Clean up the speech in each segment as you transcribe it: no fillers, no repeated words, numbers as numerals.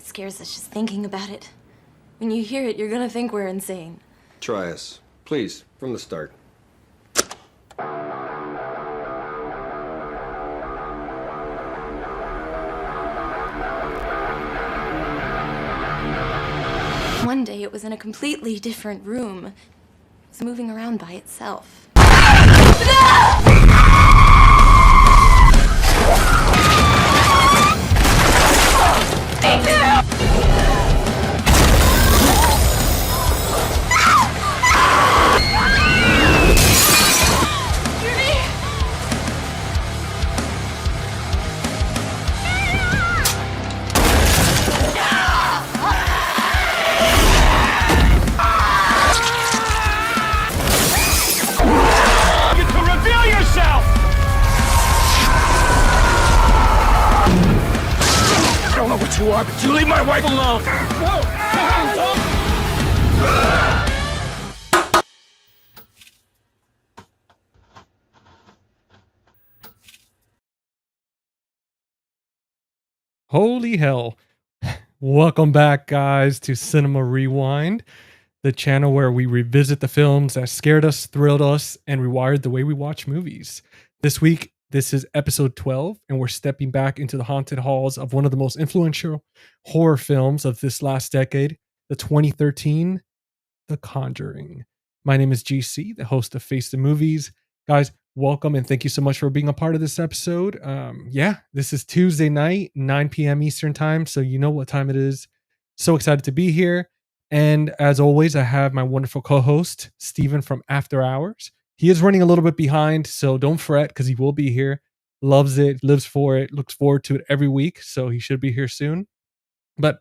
Scares us just thinking about it. When you hear it, you're gonna think we're insane. Try us. Please, from the start. One day it was in a completely different room. It was moving around by itself. You are, but you leave my wife alone! Holy hell. Welcome back, guys, to Cinema Rewind, the channel where we revisit the films that scared us, thrilled us, and rewired the way we watch movies. This week, this is episode 12, and we're stepping back into the haunted halls of one of the most influential horror films of this last decade, the 2013 The Conjuring. My name is GC, the host of Face the Movies. Guys, welcome and thank you so much for being a part of this episode. This is Tuesday night, 9 p.m. Eastern time, so you know what time it is. So excited to be here. And as always, I have my wonderful co-host, Steven from After Hours. He is running a little bit behind, so don't fret because he will be here. Loves it, lives for it, looks forward to it every week, so he should be here soon. But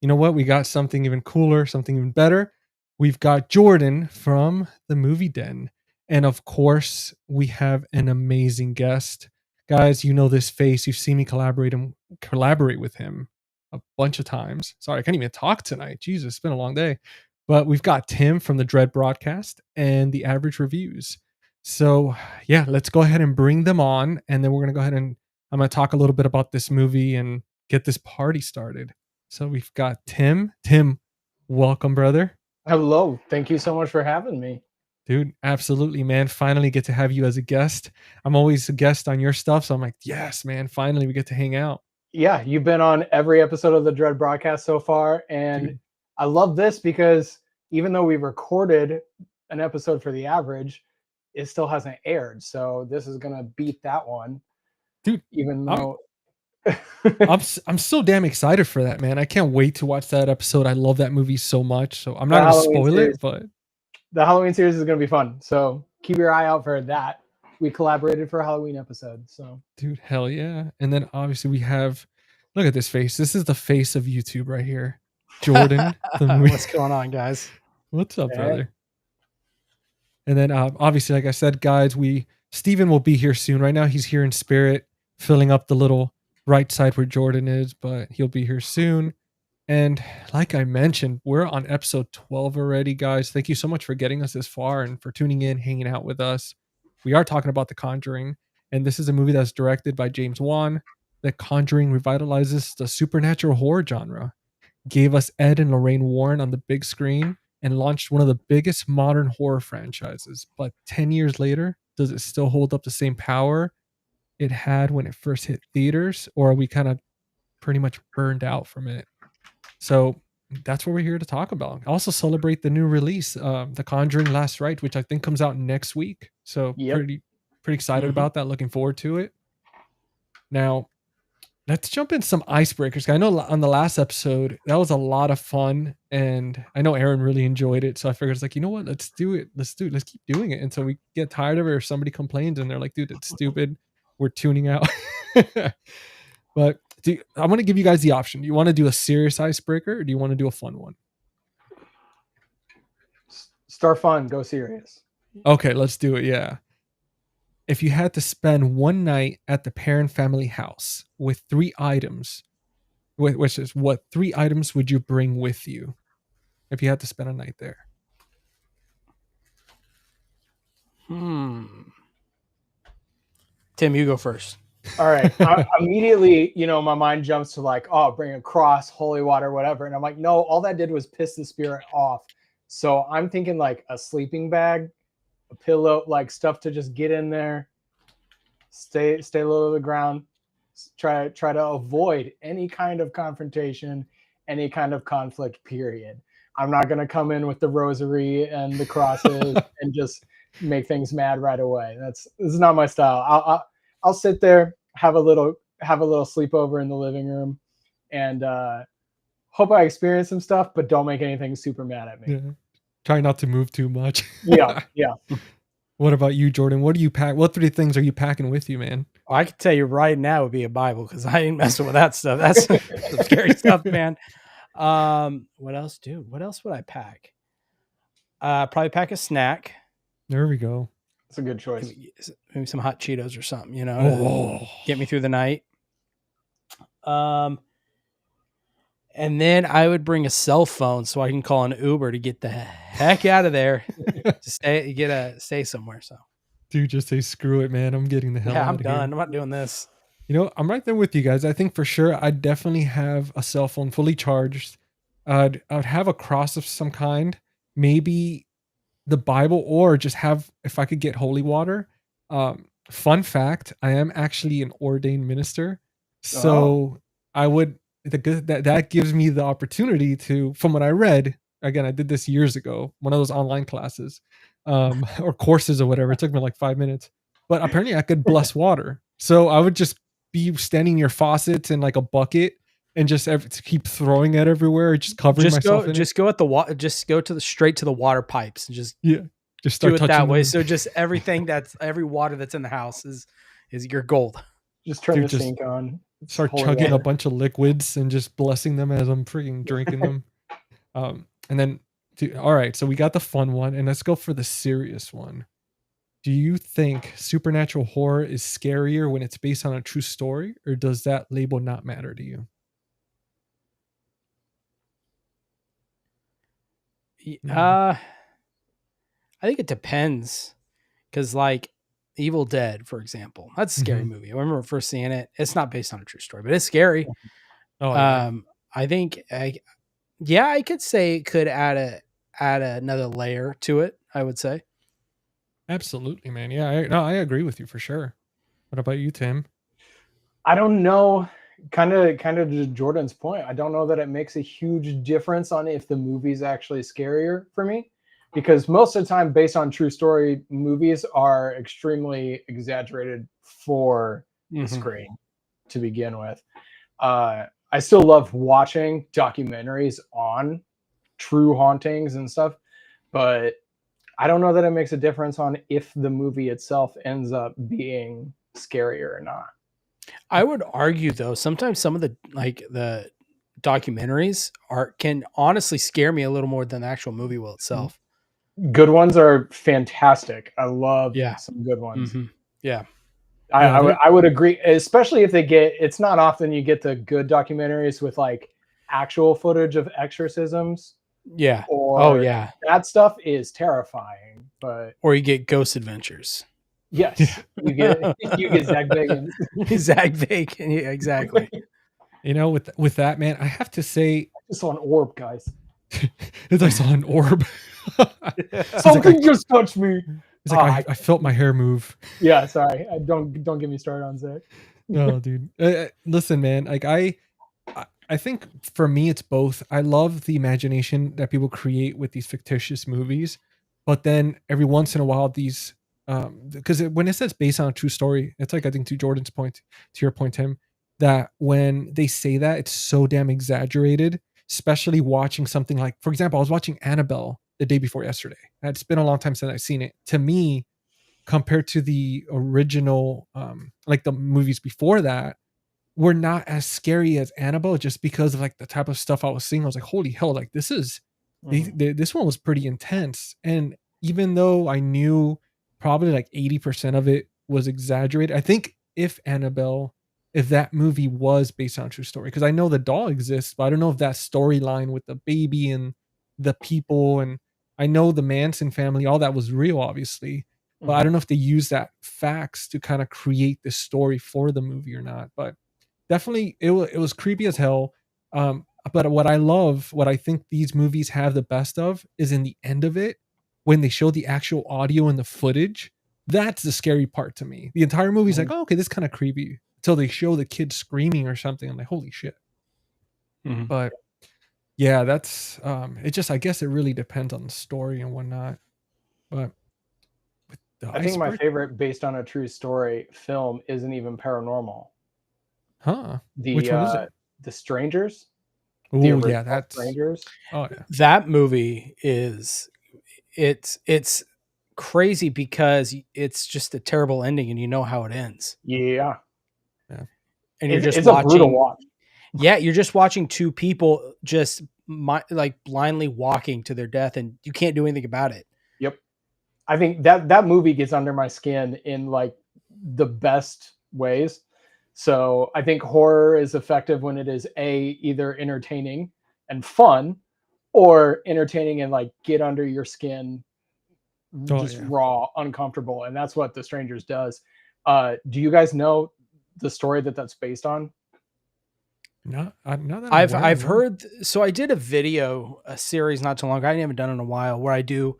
you know what? We got something even cooler, something even better. We've got Jordan from the Movie Den. And of course, we have an amazing guest. Guys, you know this face. You've seen me collaborate with him a bunch of times. Sorry, I can't even talk tonight. Jesus, it's been a long day. But we've got Tim from the Dread Broadcast and the Average Reviews. So yeah, let's go ahead and bring them on. And then we're going to go ahead and I'm going to talk a little bit about this movie and get this party started. So we've got Tim. Tim, welcome, brother. Hello. Thank you so much for having me. Dude, absolutely, man. Finally get to have you as a guest. I'm always a guest on your stuff. So I'm like, yes, man, finally we get to hang out. Yeah, you've been on every episode of the Dread Broadcast so far. And dude, I love this because even though we recorded an episode for The Average, it still hasn't aired. So this is going to beat that one. Dude, even though... I'm so damn excited for that, man. I can't wait to watch that episode. I love that movie so much. So I'm not going to spoil it, but... The Halloween series is going to be fun. So keep your eye out for that. We collaborated for a Halloween episode. So, dude, hell yeah. And then obviously we have, look at this face. This is the face of YouTube right here. Jordan. What's going on, guys? What's up, brother? And then obviously, like I said, guys, Steven will be here soon. Right now he's here in spirit, filling up the little right side where Jordan is, but he'll be here soon. And like I mentioned, we're on episode 12 already, guys. Thank you so much for getting us this far and for tuning in, hanging out with us. We are talking about The Conjuring, and this is a movie that's directed by James Wan. The Conjuring revitalizes the supernatural horror genre. gave us Ed and Lorraine Warren on the big screen, and launched one of the biggest modern horror franchises. But 10 years later, does it still hold up the same power it had when it first hit theaters, or are we kind of pretty much burned out from it? So that's what we're here to talk about. Also celebrate the new release, The Conjuring Last Rite, which I think comes out next week. So Yep. pretty excited about that. Looking forward to it. Now, let's jump in some icebreakers. I know on the last episode, that was a lot of fun. And I know Aaron really enjoyed it. So I figured it's like, you know what? Let's do it. Let's keep doing it until we get tired of it or somebody complains and they're like, dude, it's stupid. We're tuning out. But I'm going to give you guys the option. Do you want to do a serious icebreaker or do you want to do a fun one? Start fun, go serious. Okay, let's do it. Yeah. If you had to spend one night at the Perron family house with 3 items, which is what 3 items would you bring with you if you had to spend a night there? Tim, you go first. All right. Immediately, my mind jumps to like, oh, bring a cross, holy water, whatever. And I'm like, no, all that did was piss the spirit off. So I'm thinking like a sleeping bag, a pillow, like stuff to just get in there, stay low to the ground, try to avoid any kind of confrontation, any kind of conflict, period. I'm not going to come in with the rosary and the crosses and just make things mad right away. This is not my style. I'll sit there, have a little sleepover in the living room, and hope I experience some stuff, but don't make anything super mad at me. Yeah. Try not to move too much. Yeah. What about you, Jordan? What do you pack? What 3 things are you packing with you, man? Well, I can tell you right now would be a Bible because I ain't messing with that stuff. That's some scary stuff, man. What else, dude? What else would I pack? Probably pack a snack. There we go. That's a good choice. Maybe some hot Cheetos or something, Oh. get me through the night. And then I would bring a cell phone so I can call an Uber to get the heck out of there. To stay somewhere. So, Dude, just say screw it, man. I'm getting the hell out I'm of done. here. I'm not doing this. I'm right there with you guys. I think for sure I'd definitely have a cell phone fully charged. I'd have a cross of some kind, maybe the Bible, or just have, if I could get holy water. Fun fact, I am actually an ordained minister. So I would, that gives me the opportunity to, from what I read, again, I did this years ago, one of those online classes, or courses or whatever. It took me like 5 minutes, but apparently I could bless water. So I would just be standing near faucets in like a bucket and just keep throwing it everywhere, just covering myself in it. Just go at the water. Just go straight to the water pipes and just just start do it touching that way. them. So just every water that's in the house is your gold. Just turn the sink on. Start chugging a bunch of liquids and just blessing them as I'm freaking drinking them. And then, all right, so we got the fun one, and let's go for the serious one. Do you think supernatural horror is scarier when it's based on a true story, or does that label not matter to you? I think it depends, because like Evil Dead, for example, that's a scary movie. I remember first seeing it. It's not based on a true story, but it's scary. Oh, yeah. I think, I could say it could add another layer to it. I would say. Absolutely, man. Yeah, I agree with you for sure. What about you, Tim? I don't know. Kind of to Jordan's point, I don't know that it makes a huge difference on if the movie's actually scarier for me, because most of the time, based on true story, movies are extremely exaggerated for the screen to begin with. I still love watching documentaries on true hauntings and stuff, but I don't know that it makes a difference on if the movie itself ends up being scarier or not. I would argue, though, sometimes some of the documentaries can honestly scare me a little more than the actual movie will itself. Good ones are fantastic. I love some good ones. Yeah. I would agree, especially if it's not often you get the good documentaries with like actual footage of exorcisms. Yeah. Or that stuff is terrifying, or you get Ghost Adventures. Yes, you get Zach Bagans. Zach Bagans, yeah, exactly. With that, man, I have to say, saw an orb, guys. I saw an orb. Something just touched me. He's like, I felt my hair move. Yeah, sorry. Don't get me started on Zach. No, dude. Listen, man. Like I think for me, it's both. I love the imagination that people create with these fictitious movies, but then every once in a while, these because when it says based on a true story, it's like I think to Jordan's point, to your point, Tim, that when they say that, it's so damn exaggerated. Especially watching something like, for example, I was watching Annabelle the day before yesterday. It's been a long time since I've seen it. To me, compared to the original, like the movies before that, were not as scary as Annabelle, just because of like the type of stuff I was seeing. I was like, holy hell, like this is this one was pretty intense. And even though I knew probably like 80% of it was exaggerated, I think if that movie was based on a true story, because I know the doll exists, but I don't know if that storyline with the baby and the people, and I know the Manson family, all that was real, obviously, but I don't know if they use that facts to kind of create this story for the movie or not. But definitely, it was creepy as hell. But what I think these movies have the best of is in the end of it, when they show the actual audio and the footage. That's the scary part to me. The entire movie's like, oh, okay, this is kind of creepy, until they show the kid screaming or something. I'm like, holy shit. But yeah, that's it. Just, I guess it really depends on the story and whatnot. But I think my favorite based on a true story film isn't even paranormal. Which one is it? The Strangers. Oh yeah, that's Strangers. Oh yeah, that movie is it's crazy because it's just a terrible ending, and you know how it ends. Yeah. And you're just it's watching. A brutal watch. Yeah, you're just watching two people just like blindly walking to their death, and you can't do anything about it. Yep. I think that movie gets under my skin in like the best ways. So I think horror is effective when it is either entertaining and fun, or entertaining and like get under your skin, raw, uncomfortable. And that's what The Strangers does. Do you guys know the story that's based on? No, I've heard. So I did a series not too long ago. I haven't done it in a while, where I do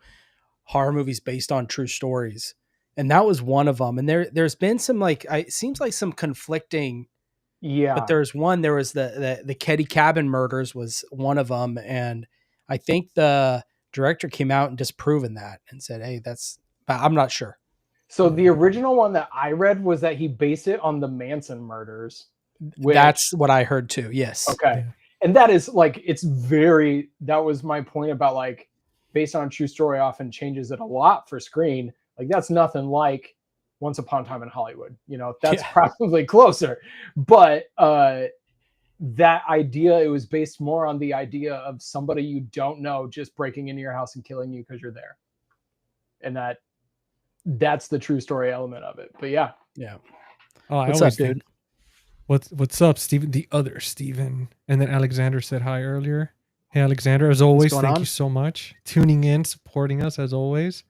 horror movies based on true stories, and that was one of them. And there's been some it seems like some conflicting. Yeah, but there was the Keddy Cabin murders was one of them, and I think the director came out and disproven that and said, "Hey, I'm not sure." So the original one that I read was that he based it on the Manson murders. That's what I heard too. Yes. Okay. And that is like, that was my point about like based on a true story often changes it a lot for screen. Like that's nothing like Once Upon a Time in Hollywood, that's probably closer, but, that idea, it was based more on the idea of somebody you don't know just breaking into your house and killing you because you're there. And that's the true story element of it. But yeah. Oh, what's up, dude? What's up, Steven? The other Steven. And then Alexander said hi earlier. Hey, Alexander, as always, thank you so much. Tuning in, supporting us as always.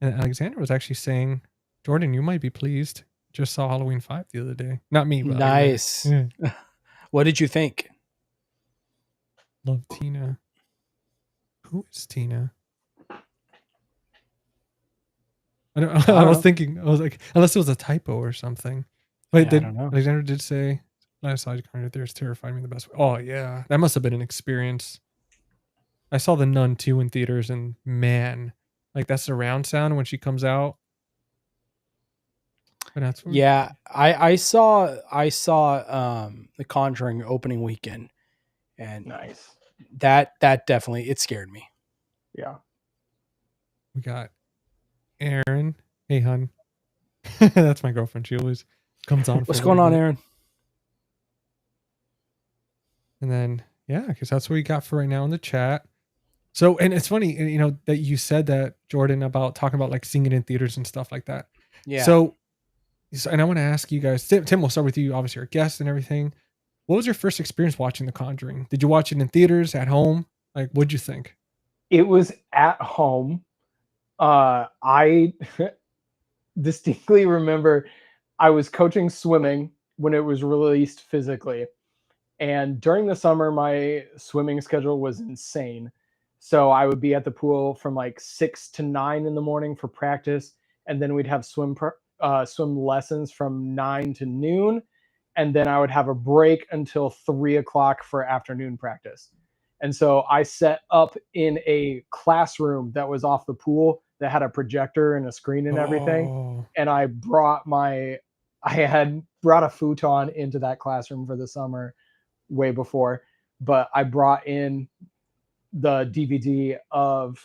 And Alexander was actually saying, Jordan, you might be pleased. Just saw Halloween 5 the other day. Not me, but nice. Yeah. What did you think? Love Tina. Who is Tina? I was thinking, I was like, unless it was a typo or something. Wait, I don't know. Alexander did say, last side Conjuring There's terrified me the best way. Oh, yeah. That must have been an experience. I saw The Nun 2 in theaters, and man, like that surround sound when she comes out. Yeah, I saw The Conjuring opening weekend, and nice. That definitely, it scared me. Yeah. We got Aaron. Hey, hun. That's my girlfriend. She always comes on. What's going on, Aaron? And then, yeah, because that's what we got for right now in the chat. So, and it's funny, that you said that, Jordan, about talking about like seeing it in theaters and stuff like that. Yeah. So and I want to ask you guys, Tim, we'll start with you, obviously our guest and everything. What was your first experience watching The Conjuring? Did you watch it in theaters, at home? Like, what'd you think? It was at home. I distinctly remember I was coaching swimming when it was released physically. And during the summer, my swimming schedule was insane. So I would be at the pool from like 6 to 9 in the morning for practice. And then we'd have swim lessons from 9 to noon. And then I would have a break until 3 o'clock for afternoon practice. And so I set up in a classroom that was off the pool that had a projector and a screen and everything. Oh, And I had brought a futon into that classroom for the summer way before, but I brought in the DVD of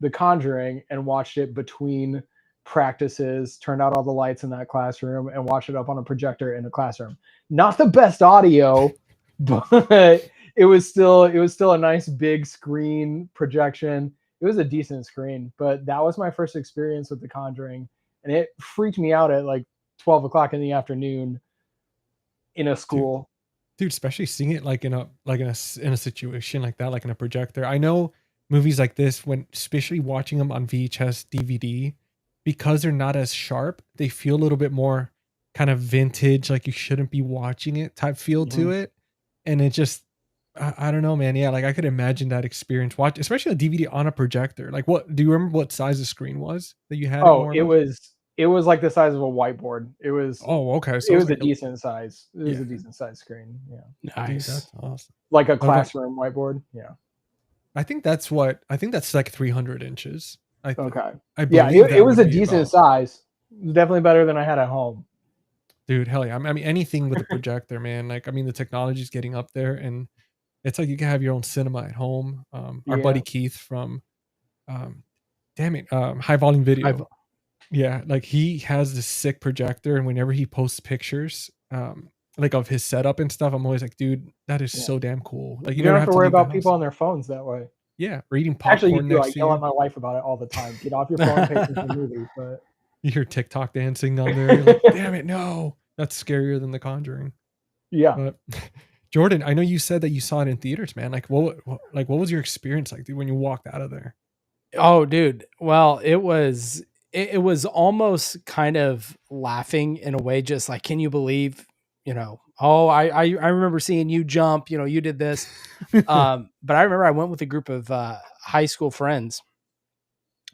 The Conjuring and watched it between practices, turned out all the lights in that classroom and watched it up on a projector in the classroom. Not the best audio, but it was still a nice big screen projection. It was a decent screen, but that was my first experience with The Conjuring, and it freaked me out at like 12 o'clock in the afternoon in a school. dude, especially seeing it like in a situation like that, like in a projector. I know movies like this, when especially watching them on VHS DVD, because they're not as sharp, they feel a little bit more kind of vintage, like you shouldn't be watching it type feel to it. And it just, I don't know, man. Yeah, like I could imagine that experience. Watch, especially a DVD on a projector. Like, what do you remember? What size the screen was that you had? Oh, it was like the size of a whiteboard. It was. Oh, okay. So it was like a decent size. It was Yeah. a decent size screen. Yeah, Dude, Nice. that's awesome. like a classroom whiteboard. Yeah. I think that's like 300 inches. Okay. I Yeah, believe that it was a would be decent about- size. Definitely better than I had at home. Dude, hell yeah. I mean, anything with a projector, man. Like, I mean, the technology's getting up there, and it's like you can have your own cinema at home. Our buddy Yeah. Keith from, High Volume Video. Yeah, like he has this sick projector, and whenever he posts pictures, like of his setup and stuff, I'm always like, dude, that is Yeah. so damn cool. Like, You don't have to worry leave the about people house. on their phones that way. Yeah, or eating popcorn Actually, you do. I next to yell you. at my wife about it all the time. Get off your phone, pay attention to the movie. But You hear TikTok dancing on there. You're like, damn it, no. That's scarier than The Conjuring. yeah, But Jordan, I know you said that you saw it in theaters, man. Like, what was your experience like, dude, when you walked out of there? Oh, dude. Well, it was almost kind of laughing in a way, just like, can you believe, oh, I remember seeing you jump, you did this. But I remember I went with a group of high school friends.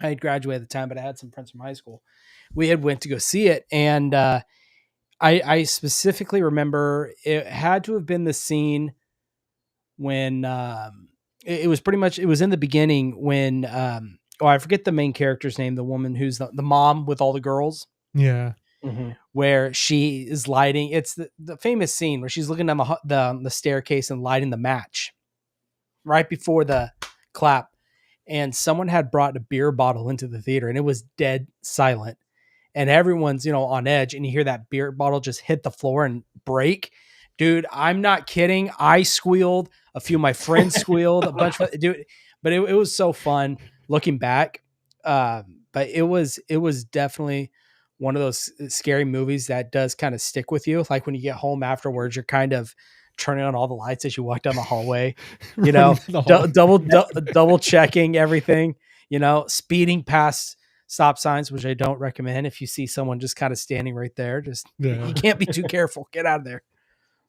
I had graduated at the time, but I had some friends from high school. We had went to go see it, and I specifically remember it had to have been the scene when it was pretty much, it was in the beginning when I forget the main character's name, the woman who's the mom with all the girls, Yeah. where she is lighting. It's the famous scene where she's looking down the staircase and lighting the match right before the clap. And someone had brought a beer bottle into the theater, and it was dead silent. And everyone's, on edge, and you hear that beer bottle just hit the floor and break. Dude, I'm not kidding. I squealed. A few of my friends squealed. A bunch of dude, but it was so fun looking back. But it was definitely one of those scary movies that does kind of stick with you. Like when you get home afterwards, you're kind of turning on all the lights as you walk down the hallway. Double checking everything. Speeding past stop signs, which I don't recommend. If you see someone just kind of standing right there, you can't be too careful. Get out of there.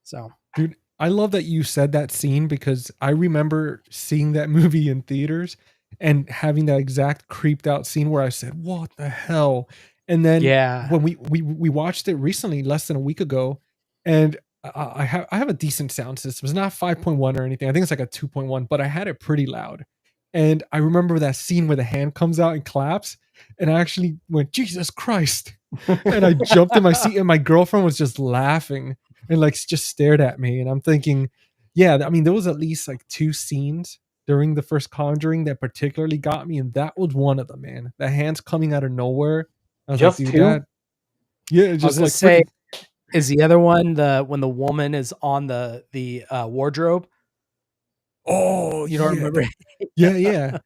So, dude, I love that you said that scene, because I remember seeing that movie in theaters and having that exact creeped out scene where I said, what the hell? And then when we watched it recently, less than a week ago, and I have a decent sound system. It's not 5.1 or anything. I think it's like a 2.1, but I had it pretty loud. And I remember that scene where the hand comes out and claps, and I actually went, Jesus Christ. And I jumped in my seat, and my girlfriend was just laughing and like just stared at me. And I'm thinking, yeah, I mean, there was at least like 2 scenes during the first Conjuring that particularly got me, and that was one of them, man. The hands coming out of nowhere. I was just like, dude, 2? Yeah, just like say, is the other one when the woman is on the wardrobe? Oh, you don't remember? Yeah.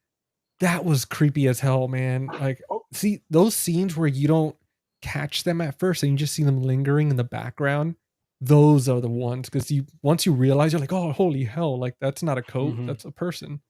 That was creepy as hell, man. Like, see those scenes where you don't catch them at first and you just see them lingering in the background. Those are the ones, because once you realize, you're like, oh, holy hell! Like, that's not a coat, that's a person.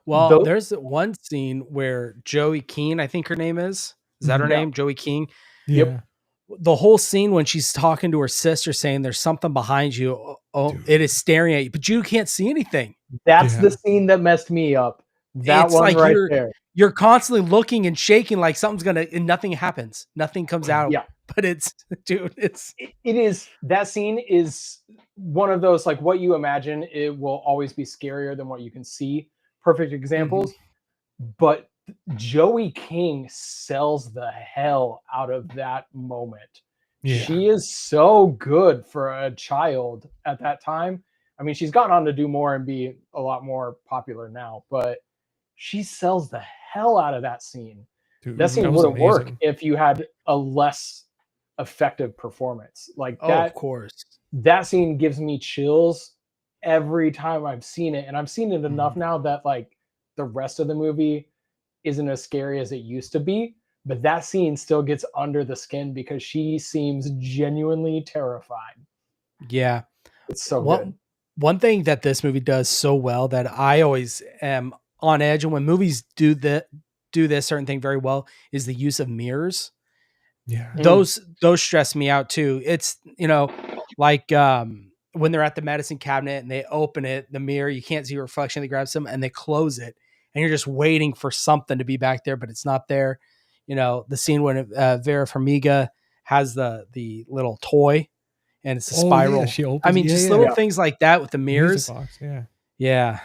Well, there's one scene where Joey Keane, I think her name is that her name? Joey King. Yeah. The whole scene when she's talking to her sister saying there's something behind you. Oh, Dude. it is staring at you, but you can't see anything. That's the Yeah. scene that messed me up. That It's one like right there. you're constantly looking and shaking like something's gonna, and nothing happens. Nothing comes out. Yeah. But it's, dude, it's It is, that scene is one of those, like, what you imagine, it will always be scarier than what you can see. Perfect examples. But Joey King sells the hell out of that moment. Yeah. She is so good for a child at that time. I mean, she's gone on to do more and be a lot more popular now, but she sells the hell out of that scene. Dude, That scene was wouldn't work amazing. if you had a less effective performance. Like oh, of course. that scene gives me chills every time I've seen it. And I've seen it enough now that, like, the rest of the movie isn't as scary as it used to be. But that scene still gets under the skin because she seems genuinely terrified. Yeah. It's so good. One thing that this movie does so well that I always am on edge, and when movies do this certain thing very well, is the use of mirrors. Yeah. Those stress me out too. It's, like when they're at the medicine cabinet and they open it, the mirror, you can't see your reflection, they grab some and they close it, and you're just waiting for something to be back there, but it's not there. The scene when Vera Farmiga has the little toy and it's a spiral. Yeah, she opens, I mean, just little things like that with the mirrors. Box, yeah. Yeah.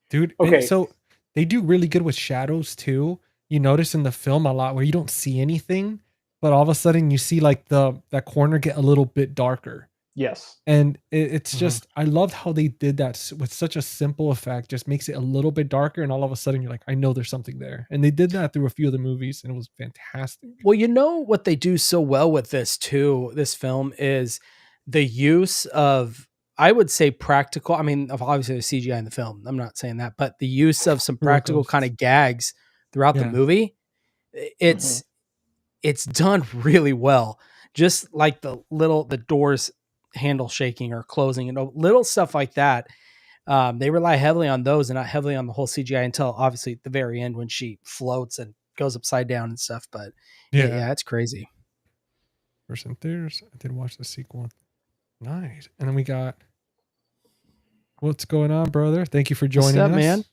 Dude. Okay. So they do really good with shadows too. You notice in the film a lot where you don't see anything, but all of a sudden you see like that corner get a little bit darker. Yes. And it's just, I loved how they did that with such a simple effect, just makes it a little bit darker. And all of a sudden you're like, I know there's something there. And they did that through a few of the movies and it was fantastic. Well, what they do so well with this film is the use of, I would say, practical. I mean, obviously there's CGI in the film. I'm not saying that, but the use of some practical kind of gags throughout the movie, it's done really well. Just like the doors handle shaking or closing and little stuff like that. They rely heavily on those and not heavily on the whole CGI until obviously at the very end when she floats and goes upside down and stuff. But yeah, it's crazy. First in theaters, I did watch the sequel. Nice. And then we got, what's going on, brother? Thank you for joining us, man.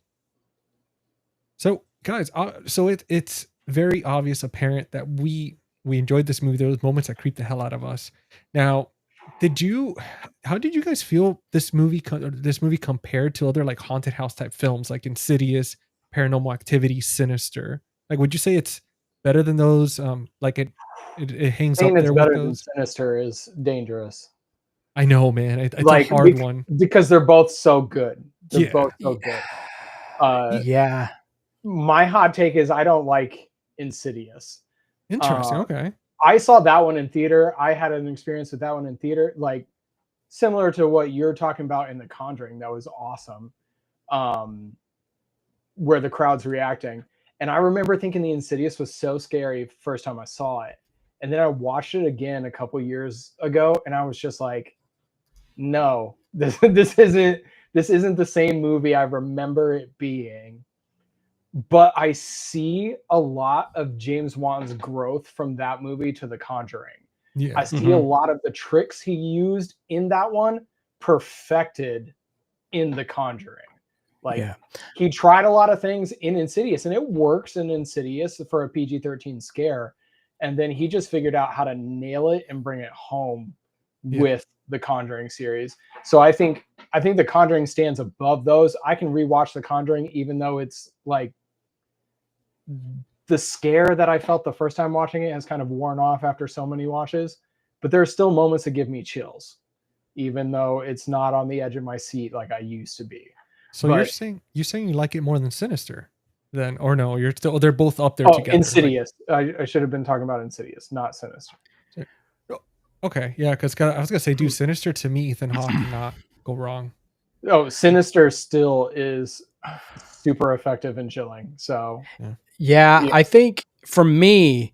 So guys, so it's very obvious, apparent that we enjoyed this movie. There was moments that creeped the hell out of us. Now, how did you guys feel this movie compared to other like haunted house type films like Insidious, Paranormal Activity, Sinister? Like, would you say it's better than those? Like it hangs up there with those. Sinister is dangerous. I know, man. It's like, a hard one because they're both so good. They're both so good. Yeah. My hot take is I don't like Insidious. Interesting. Okay. I saw that one in theater. I had an experience with that one in theater, like similar to what you're talking about in The Conjuring. That was awesome. Where the crowd's reacting. And I remember thinking the Insidious was so scary first time I saw it. And then I watched it again a couple years ago and I was just like, no, this isn't the same movie I remember it being. But I see a lot of James Wan's growth from that movie to The Conjuring. Yeah. I see a lot of the tricks he used in that one perfected in The Conjuring. Like, he tried a lot of things in Insidious, and it works in Insidious for a PG-13 scare. And then he just figured out how to nail it and bring it home with the Conjuring series. So I think The Conjuring stands above those. I can rewatch The Conjuring, even though it's like the scare that I felt the first time watching it has kind of worn off after so many watches, but there are still moments that give me chills, even though it's not on the edge of my seat like I used to be. So you're saying you like it more than Sinister, then, or no? They're both up there together. Insidious. Like, I should have been talking about Insidious, not Sinister. Okay, yeah, because I was gonna say, dude, Sinister to me, Ethan Hawke cannot go wrong. Oh, Sinister still is super effective and chilling. So yeah, I think for me,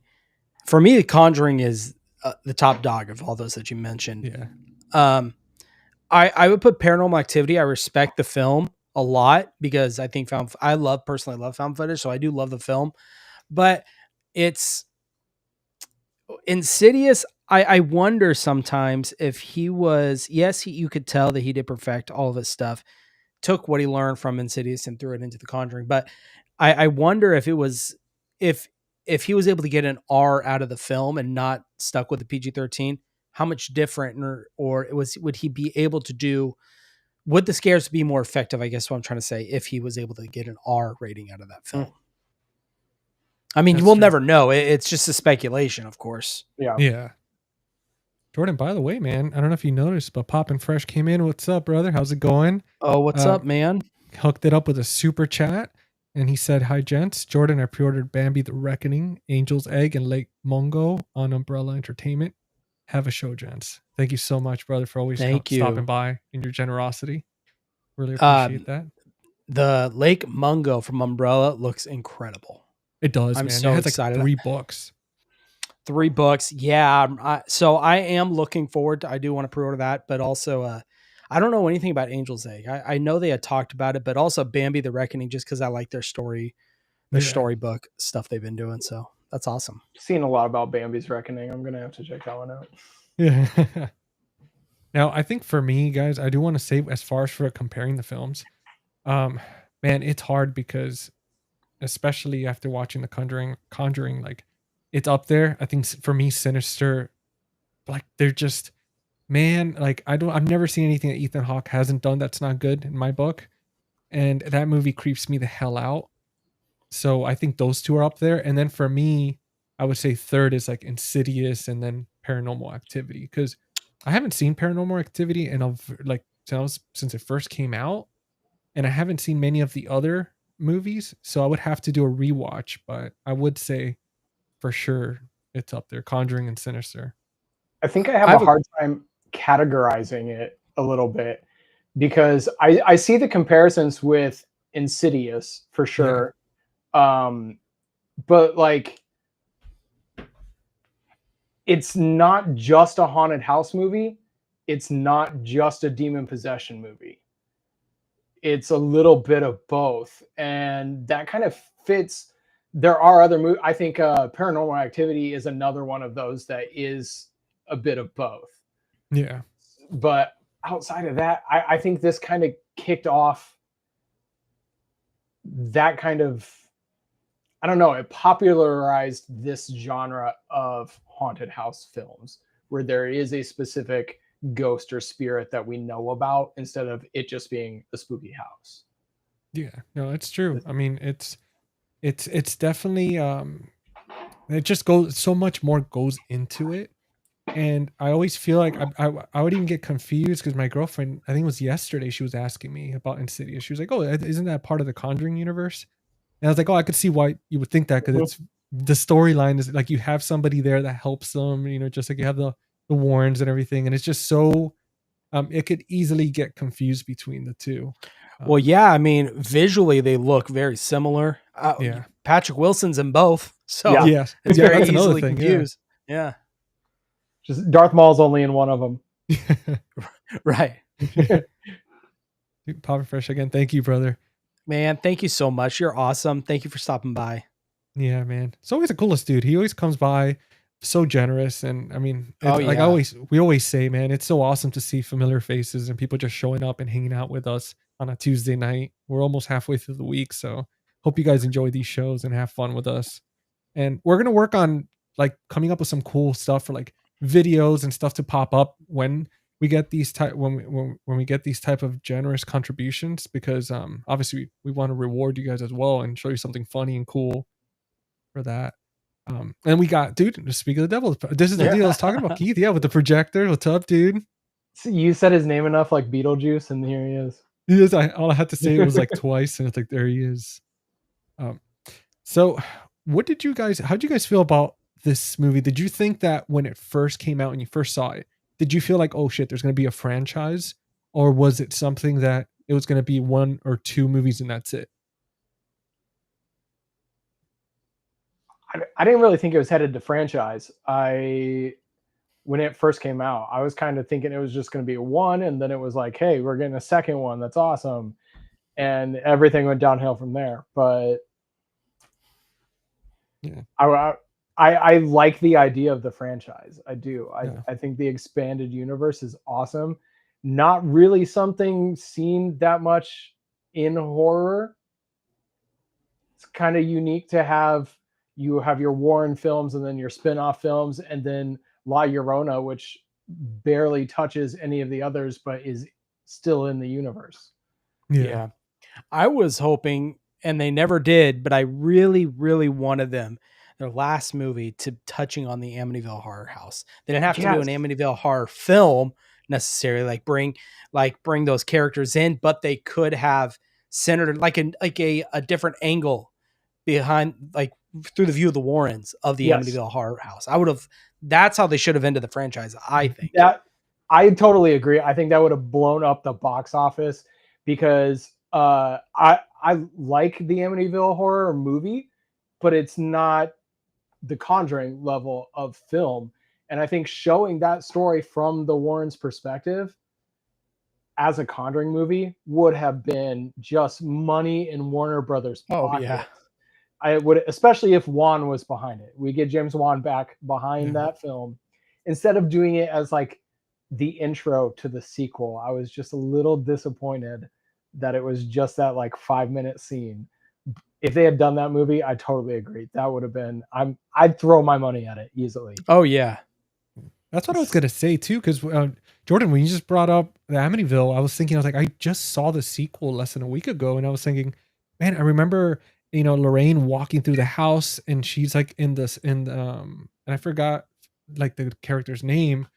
The Conjuring is the top dog of all those that you mentioned. Yeah. I would put Paranormal Activity. I respect the film a lot because I think personally love found footage, so I do love the film. But it's Insidious. I wonder sometimes if he was, yes, you could tell that he did perfect all of his stuff, took what he learned from Insidious and threw it into The Conjuring. But I wonder if it was, if he was able to get an R out of the film and not stuck with the PG-13, how much different or it was, would he be able to do, would the scares be more effective? I guess what I'm trying to say, if he was able to get an R rating out of that film. I mean, That's we'll true. never know. It's just a speculation, of course. Yeah. Jordan, by the way, man, I don't know if you noticed, but Poppin' Fresh came in. What's up, brother? How's it going? Oh, what's up, man? Hooked it up with a super chat. And he said, "Hi, gents. Jordan, I pre-ordered Bambi the Reckoning, Angel's Egg, and Lake Mungo on Umbrella Entertainment. Have a show, gents." Thank you so much, brother, for always stopping by and your generosity. Really appreciate that. The Lake Mungo from Umbrella looks incredible. It does, I'm man. so it has excited. like 3 books. 3 books. Yeah. So I am looking forward to, I do want to pre-order that, but also, I don't know anything about Angel's Egg. I know they had talked about it, but also Bambi the Reckoning, just because I like their storybook stuff they've been doing. So that's awesome. Seen a lot about Bambi's Reckoning. I'm gonna have to check that one out. Yeah. Now, I think for me, guys, I do want to say, as far as for comparing the films, man, it's hard because, especially after watching the Conjuring, like, it's up there. I think for me, Sinister, like, they're just, man, like, I've never seen anything that Ethan Hawke hasn't done that's not good in my book, and that movie creeps me the hell out. So I think those two are up there, and then for me, I would say third is like Insidious, and then Paranormal Activity, because I haven't seen Paranormal Activity since it first came out, and I haven't seen many of the other movies, so I would have to do a rewatch. But I would say for sure it's up there, Conjuring and Sinister. I think I have a hard time categorizing it a little bit because I see the comparisons with Insidious for sure. Yeah. But like, it's not just a haunted house movie. It's not just a demon possession movie. It's a little bit of both. And that kind of fits. There are other movies. I think Paranormal Activity is another one of those that is a bit of both. Yeah. But outside of that, I think this kind of kicked off that kind of, I don't know, it popularized this genre of haunted house films where there is a specific ghost or spirit that we know about instead of it just being a spooky house. Yeah, no, it's true. I mean, it's definitely it just goes, so much more goes into it. And I always feel like I would even get confused because my girlfriend, I think it was yesterday, she was asking me about Insidious. She was like, "Oh, isn't that part of the Conjuring universe?" And I was like, "Oh, I could see why you would think that, because it's the storyline is like you have somebody there that helps them, just like you have the Warrens and everything, and it's just so it could easily get confused between the two." Well, yeah, I mean, visually they look very similar. Yeah, Patrick Wilson's in both, so yeah, it's yeah, very that's another easily thing, confused. Yeah. Just Darth Maul's only in one of them. Right. Poppin' Fresh again. Thank you, brother. Man, thank you so much. You're awesome. Thank you for stopping by. Yeah, man. It's always the coolest dude. He always comes by, so generous. And I mean, we always say, man, it's so awesome to see familiar faces and people just showing up and hanging out with us on a Tuesday night. We're almost halfway through the week, so hope you guys enjoy these shows and have fun with us. And we're gonna work on like coming up with some cool stuff for like videos and stuff to pop up when we get these when we get these type of generous contributions, because obviously we want to reward you guys as well and show you something funny and cool for that. And we got, dude, speak of the devil, this is the deal I was talking about, Keith. Yeah, with the projector. What's up, dude? You said his name enough, like Beetlejuice, and here he is. He is. All I had to say it was like twice, and it's like, there he is. So how'd you guys feel about this movie? Did you think that when it first came out and you first saw it, did you feel like, oh shit, there's going to be a franchise? Or was it something that it was going to be 1 or 2 movies and that's it? I didn't really think it was headed to franchise. When it first came out, I was kind of thinking it was just going to be 1, and then it was like, hey, we're getting a second one. That's awesome. And everything went downhill from there. But yeah, I I like the idea of the franchise. I do. Yeah. I think the expanded universe is awesome. Not really something seen that much in horror. It's kind of unique to have you have your Warren films and then your spin-off films and then La Llorona, which barely touches any of the others but is still in the universe. Yeah. I was hoping, and they never did, but I really, really wanted them, their last movie, to touching on the Amityville Horror House. They didn't have to do an Amityville horror film necessarily, bring those characters in, but they could have centered like a different angle behind, like through the view of the Warrens of the Amityville Horror House. That's how they should have ended the franchise, I think. That I totally agree. I think that would have blown up the box office because I like the Amityville horror movie, but it's not the Conjuring level of film. And I think showing that story from the Warrens' perspective as a Conjuring movie would have been just money in Warner Brothers' pockets. Oh yeah. I would, especially if Wan was behind it. We get James Wan back behind that film instead of doing it as like the intro to the sequel. I was just a little disappointed that it was just that like 5-minute scene. If they had done that movie, I totally agree. That would have been, I'd throw my money at it easily. Oh yeah. That's what I was going to say too. Cause Jordan, when you just brought up the Amityville, I was thinking, I was like, I just saw the sequel less than a week ago. And I was thinking, man, I remember, Lorraine walking through the house and she's like and I forgot like the character's name,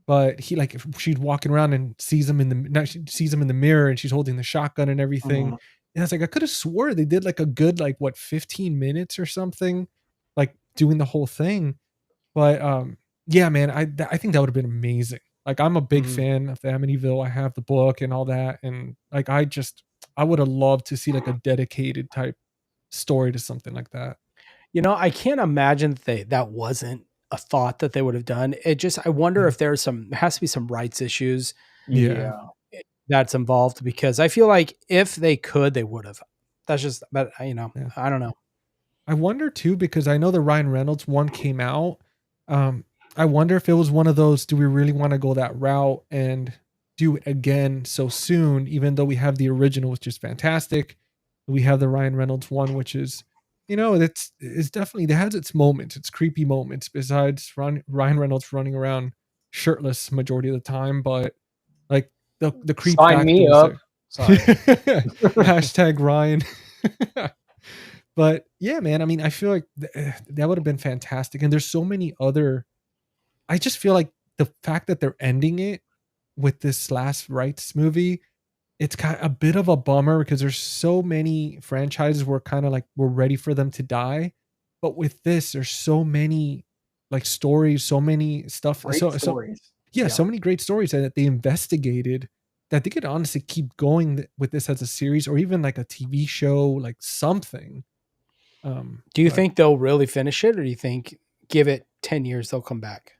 but she's walking around and sees him in the mirror and she's holding the shotgun and everything. And I was like, I could have swore they did like a good, 15 minutes or something, like doing the whole thing. But, yeah, man, I think that would have been amazing. Like, I'm a big fan of the Amityville. I have the book and all that. And like, I would have loved to see like a dedicated type story to something like that. I can't imagine that wasn't a thought that they would have done. I wonder if there has to be some rights issues that's involved, because I feel like if they could, they would have. That's just, but I don't know. I wonder too, because I know the Ryan Reynolds one came out. I wonder if it was one of those, do we really want to go that route and do it again so soon, even though we have the original, which is fantastic. We have the Ryan Reynolds one, which is, it's definitely, it has its moments, its creepy moments, besides Ryan Reynolds running around shirtless majority of the time. But like the creep Sign me up. Sorry. Hashtag Ryan. But yeah, man, I mean, I feel like that would have been fantastic. And there's so many other, I just feel like the fact that they're ending it with this last rights movie, it's kind of a bit of a bummer because there's so many franchises where kind of like we're ready for them to die. But with this, there's so many like stories, so many stuff. Stories. So many great stories that they investigated that they could honestly keep going with this as a series or even like a TV show, like something. Do you think they'll really finish it, or do you think give it 10 years, they'll come back?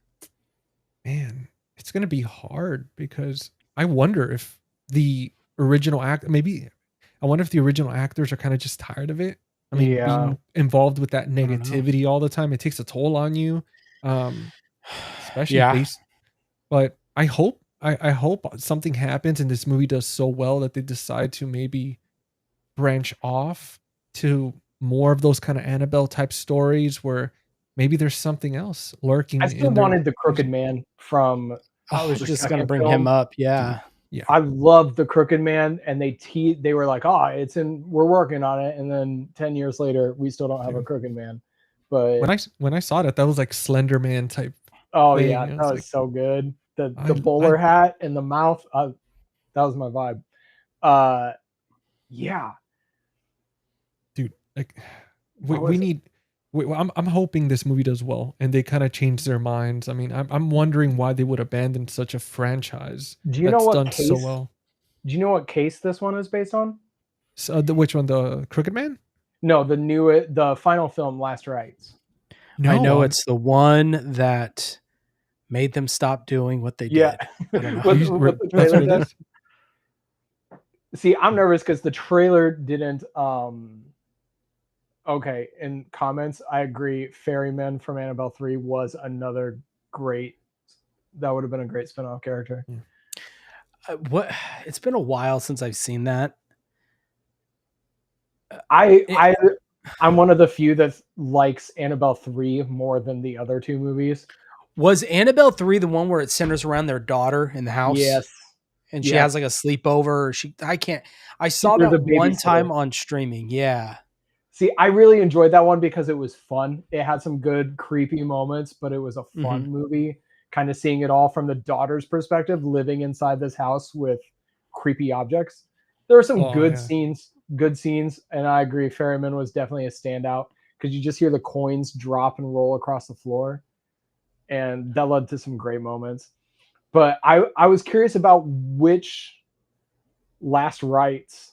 Man, it's going to be hard because I wonder if the original I wonder if the original actors are kind of just tired of it. I mean, being involved with that negativity all the time, it takes a toll on you. Especially but I hope something happens and this movie does so well that they decide to maybe branch off to more of those kind of Annabelle type stories where maybe there's something else lurking. I still wanted the Crooked Man from. I was just going to bring him up. Yeah. I loved the Crooked Man, and they were like, we're working on it. And then 10 years later, we still don't have a Crooked Man. But when I saw that was like Slender Man type. Oh thing. Yeah. That was like, so good. The bowler hat and the mouth. That was my vibe. Yeah. Dude, like I'm hoping this movie does well and they kind of change their minds. I mean, I'm wondering why they would abandon such a franchise. Do you know what done case, so well? Do you know what case this one is based on? So which one? The Crooked Man? No, the final film, Last Rites. No, I know it's the one that made them stop doing what they did. I don't know. See, I'm nervous because the trailer didn't Okay, in comments, I agree. Ferryman from Annabelle 3 was another great. That would have been a great spin-off character. What? It's been a while since I've seen that. I It- I I'm one of the few that likes Annabelle 3 more than the other two movies. Was Annabelle 3 the one where it centers around their daughter in the house? Yes. And she Yes. has like a sleepover. I saw There's that a one time babysitter. on streaming. Yeah. See, I really enjoyed that one because it was fun. It had some good creepy moments, but it was a fun movie. Kind of seeing it all from the daughter's perspective, living inside this house with creepy objects. There were some good scenes, and I agree. Ferryman was definitely a standout because you just hear the coins drop and roll across the floor, and that led to some great moments. But I was curious about Last Rites,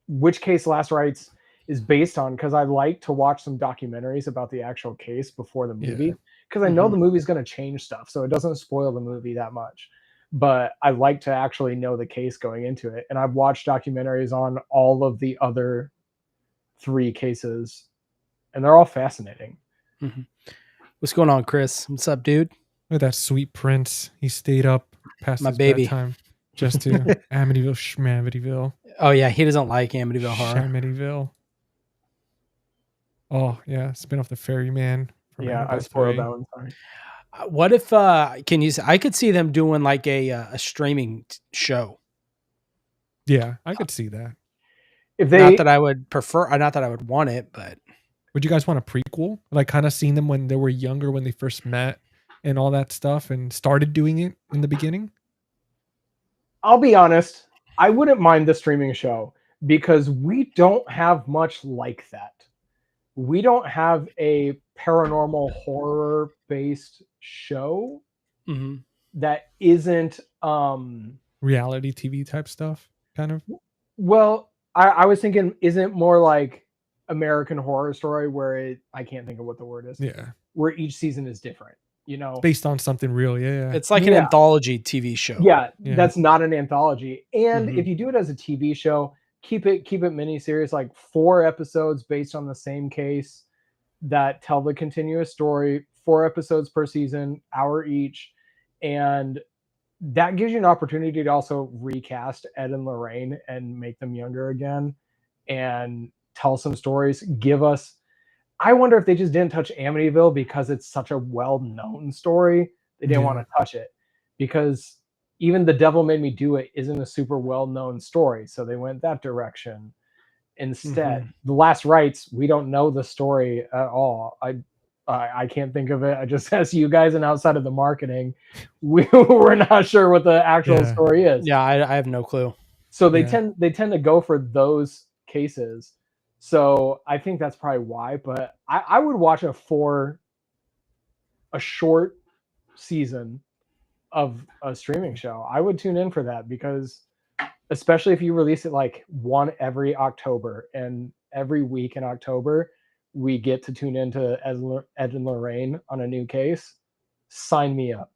which case Last Rites is based on, because I like to watch some documentaries about the actual case before the movie, because I know the movie's going to change stuff, so it doesn't spoil the movie that much. But I like to actually know the case going into it, and I've watched documentaries on all of the other 3 cases, and they're all fascinating. What's going on, Chris? What's up, dude? Look at that sweet prince. He stayed up past My his baby. bedtime just to Amityville, Schmamityville. Oh yeah, he doesn't like Amityville Horror. Shamityville. Oh yeah, spin off the Ferryman. Yeah, I spoiled that one. Sorry. What if I could see them doing like a streaming show. Yeah, I could see that. If they, not that I would prefer, not that I would want it, but would you guys want a prequel? Like kind of seeing them when they were younger, when they first met and all that stuff and started doing it in the beginning? I'll be honest, I wouldn't mind the streaming show because we don't have much like that. We don't have a paranormal horror based show that isn't reality TV type stuff, kind of. Well, I was thinking, isn't more like American Horror Story, where I can't think of what the word is. Yeah, where each season is different. You know, based on something real. Yeah, it's like an anthology TV show. Yeah, that's not an anthology. And if you do it as a TV show, keep it mini series, like 4 episodes based on the same case that tell the continuous story, 4 episodes per season, hour each, and that gives you an opportunity to also recast Ed and Lorraine and make them younger again and tell some stories. I wonder if they just didn't touch Amityville because it's such a well-known story. They didn't want to touch it because even The Devil Made Me Do It isn't a super well-known story. So they went that direction instead. The Last Rites, we don't know the story at all. I can't think of it. I just asked you guys, and outside of the marketing, we're not sure what the actual story is. Yeah, I have no clue. So they tend to go for those cases. So I think that's probably why. But I would watch a short season of a streaming show. I would tune in for that because, especially if you release it like one every October, and every week in October we get to tune into Ed and Lorraine on a new case. Sign me up.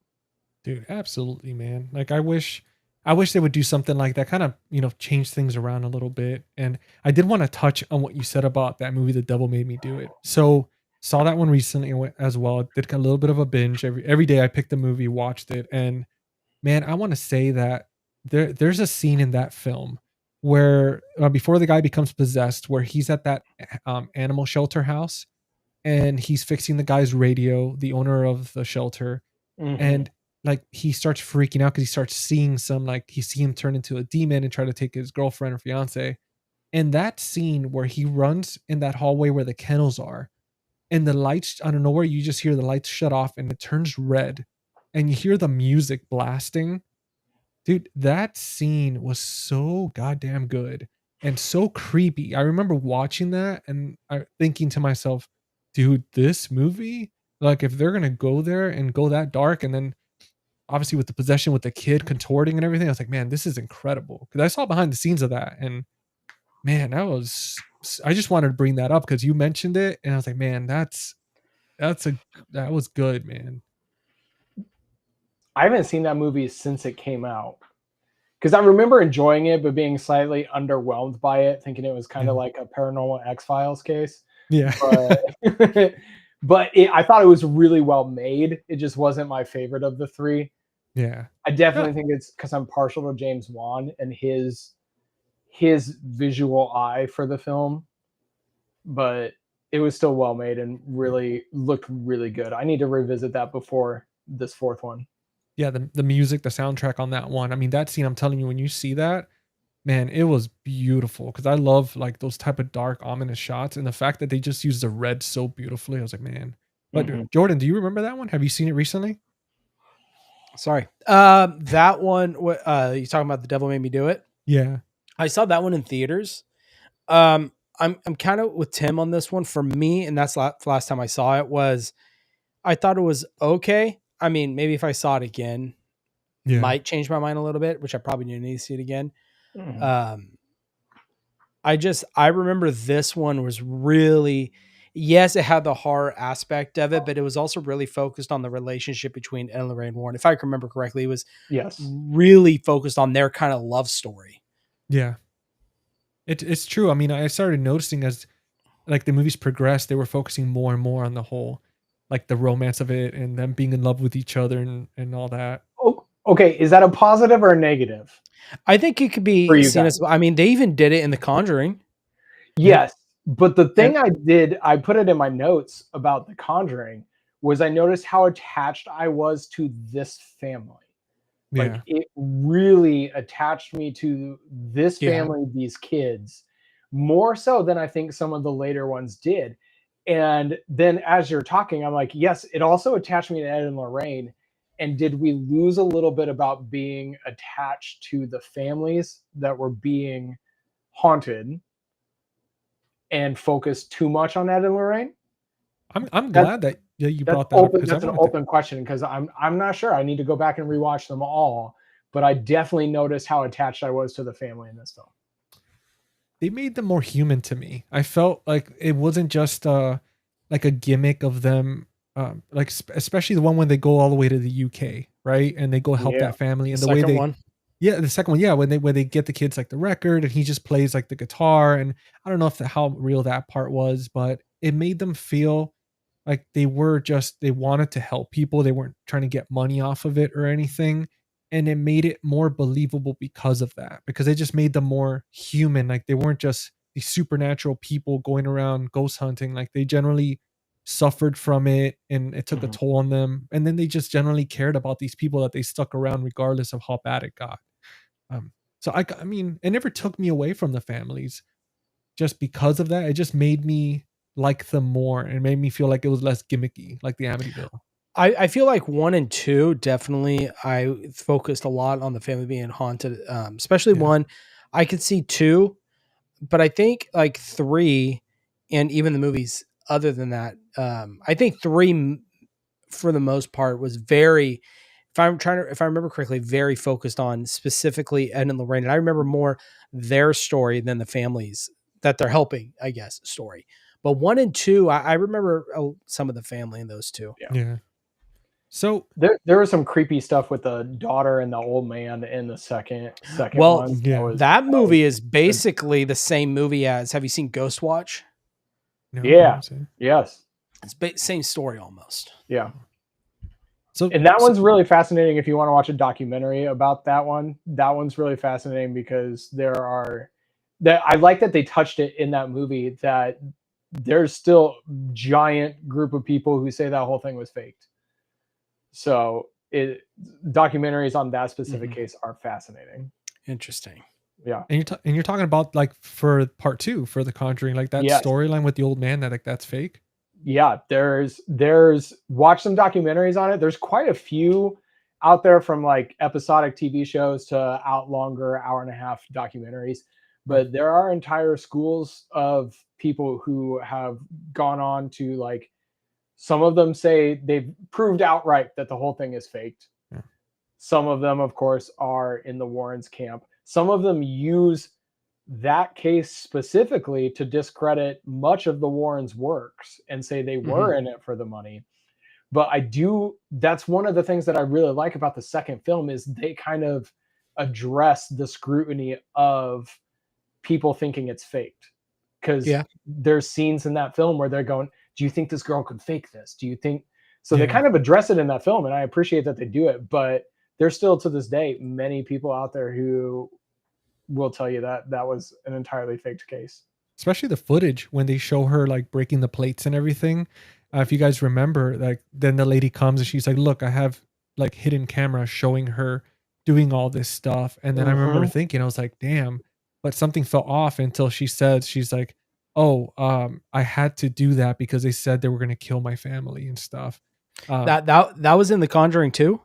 Dude, absolutely, man. Like I wish they would do something like that, kind of, change things around a little bit. And I did want to touch on what you said about that movie, The Devil Made Me Do It. So saw that one recently as well. Did a little bit of a binge. Every day I picked the movie, watched it. And man, I want to say that there's a scene in that film where before the guy becomes possessed, where he's at that animal shelter house and he's fixing the guy's radio, the owner of the shelter. And like he starts freaking out because he starts seeing he see him turn into a demon and try to take his girlfriend or fiance. And that scene where he runs in that hallway where the kennels are, and the lights, I don't know where, you just hear the lights shut off and it turns red and you hear the music blasting. Dude, that scene was so goddamn good and so creepy. I remember watching that and thinking to myself, dude, this movie, like if they're going to go there and go that dark, and then obviously with the possession with the kid contorting and everything, I was like, man, this is incredible. Because I saw behind the scenes of that, and man, I just wanted to bring that up because you mentioned it, and I was like, man, that was good, man. I haven't seen that movie since it came out because I remember enjoying it, but being slightly underwhelmed by it, thinking it was kind of like a Paranormal X-Files case. Yeah. But, I thought it was really well made. It just wasn't my favorite of the three. Yeah. I definitely think it's because I'm partial to James Wan and his visual eye for the film, but it was still well made and really looked really good. I need to revisit that before this fourth one. Yeah, the music, the soundtrack on that one. I mean, that scene, I'm telling you, when you see that, man, it was beautiful because I love like those type of dark, ominous shots, and the fact that they just used the red so beautifully. I was like, man. But Jordan, do you remember that one? Have you seen it recently? Sorry. That one, you talking about The Devil Made Me Do It? Yeah. I saw that one in theaters. I'm kind of with Tim on this one. For me, and that's the last time I saw it, was I thought it was okay. I mean, maybe if I saw it again, might change my mind a little bit, which I probably need to see it again. I remember this one was really, yes, it had the horror aspect of it, but it was also really focused on the relationship between Ed and Lorraine Warren. If I can remember correctly, it was really focused on their kind of love story. Yeah. It's true. I mean, I started noticing as like the movies progressed, they were focusing more and more on the whole, like the romance of it and them being in love with each other and all that. Oh, okay. Is that a positive or a negative? I think it could be seen as, I mean, they even did it in The Conjuring. Yes. But the thing I put it in my notes about The Conjuring, was I noticed how attached I was to this family. Like it really attached me to this family, these kids, more so than I think some of the later ones did. And then as you're talking, I'm like, yes, it also attached me to Ed and Lorraine. And did we lose a little bit about being attached to the families that were being haunted and focused too much on Ed and Lorraine? I'm glad that you brought that up. That's an open question because I'm not sure. I need to go back and rewatch them all, but I definitely noticed how attached I was to the family in this film. They made them more human to me. I felt like it wasn't just like a gimmick of them, like especially the one when they go all the way to the UK, right? And they go help that family, and the way they the second one, when they get the kids like the record and he just plays like the guitar, and I don't know how real that part was, but it made them feel like they wanted to help people. They weren't trying to get money off of it or anything. And it made it more believable because of that, because it just made them more human. Like they weren't just these supernatural people going around ghost hunting. Like they generally suffered from it and it took a toll on them. And then they just generally cared about these people that they stuck around regardless of how bad it got. So I mean, it never took me away from the families just because of that. It just made me like them more and made me feel like it was less gimmicky, like the Amityville. I feel like 1 and 2 definitely I focused a lot on the family being haunted, especially 1. I could see 2, but I think like 3 and even the movies other than that, I think 3 for the most part was very, if I remember correctly, very focused on specifically Ed and Lorraine. And I remember more their story than the families that they're helping, I guess, story. But 1 and 2, I remember some of the family in those two. Yeah. So there was some creepy stuff with the daughter and the old man in the second well, one. Yeah. That movie is basically the same movie as, have you seen Ghost Watch? No, Yes. It's same story almost. Yeah. And that one's really fascinating if you want to watch a documentary about that one. That one's really fascinating because I like that they touched it in that movie, that there's still giant group of people who say that whole thing was faked. So documentaries on that specific case are fascinating. Interesting. Yeah. And you're talking about like for part 2 for The Conjuring, like that storyline with the old man that's fake. Yeah, there's watch some documentaries on it. There's quite a few out there, from like episodic TV shows to out longer hour and a half documentaries. But there are entire schools of people who have gone on to, like, some of them say they've proved outright that the whole thing is faked. Yeah. Some of them, of course, are in the Warrens camp. Some of them use that case specifically to discredit much of the Warrens' works and say they were in it for the money. But that's one of the things that I really like about the second film, is they kind of address the scrutiny of people thinking it's faked. Because there's scenes in that film where they're going, do you think this girl could fake this? Do you think so? They kind of address it in that film, and I appreciate that they do it, but there's still to this day many people out there who will tell you that that was an entirely faked case. Especially the footage when they show her like breaking the plates and everything. If you guys remember, like then the lady comes and she's like, look, I have like hidden camera showing her doing all this stuff. And then I remember thinking, I was like, damn, but something fell off until she said, she's like, oh, I had to do that because they said they were going to kill my family and stuff. That was in The Conjuring too.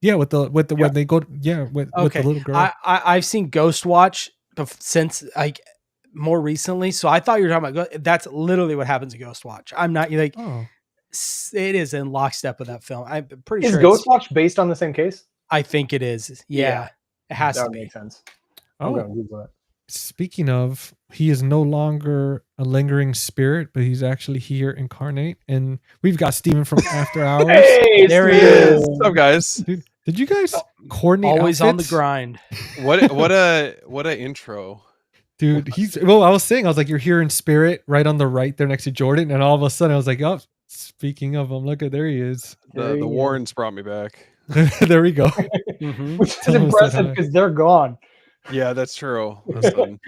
Yeah, with the when they go, with the little girl. I've seen Ghost Watch since like more recently, so I thought you were talking about that's literally what happens in Ghost Watch. I'm not like it is in lockstep with that film. I'm pretty sure. Is Ghost Watch based on the same case? I think it is. Yeah. It has to make sense. Speaking of, he is no longer a lingering spirit, but he's actually here incarnate. And we've got Steven from After Hours. Hey, there he is. What's up, guys? Dude, did you guys coordinate always outfits? On the grind? What a intro. Dude, I was saying, I was like, you're here in spirit, right on the right there next to Jordan. And all of a sudden I was like, oh, speaking of him, look at, there he is. The Warrens brought me back. There we go. Which is impressive because they're gone. Yeah, that's true. Listen.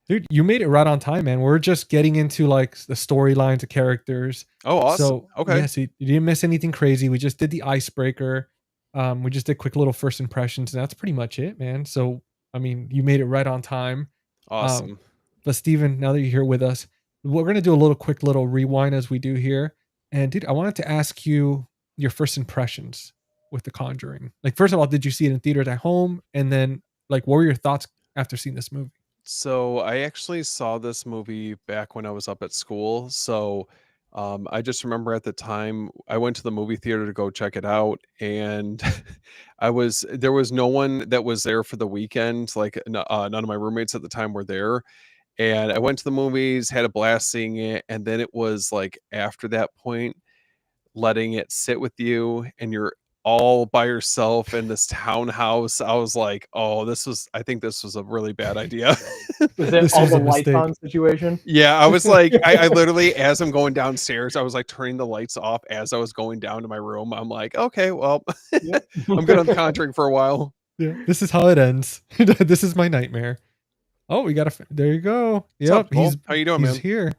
Dude, you made it right on time, man. We're just getting into like the storylines, the characters. Oh, awesome. So, okay. Yeah, so you didn't miss anything crazy. We just did the icebreaker. We just did quick little first impressions, and that's pretty much it, man. So, I mean, you made it right on time. Awesome. But Steven, now that you're here with us, we're going to do a quick little rewind as we do here. And dude, I wanted to ask you your first impressions with The Conjuring. Like, first of all, did you see it in theaters at home? And then like, what were your thoughts after seeing this movie? So I actually saw this movie back when I was up at school. So I just remember at the time I went to the movie theater to go check it out, and there was no one that was there for the weekend. Like none of my roommates at the time were there, and I went to the movies, had a blast seeing it, and then it was like after that point, letting it sit with you, and you're all by yourself in this townhouse. I was like, oh, I think this was a really bad idea. Was that all the lights on situation? Yeah, I was like, I literally, as I'm going downstairs, I was like turning the lights off as I was going down to my room. I'm like, okay, well, I'm good on The Conjuring for a while. Yeah, this is how it ends. This is my nightmare. Oh, we got there you go. Yep, how you doing, he's man? Here.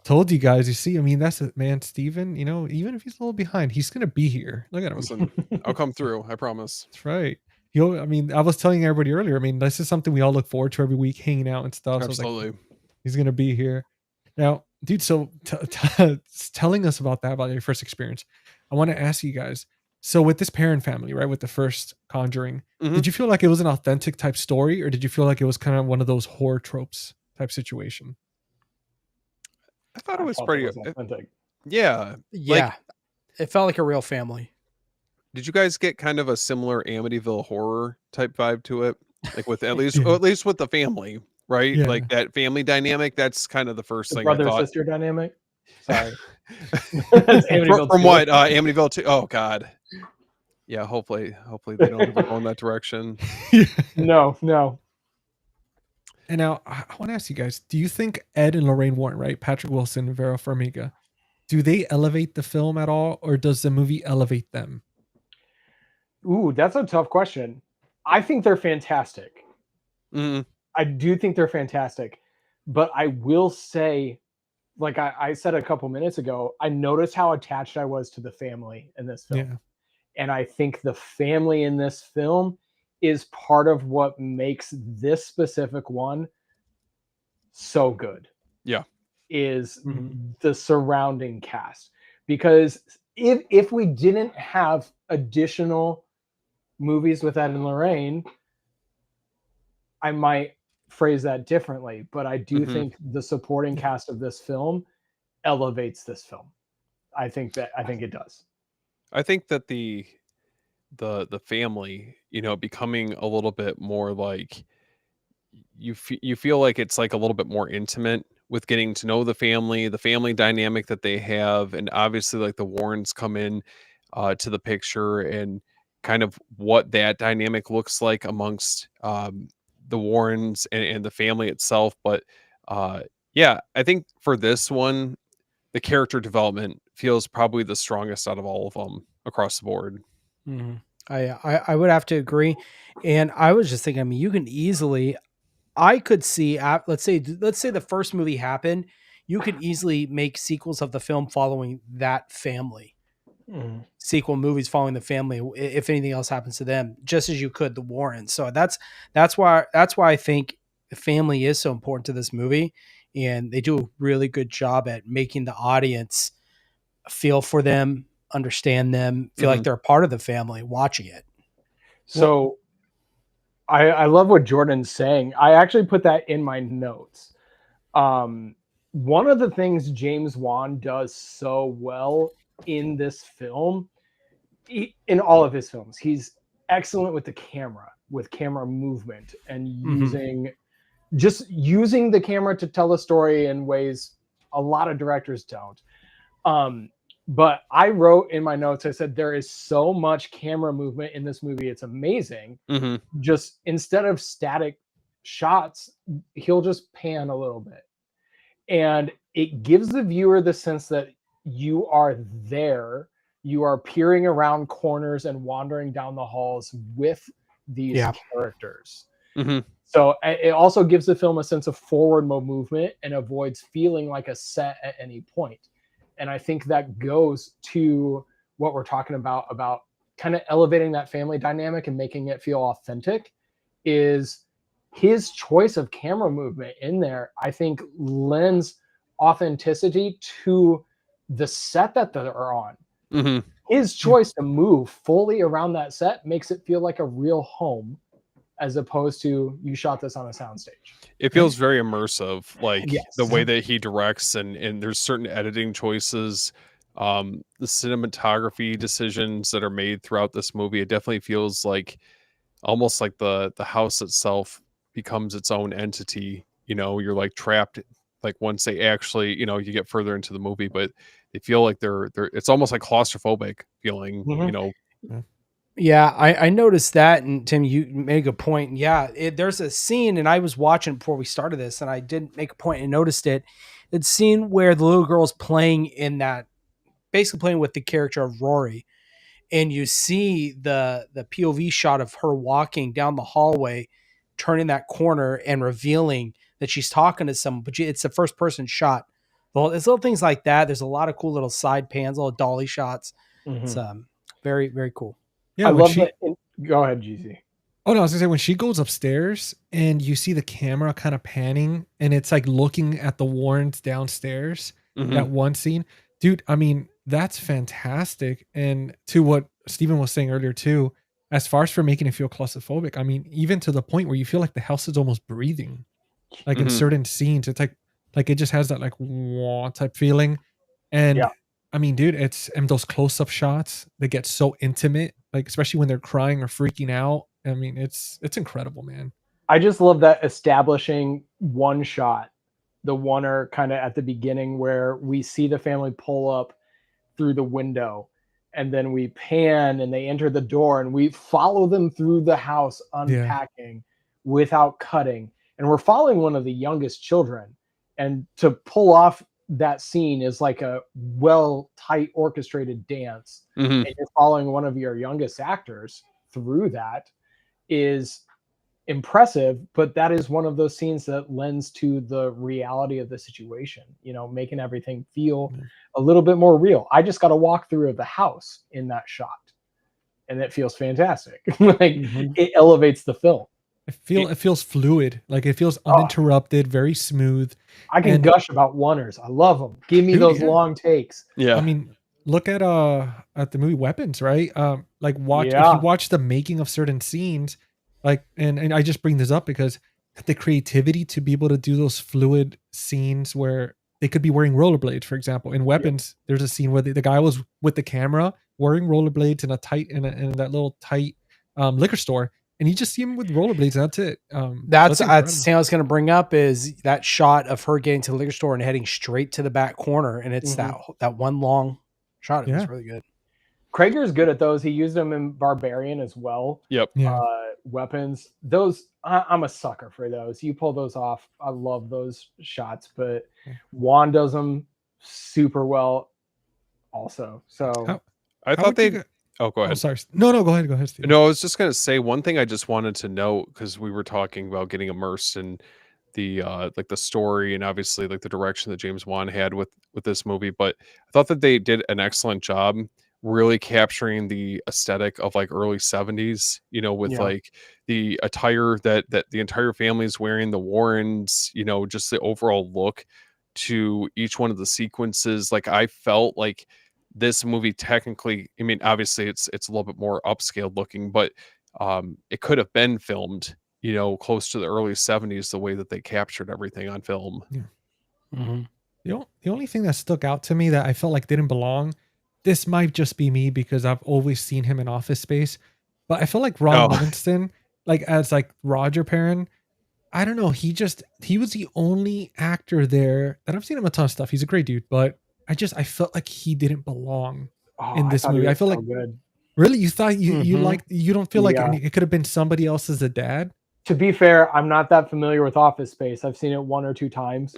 Told you guys, you see, I mean, that's it, man. Steven, even if he's a little behind, he's gonna be here. Look at him. Listen, I'll come through, I promise. That's right. I mean, I was telling everybody earlier, I mean, this is something we all look forward to every week, hanging out and stuff. Absolutely. So he's gonna be here now, dude. So telling us about your first experience, I want to ask you guys, so with this Perron family, right, with the first Conjuring, did you feel like it was an authentic type story, or did you feel like it was kind of one of those horror tropes type situation? I thought it was pretty authentic. Yeah. Yeah. It felt like a real family. Did you guys get kind of a similar Amityville horror type vibe to it? Like with at least with the family, right? Yeah. Like that family dynamic. That's kind of the first thing brother I thought. Sister dynamic. Sorry. From what? Amityville 2. Oh God. Yeah, hopefully they don't ever go in that direction. No. And now I want to ask you guys, do you think Ed and Lorraine Warren, right? Patrick Wilson and Vera Farmiga, do they elevate the film at all, or does the movie elevate them? Ooh, that's a tough question. I think they're fantastic. I do think they're fantastic. But I will say, like I said a couple minutes ago, I noticed how attached I was to the family in this film. Yeah. And I think the family in this film is part of what makes this specific one so good. Yeah. Is the surrounding cast. Because if we didn't have additional movies with Ed and Lorraine, I might phrase that differently, but I do think the supporting cast of this film elevates this film. I think it does. I think that the family, becoming a little bit more like you feel like it's like a little bit more intimate with getting to know the family dynamic that they have, and obviously like the Warrens come in to the picture, and kind of what that dynamic looks like amongst the Warrens and the family itself. But yeah, I think for this one, the character development feels probably the strongest out of all of them across the board. Mhm. I would have to agree. And I was just thinking, I mean, you can easily, I could see, let's say the first movie happened, you could easily make sequels of the film following that family, Mhm. sequel movies following the family, if anything else happens to them, just as you could the Warrens. So that's why I think the family is so important to this movie, and they do a really good job at making the audience feel for them, understand them, feel like Mhm. they're a part of the family watching it. So I love what Jordan's saying. I actually put that in my notes. One of the things James Wan does so well in this film, in all of his films, he's excellent with the camera, with camera movement, and using the camera to tell a story in ways a lot of directors don't. But I wrote in my notes, I said, there is so much camera movement in this movie. It's amazing. Mm-hmm. Just instead of static shots, he'll just pan a little bit. And it gives the viewer the sense that you are there. You are peering around corners and wandering down the halls with these characters. Mm-hmm. So it also gives the film a sense of forward movement and avoids feeling like a set at any point. And I think that goes to what we're talking about kind of elevating that family dynamic and making it feel authentic. Is his choice of camera movement in there, I think, lends authenticity to the set that they're on. Mm-hmm. His choice to move fully around that set makes it feel like a real home, as opposed to you shot this on a soundstage. It feels very immersive, like Yes. the way that he directs, and there's certain editing choices, the cinematography decisions that are made throughout this movie. It definitely feels like almost like the house itself becomes its own entity. You know, you're like trapped, like once they actually, you know, you get further into the movie, but they feel like they're it's almost like claustrophobic feeling, you know. Yeah, I noticed that, and Tim, you made a good point. Yeah, there's a scene, and I was watching before we started this, and I did make a point and noticed it. It's a scene where the little girl's playing in that, basically playing with the character of Rory, and you see the POV shot of her walking down the hallway, turning that corner and revealing that she's talking to someone, but it's a first person shot. Well, it's little things like that. There's a lot of cool little side pans, little dolly shots. It's very, very cool. Yeah, I when love she, that. Go ahead, GZ. Oh no, I was gonna say when she goes upstairs and you see the camera kind of panning and it's like looking at the Warrens downstairs. Mhm. That one scene, dude. I mean, that's fantastic. And to what Steven was saying earlier too, as far as for making it feel claustrophobic, I mean, even to the point where you feel like the house is almost breathing. Like in Mhm. certain scenes, it's like it just has that like wah type feeling. And Yeah. I mean, dude, and those close-up shots, they get so intimate, like especially when they're crying or freaking out. I mean, it's incredible, man. I just love that establishing one shot, the oneer kind of at the beginning where we see the family pull up through the window, and then we pan and they enter the door and we follow them through the house unpacking without cutting. And we're following one of the youngest children. And to pull off that scene is like a tight orchestrated dance. Mhm. And you're following one of your youngest actors through that is impressive, but that is one of those scenes that lends to the reality of the situation, you know, making everything feel a little bit more real. I just got a walkthrough of the house in that shot, and it feels fantastic. Like it elevates the film. It feels fluid, like it feels uninterrupted, very smooth. I can gush about oneers. I love them. Give me Dude, those yeah. long takes. Yeah. I mean, look at the movie Weapons, right? Like watch if Yeah. you watch the making of certain scenes, like and I just bring this up because the creativity to be able to do those fluid scenes where they could be wearing rollerblades, for example. In Weapons, there's a scene where the guy was with the camera wearing rollerblades in that little tight liquor store, and you just see him with rollerblades, and that's it. That's so the thing I was going to bring up is that shot of her getting to the liquor store and heading straight to the back corner, and it's that one long shot. It was really good. Krager's good at those. He used them in Barbarian as well. Yep. Yeah. Weapons. Those I'm a sucker for those. You pull those off. I love those shots. But Wan does them super well, also. So I thought they. Oh, go ahead. Oh, sorry. No, go ahead. Go ahead, Steve. No, I was just gonna say one thing I just wanted to note because we were talking about getting immersed in the like the story and obviously like the direction that James Wan had with this movie, but I thought that they did an excellent job really capturing the aesthetic of like early 70s, you know, with like the attire that the entire family is wearing, the Warrens, you know, just the overall look to each one of the sequences. Like I felt like this movie technically, I mean, obviously it's a little bit more upscaled looking, but it could have been filmed, you know, close to the early 70s, the way that they captured everything on film. Yeah. Mm-hmm. The only thing that stuck out to me that I felt like didn't belong, this might just be me because I've always seen him in Office Space, but I feel like Ron Livingston, like as like Roger Perron, I don't know, he was the only actor there, and I've seen him a ton of stuff. He's a great dude, but I felt like he didn't belong in this movie. I feel like good. Really, you thought you liked, you don't feel like it could have been somebody else as a dad? To be fair, I'm not that familiar with Office Space. I've seen it 1 or 2 times.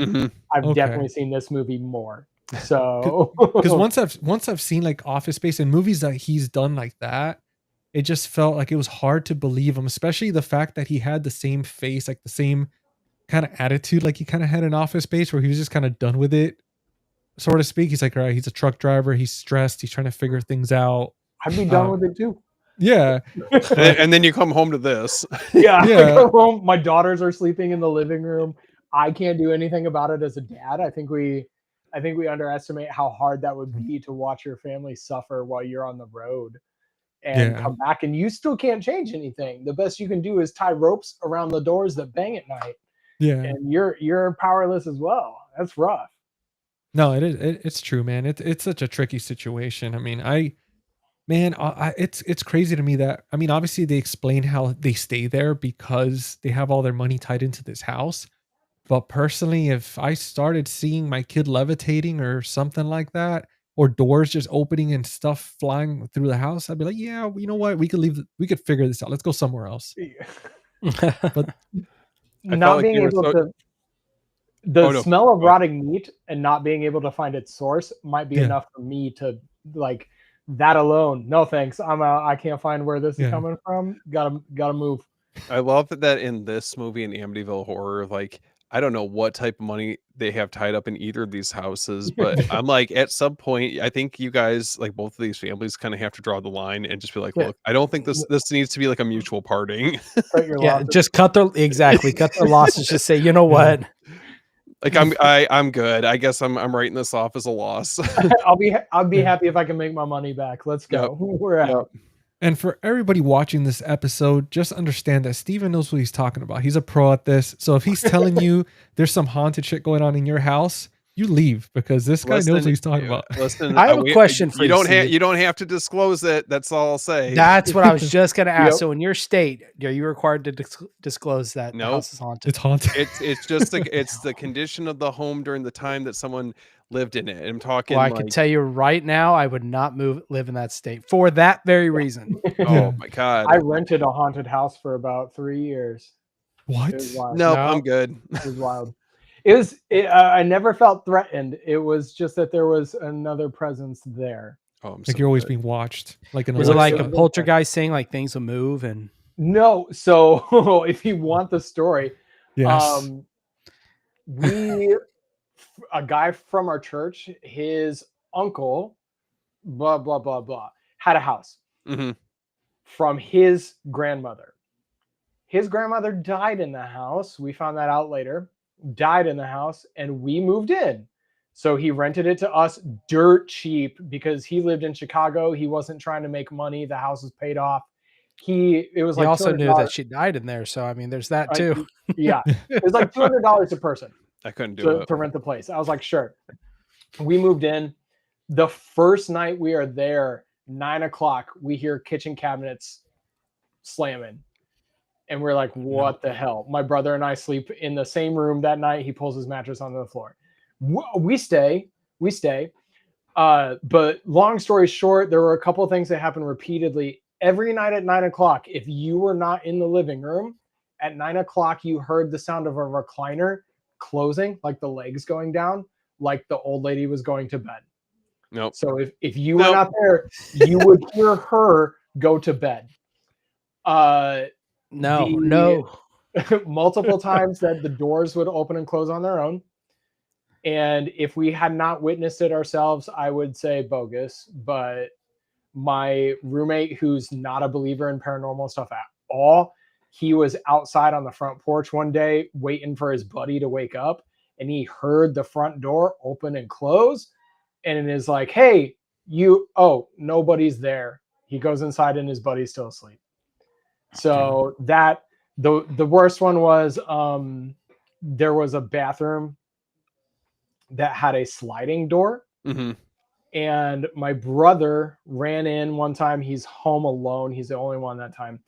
I've definitely seen this movie more. So because once I've seen like Office Space and movies that he's done like that, it just felt like it was hard to believe him, especially the fact that he had the same face, like the same kind of attitude like he kind of had in Office Space, where he was just kind of done with it, so to speak. He's like, all right, he's a truck driver, he's stressed, he's trying to figure things out. I'd be done with it too. Yeah. And then you come home to this. Yeah. I come home, my daughters are sleeping in the living room. I can't do anything about it as a dad. I think we underestimate how hard that would be to watch your family suffer while you're on the road and come back, and you still can't change anything. The best you can do is tie ropes around the doors that bang at night. Yeah. And you're powerless as well. That's rough. No, it is. It's true, man. It's such a tricky situation. I mean, it's crazy to me that, I mean, obviously they explain how they stay there because they have all their money tied into this house. But personally, if I started seeing my kid levitating or something like that, or doors just opening and stuff flying through the house, I'd be like, yeah, you know what? We could figure this out. Let's go somewhere else. But not being able to, the smell of rotting meat and not being able to find its source might be enough for me to like that alone. No thanks. I can't find where this is coming from. Gotta move. I love that in this movie in Amityville Horror, like I don't know what type of money they have tied up in either of these houses, but I'm like, at some point, I think you guys, like both of these families, kind of have to draw the line and just be like, look, I don't think this needs to be like a mutual parting. Just cut their losses. Just say, you know what? Like I'm good. I guess I'm writing this off as a loss. I'll be happy if I can make my money back. Let's go. We're out. And for everybody watching this episode, just understand that Steven knows what he's talking about. He's a pro at this. So if he's telling you there's some haunted shit going on in your house, you leave, because this guy knows what he's talking about. Listen, I have a question for you. You don't have to disclose it. That's all I'll say. That's what I was just going to ask. So in your state, are you required to disclose that the house is haunted? It's haunted. It's just it's the condition of the home during the time that someone lived in it. I'm talking. Well, I can tell you right now, I would not live in that state for that very reason. Oh my God. I rented a haunted house for about 3 years. What? No, I'm good. It was wild. I never felt threatened. It was just that there was another presence there. Oh, like you're always being watched. Like was it like a poltergeist saying like things will move and? No. So if you want the story, yes. A guy from our church, his uncle, blah blah blah blah, had a house from his grandmother. His grandmother died in the house. We found that out later. Died in the house, and we moved in. So he rented it to us dirt cheap because he lived in Chicago. He wasn't trying to make money. The house was paid off. He also knew that she died in there. So I mean, there's that too. Yeah, it was like $200 a person. I couldn't do it to rent the place. I was like, sure. We moved in. The first night we are there, 9 o'clock, we hear kitchen cabinets slamming. And we're like, what the hell? My brother and I sleep in the same room that night. He pulls his mattress onto the floor. We stay. But long story short, there were a couple of things that happened repeatedly every night at 9 o'clock. If you were not in the living room at 9 o'clock, you heard the sound of a recliner closing, like the legs going down, like the old lady was going to bed. Nope. So if you were not there, you would hear her go to bed. No. Multiple times that the doors would open and close on their own. And if we had not witnessed it ourselves, I would say bogus. But my roommate, who's not a believer in paranormal stuff at all, he was outside on the front porch one day waiting for his buddy to wake up. And he heard the front door open and close. And it is like, hey, nobody's there. He goes inside and his buddy's still asleep. So that the worst one was there was a bathroom that had a sliding door. Mm-hmm. And my brother ran in one time. He's home alone. He's the only one that time.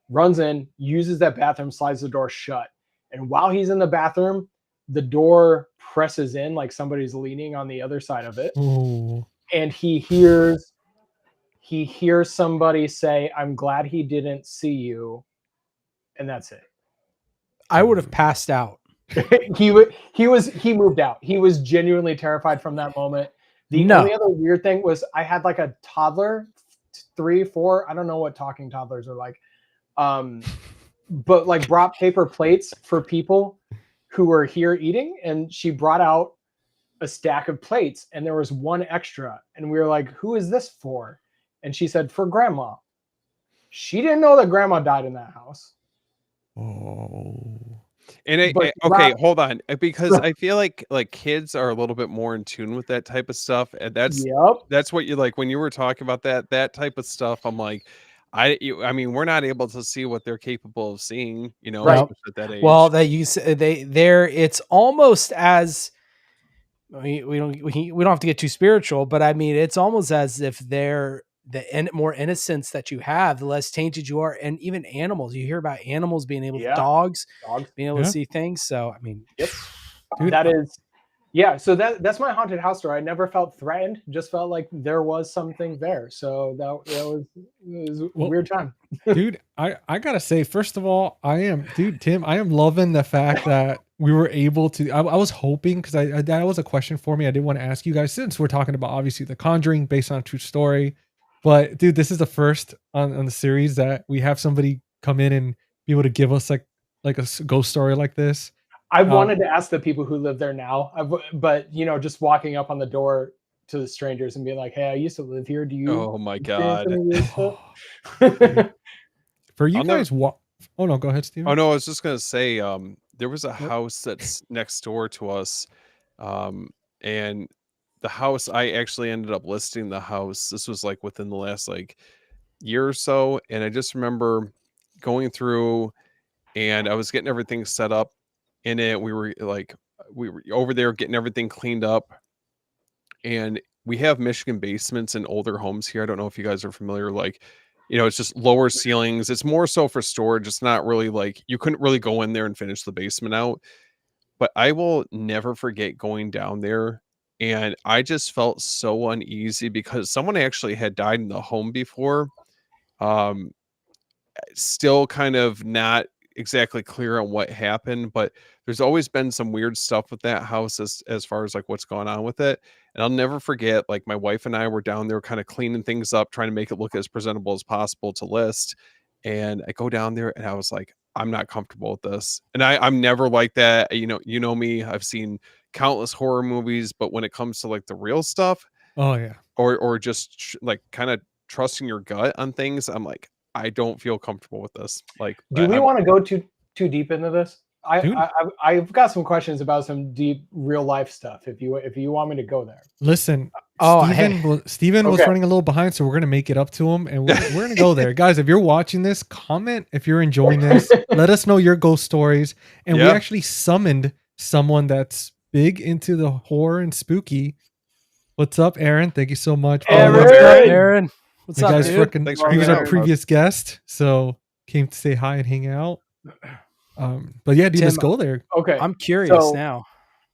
Runs in, uses that bathroom, slides the door shut. And while he's in the bathroom, the door presses in like somebody's leaning on the other side of it. Ooh. And he hears somebody say, "I'm glad he didn't see you." And that's it. I would have passed out. He moved out. He was genuinely terrified from that moment. The only other weird thing was I had like a toddler, 3, 4. I don't know what talking toddlers are like. But like brought paper plates for people who were here eating, and she brought out a stack of plates, and there was one extra, and we were like, "Who is this for?" And she said, "For grandma." She didn't know that grandma died in that house. Oh. And hold on, because I feel like kids are a little bit more in tune with that type of stuff, and that's what you like when you were talking about that type of stuff. I'm like, I mean, we're not able to see what they're capable of seeing, Right. at that age. Well, it's almost as we don't have to get too spiritual, but I mean, it's almost as if they're more innocence that you have, the less tainted you are. And even animals, you hear about animals being able dogs being able to see things. So, I mean, dude, that is, so that's my haunted house story. I never felt threatened, just felt like there was something there. So it was a weird time. Dude, I gotta say, first of all, Tim, I am loving the fact that we were able to, I was hoping, because that was a question for me I didn't want to ask you guys, since we're talking about obviously The Conjuring based on a true story. But dude, this is the first on the series that we have somebody come in and be able to give us like a ghost story like this. I wanted to ask the people who live there now, but just walking up on the door to the strangers and being like, "Hey, I used to live here. Do you?" Oh my god! For you guys, what? Oh no, go ahead, Steven. Oh no, I was just gonna say, there was a house that's next door to us, and the house, I actually ended up listing the house. This was like within the last year or so, and I just remember going through, and I was getting everything set up in it. We were over there getting everything cleaned up, and we have Michigan basements in older homes here. I don't know if you guys are familiar. It's just lower ceilings. It's more so for storage. It's not really you couldn't really go in there and finish the basement out. But I will never forget going down there, and I just felt so uneasy because someone actually had died in the home before. Still kind of not exactly clear on what happened, but there's always been some weird stuff with that house as far as what's going on with it. And I'll never forget, my wife and I were down there kind of cleaning things up, trying to make it look as presentable as possible to list. And I go down there and I was like, I'm not comfortable with this. And I'm never like that. You know me, I've seen countless horror movies, but when it comes to the real stuff, or just kind of trusting your gut on things, I'm like, I don't feel comfortable with this. Do we want to go too deep into this? I've got some questions about some deep real life stuff. If you want me to go there, listen. Steven was running a little behind, so we're gonna make it up to him, and we're gonna go there, guys. If you're watching this, comment if you're enjoying this. Let us know your ghost stories. And we actually summoned someone that's big into the horror and spooky. What's up, Aaron? Thank you so much. Aaron. What's up, dude? Thanks for he was hanging our out. previous guest, so came to say hi and hang out. But yeah, dude, Tim, let's go there. Okay, I'm curious now.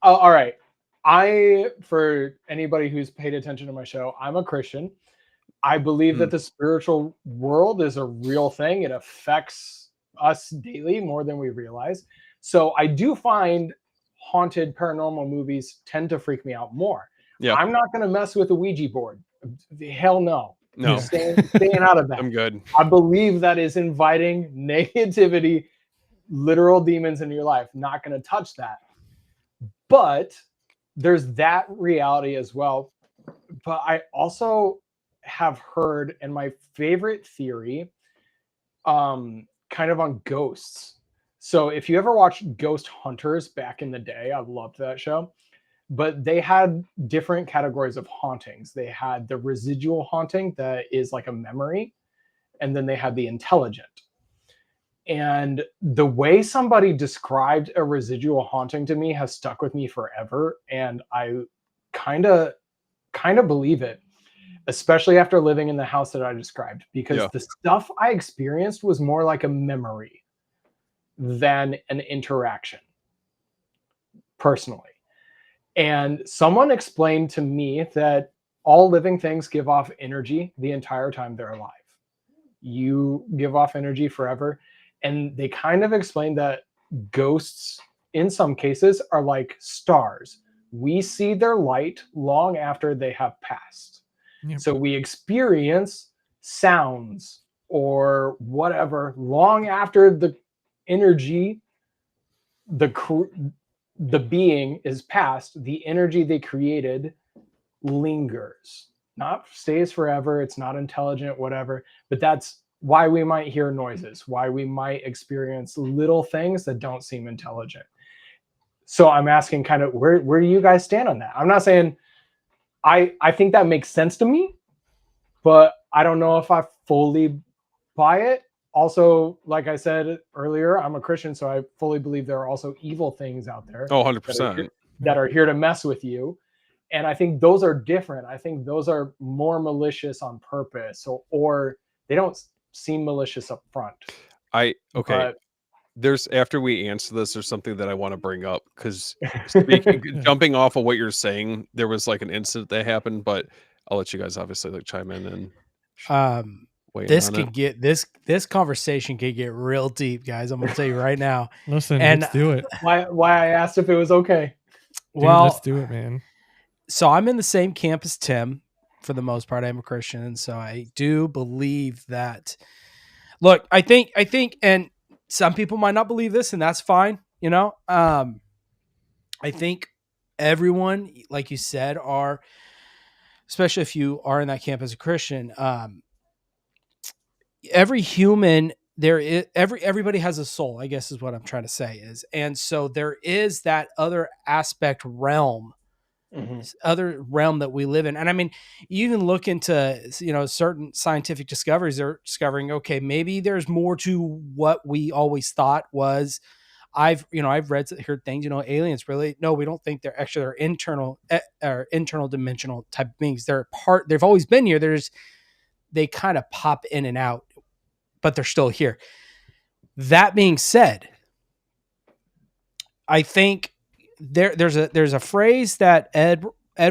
All right. For anybody who's paid attention to my show, I'm a Christian. I believe that the spiritual world is a real thing. It affects us daily more than we realize. So I do find haunted paranormal movies tend to freak me out more. Yeah. I'm not going to mess with a Ouija board. Hell no. No. Staying out of that. I'm good. I believe that is inviting negativity, literal demons into your life. Not going to touch that. But there's that reality as well. But I also have heard, and my favorite theory, kind of on ghosts. So if you ever watched Ghost Hunters back in the day, I loved that show. But they had different categories of hauntings. They had the residual haunting that is like a memory, and then they had the intelligent. And the way somebody described a residual haunting to me has stuck with me forever, and I kind of believe it, especially after living in the house that I described, because the stuff I experienced was more like a memory than an interaction, personally. And someone explained to me that all living things give off energy the entire time they're alive. You give off energy forever. And they kind of explained that ghosts, in some cases, are like stars. We see their light long after they have passed. Yep. So we experience sounds or whatever long after the energy, the being is past. The energy they created lingers, not stays forever. It's not intelligent, whatever. But that's why we might hear noises, why we might experience little things that don't seem intelligent. So I'm asking kind of where do you guys stand on that? I'm not saying I think that makes sense to me, but I don't know if I fully buy it. Also, like I said earlier, I'm a Christian, so I fully believe there are also evil things out there. Oh, 100%. That are here to mess with you. And I think those are different. I think those are more malicious on purpose, or they don't seem malicious up front. There's, after we answer this, there's something that I want to bring up, because jumping off of what you're saying, there was like an incident that happened, but I'll let you guys obviously like chime in and this conversation could get real deep, guys. I'm gonna tell you right now. Listen, and let's do it. Why I asked if it was okay. Dude, well, let's do it, man. So I'm in the same camp as Tim. For the most part, I'm a Christian, and so I do believe that. Look, I think, and some people might not believe this, and that's fine. You know, I think everyone, like you said, especially if you are in that camp as a Christian, every human everybody has a soul, I guess is what I'm trying to say is. And so there is that other aspect realm, other realm that we live in. And I mean, you even look into, certain scientific discoveries, they're discovering, okay, maybe there's more to what we always thought was. I've heard things, aliens really, no, we don't think they're actually, they're internal dimensional type of beings. They've always been here. They kind of pop in and out, but they're still here. That being said, I think there's a phrase that Ed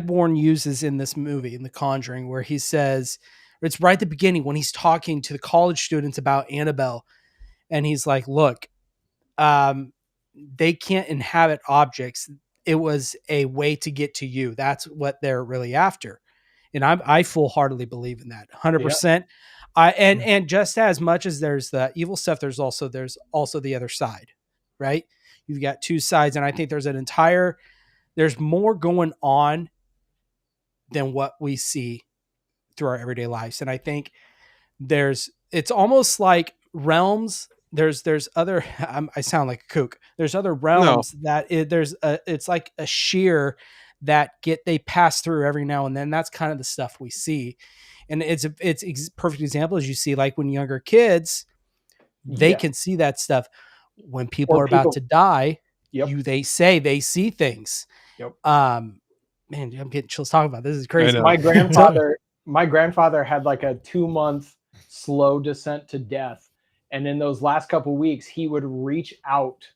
Warren uses in this movie, in The Conjuring, where he says, it's right at the beginning when he's talking to the college students about Annabelle, and he's like, look, they can't inhabit objects. It was a way to get to you. That's what they're really after. And I full-heartedly believe in that 100%. And just as much as there's the evil stuff, there's also the other side, right? You've got two sides. And I think there's more going on than what we see through our everyday lives. And I think it's almost like realms. There's other, I sound like a kook. There's other realms it's like a shear that they pass through every now and then. That's kind of the stuff we see. And it's a perfect example, as you see, like when younger kids, they can see that stuff. When people are about to die, they say they see things. Yep. Man, I'm getting chills talking about this. This is crazy. My grandfather had like a 2-month slow descent to death. And in those last couple of weeks, he would reach out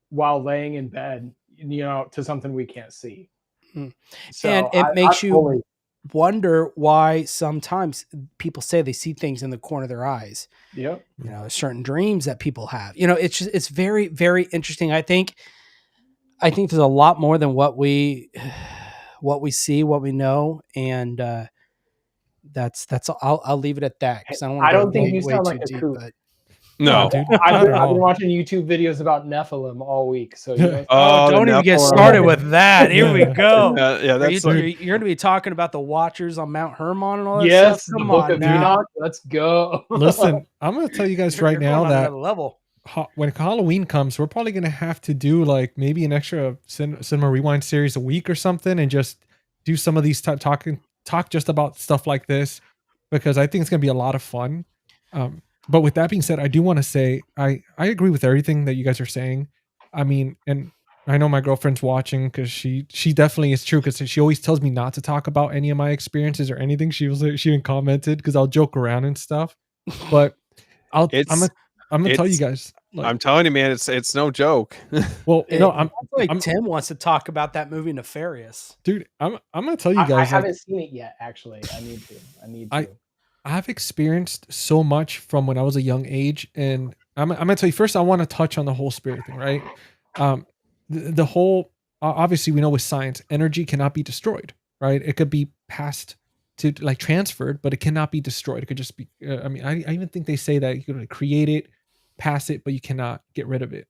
while laying in bed. to something we can't see. Mm. So And it makes you totally- wonder why sometimes people say they see things in the corner of their eyes. Yep. Certain dreams that people have. It's very, very interesting. I think there's a lot more than what we see, what we know, and that's. I'll leave it at that because I don't want I to go don't think you way sound too like a deep. kook. But No. dude, I've not been at all. watching YouTube videos about Nephilim all week. So don't even get started with that. Here we go. Yeah, that's you're going to be talking about the Watchers on Mount Hermon and all that yes, stuff. the Come Book on of now. Enoch. Let's go. Listen, I'm gonna tell you guys right You're now going on that another level. when Halloween comes, we're probably gonna have to do like maybe an extra Cinema Rewind series a week or something, and just do some of these talk just about stuff like this, because I think it's gonna be a lot of fun. But with that being said, I do want to say I agree with everything that you guys are saying. I mean, and I know my girlfriend's watching because she definitely is true, because she always tells me not to talk about any of my experiences or anything. She even commented because I'll joke around and stuff, but I'm gonna tell you guys. Like, I'm telling you, man, it's no joke. well, no, I feel like Tim wants to talk about that movie Nefarious. dude, I'm gonna tell you I guys. haven't seen it yet. Actually, I need to. I've experienced so much from when I was a young age, and I'm gonna tell you first. I want to touch on the whole spirit thing, right? The whole obviously we know with science, energy cannot be destroyed, right? It could be passed to like transferred, but it cannot be destroyed. It could just be. I mean, I even think they say that you can create it, pass it, but you cannot get rid of it.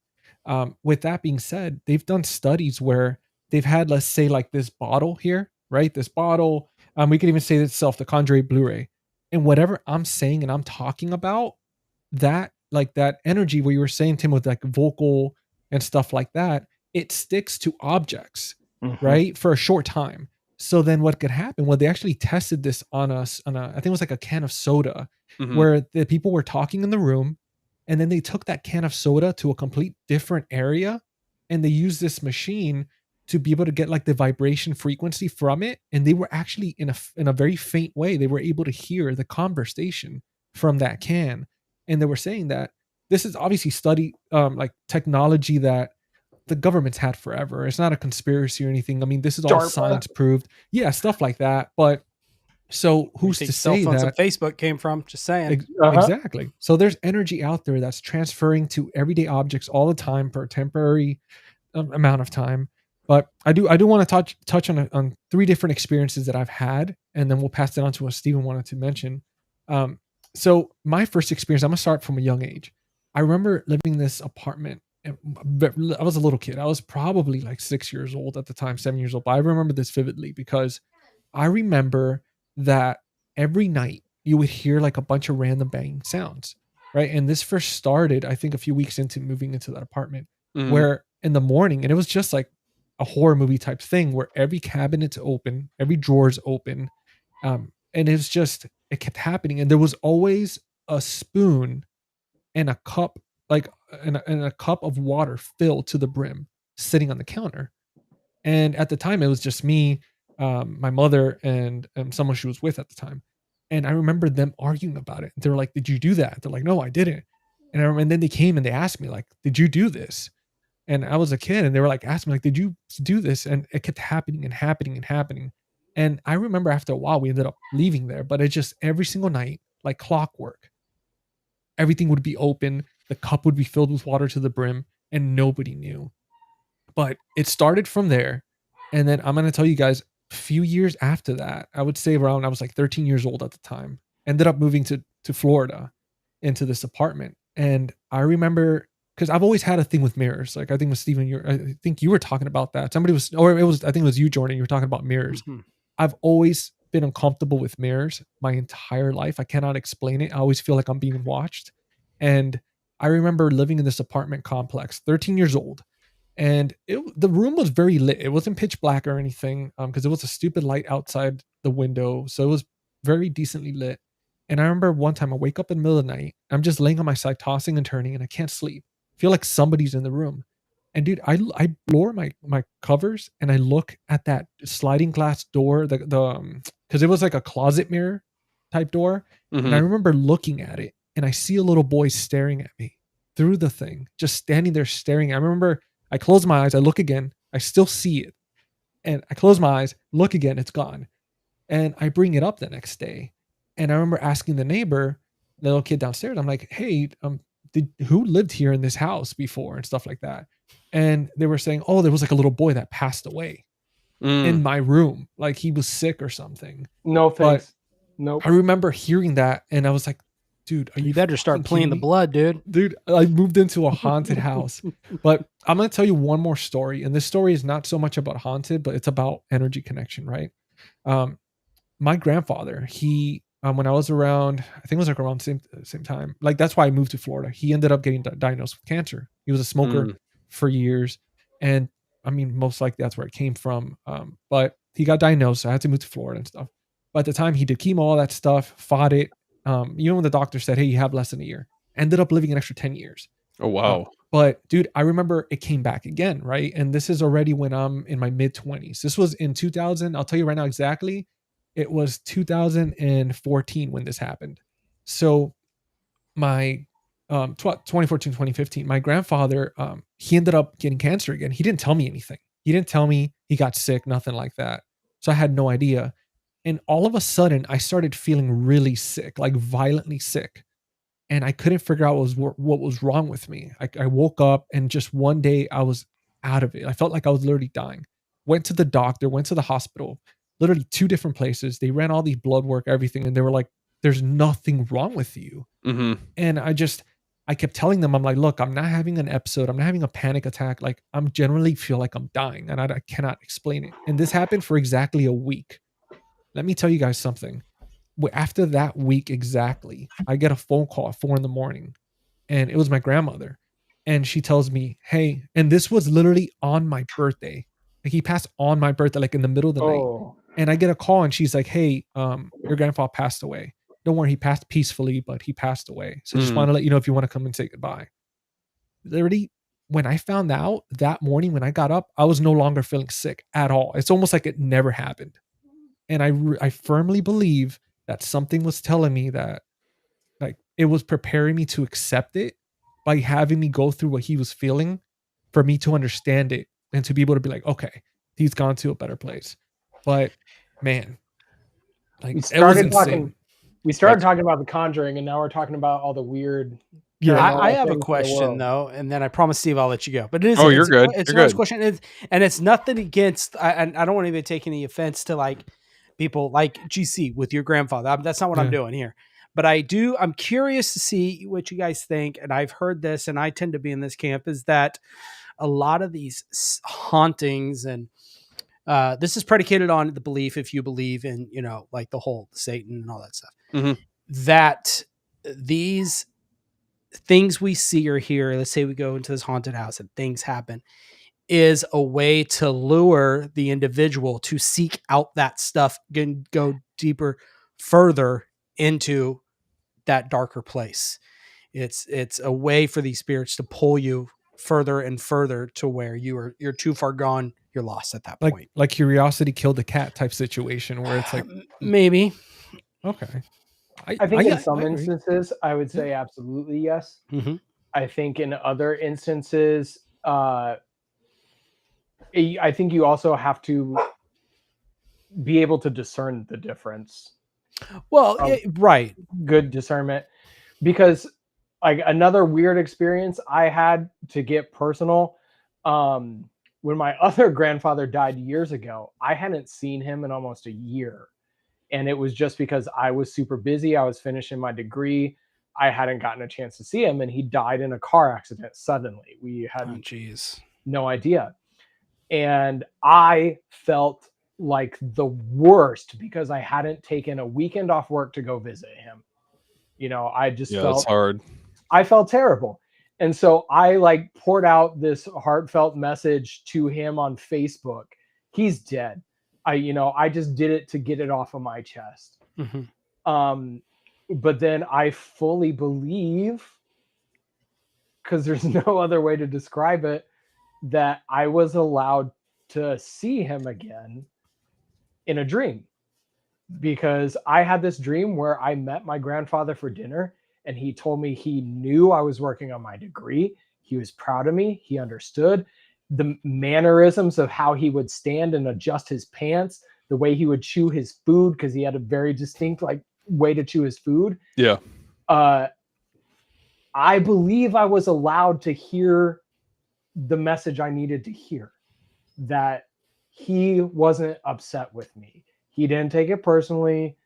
With that being said, they've done studies where they've had, let's say, like this bottle here, right? This bottle. We could even say itself the Conjuring Blu-ray. And whatever I'm saying and I'm talking about, that like that energy where you were saying, Tim, with like vocal and stuff like that, it sticks to objects, right? For a short time. So then what could happen? Well, they actually tested this on us on I think it was like a can of soda, where the people were talking in the room, and then they took that can of soda to a complete different area, and they used this machine to be able to get like the vibration frequency from it. And they were actually in a very faint way, they were able to hear the conversation from that can. And they were saying that this is obviously like technology that the government's had forever. It's not a conspiracy or anything. I mean, this is all science proved. Yeah, stuff like that. But so who's to say cell phones that and Facebook came from? Just saying. Exactly. So there's energy out there that's transferring to everyday objects all the time for a temporary amount of time. But I do want to touch on three different experiences that I've had, and then we'll pass it on to what Steven wanted to mention. So my first experience, I'm gonna start from a young age. I remember living in this apartment. I was a little kid. I was probably like 6 years old at the time, 7 years old. But I remember this vividly because I remember that every night you would hear like a bunch of random banging sounds, right? And this first started, I think, a few weeks into moving into that apartment, where in the morning, and it was just like a horror movie type thing where every cabinet's open, every drawer's open. And it kept happening. And there was always a spoon and a cup, like and a cup of water filled to the brim sitting on the counter. And at the time it was just me, my mother, and someone she was with at the time. And I remember them arguing about it. They were like, "Did you do that?" They're like, "No, I didn't." And then they came and they asked me like, "Did you do this?" And I was a kid, and they were like, asking me like, "Did you do this?" And it kept happening and happening and happening. And I remember after a while, we ended up leaving there, but it just every single night, like clockwork, everything would be open. The cup would be filled with water to the brim, and nobody knew. But it started from there. And then I'm going to tell you guys, a few years after that, I would say around, I was like 13 years old at the time, ended up moving to Florida into this apartment. And I remember, because I've always had a thing with mirrors. Like I think with Steven, I think you were talking about that. I think it was you, Jordan. You were talking about mirrors. I've always been uncomfortable with mirrors my entire life. I cannot explain it. I always feel like I'm being watched. And I remember living in this apartment complex, 13 years old. And the room was very lit. It wasn't pitch black or anything, because it was a stupid light outside the window. So it was very decently lit. And I remember one time I wake up in the middle of the night. I'm just laying on my side, tossing and turning, and I can't sleep. Feel like somebody's in the room. And dude, I lower my covers and I look at that sliding glass door, the because it was like a closet mirror type door. And I remember looking at it and I see a little boy staring at me through the thing, just standing there staring. I remember I close my eyes, I look again, I still see it. And I close my eyes, look again, it's gone. And I bring it up the next day. And I remember asking the neighbor, the little kid downstairs, I'm like, hey, who lived here in this house before and stuff like that? And they were saying, oh, there was like a little boy that passed away in my room. Like he was sick or something. No thanks. But nope. I remember hearing that and I was like, dude, are you better start fucking playing kidding the me? blood, dude. Dude, I moved into a haunted house. But I'm going to tell you one more story. And this story is not so much about haunted, but it's about energy connection, right? My grandfather, he, when I was around, I think it was like around the same time. Like that's why I moved to Florida. He ended up getting diagnosed with cancer. He was a smoker for years. And I mean, most likely that's where it came from. But he got diagnosed. So I had to move to Florida and stuff. But at the time he did chemo, all that stuff, fought it. Even when the doctor said, hey, you have less than a year, ended up living an extra 10 years. Oh, wow. But dude, I remember it came back again, right? And this is already when I'm in my mid 20s. This was in 2000. I'll tell you right now exactly. It was 2014 when this happened. So my 2014, 2015, my grandfather, he ended up getting cancer again. He didn't tell me anything. He didn't tell me he got sick, nothing like that. So I had no idea. And all of a sudden I started feeling really sick, like violently sick. And I couldn't figure out what was wrong with me. I woke up and just one day I was out of it. I felt like I was literally dying. Went to the doctor, went to the hospital, literally 2 different places. They ran all these blood work, everything. And they were like, there's nothing wrong with you. And I kept telling them, I'm like, look, I'm not having an episode. I'm not having a panic attack. Like I'm generally feel like I'm dying and I cannot explain it. And this happened for exactly a week. Let me tell you guys something. After that week exactly, I get a phone call at 4 a.m. and it was my grandmother. And she tells me, hey, and this was literally on my birthday. Like he passed on my birthday, like in the middle of the night. And I get a call and she's like, hey, your grandfather passed away. Don't worry, he passed peacefully, but he passed away. So just want to let you know if you want to come and say goodbye. Literally, when I found out that morning when I got up, I was no longer feeling sick at all. It's almost like it never happened. And I firmly believe that something was telling me that like it was preparing me to accept it by having me go through what he was feeling for me to understand it and to be able to be like, okay, he's gone to a better place. But man, like we it was insane. talking about The Conjuring and now we're talking about all the weird. I have a question though, and then I promise Steve I'll let you go. But it is you're good. It's You're a good. question, and it's nothing against. I don't want to take any offense to like people like GC with your grandfather. That's not what I'm doing here. But I'm curious to see what you guys think. And I've heard this, and I tend to be in this camp, is that a lot of these hauntings, and this is predicated on the belief, if you believe in, like the whole Satan and all that stuff, that these things we see or hear, let's say we go into this haunted house and things happen, is a way to lure the individual to seek out that stuff and go deeper, further into that darker place. It's a way for these spirits to pull you further and further to where you're too far gone. You're lost at that point. Like curiosity killed the cat type situation where it's like maybe. Okay. I think in some instances, I would say absolutely yes. I think in other instances, I think you also have to be able to discern the difference. Well, right. Good discernment. Because like another weird experience I had, to get personal, when my other grandfather died years ago, I hadn't seen him in almost a year. And it was just because I was super busy. I was finishing my degree. I hadn't gotten a chance to see him, and he died in a car accident suddenly. We had no idea. And I felt like the worst because I hadn't taken a weekend off work to go visit him. I just felt it's hard. I felt terrible. And so I like poured out this heartfelt message to him on Facebook. He's dead. I just did it to get it off of my chest. But then I fully believe, because there's no other way to describe it, that I was allowed to see him again in a dream. Because I had this dream where I met my grandfather for dinner, and he told me he knew I was working on my degree. He was proud of me. He understood. the mannerisms of how he would stand and adjust his pants, the way he would chew his food, because he had a very distinct like way to chew his food. Yeah. I believe I was allowed to hear the message I needed to hear, that he wasn't upset with me. He didn't take it personally.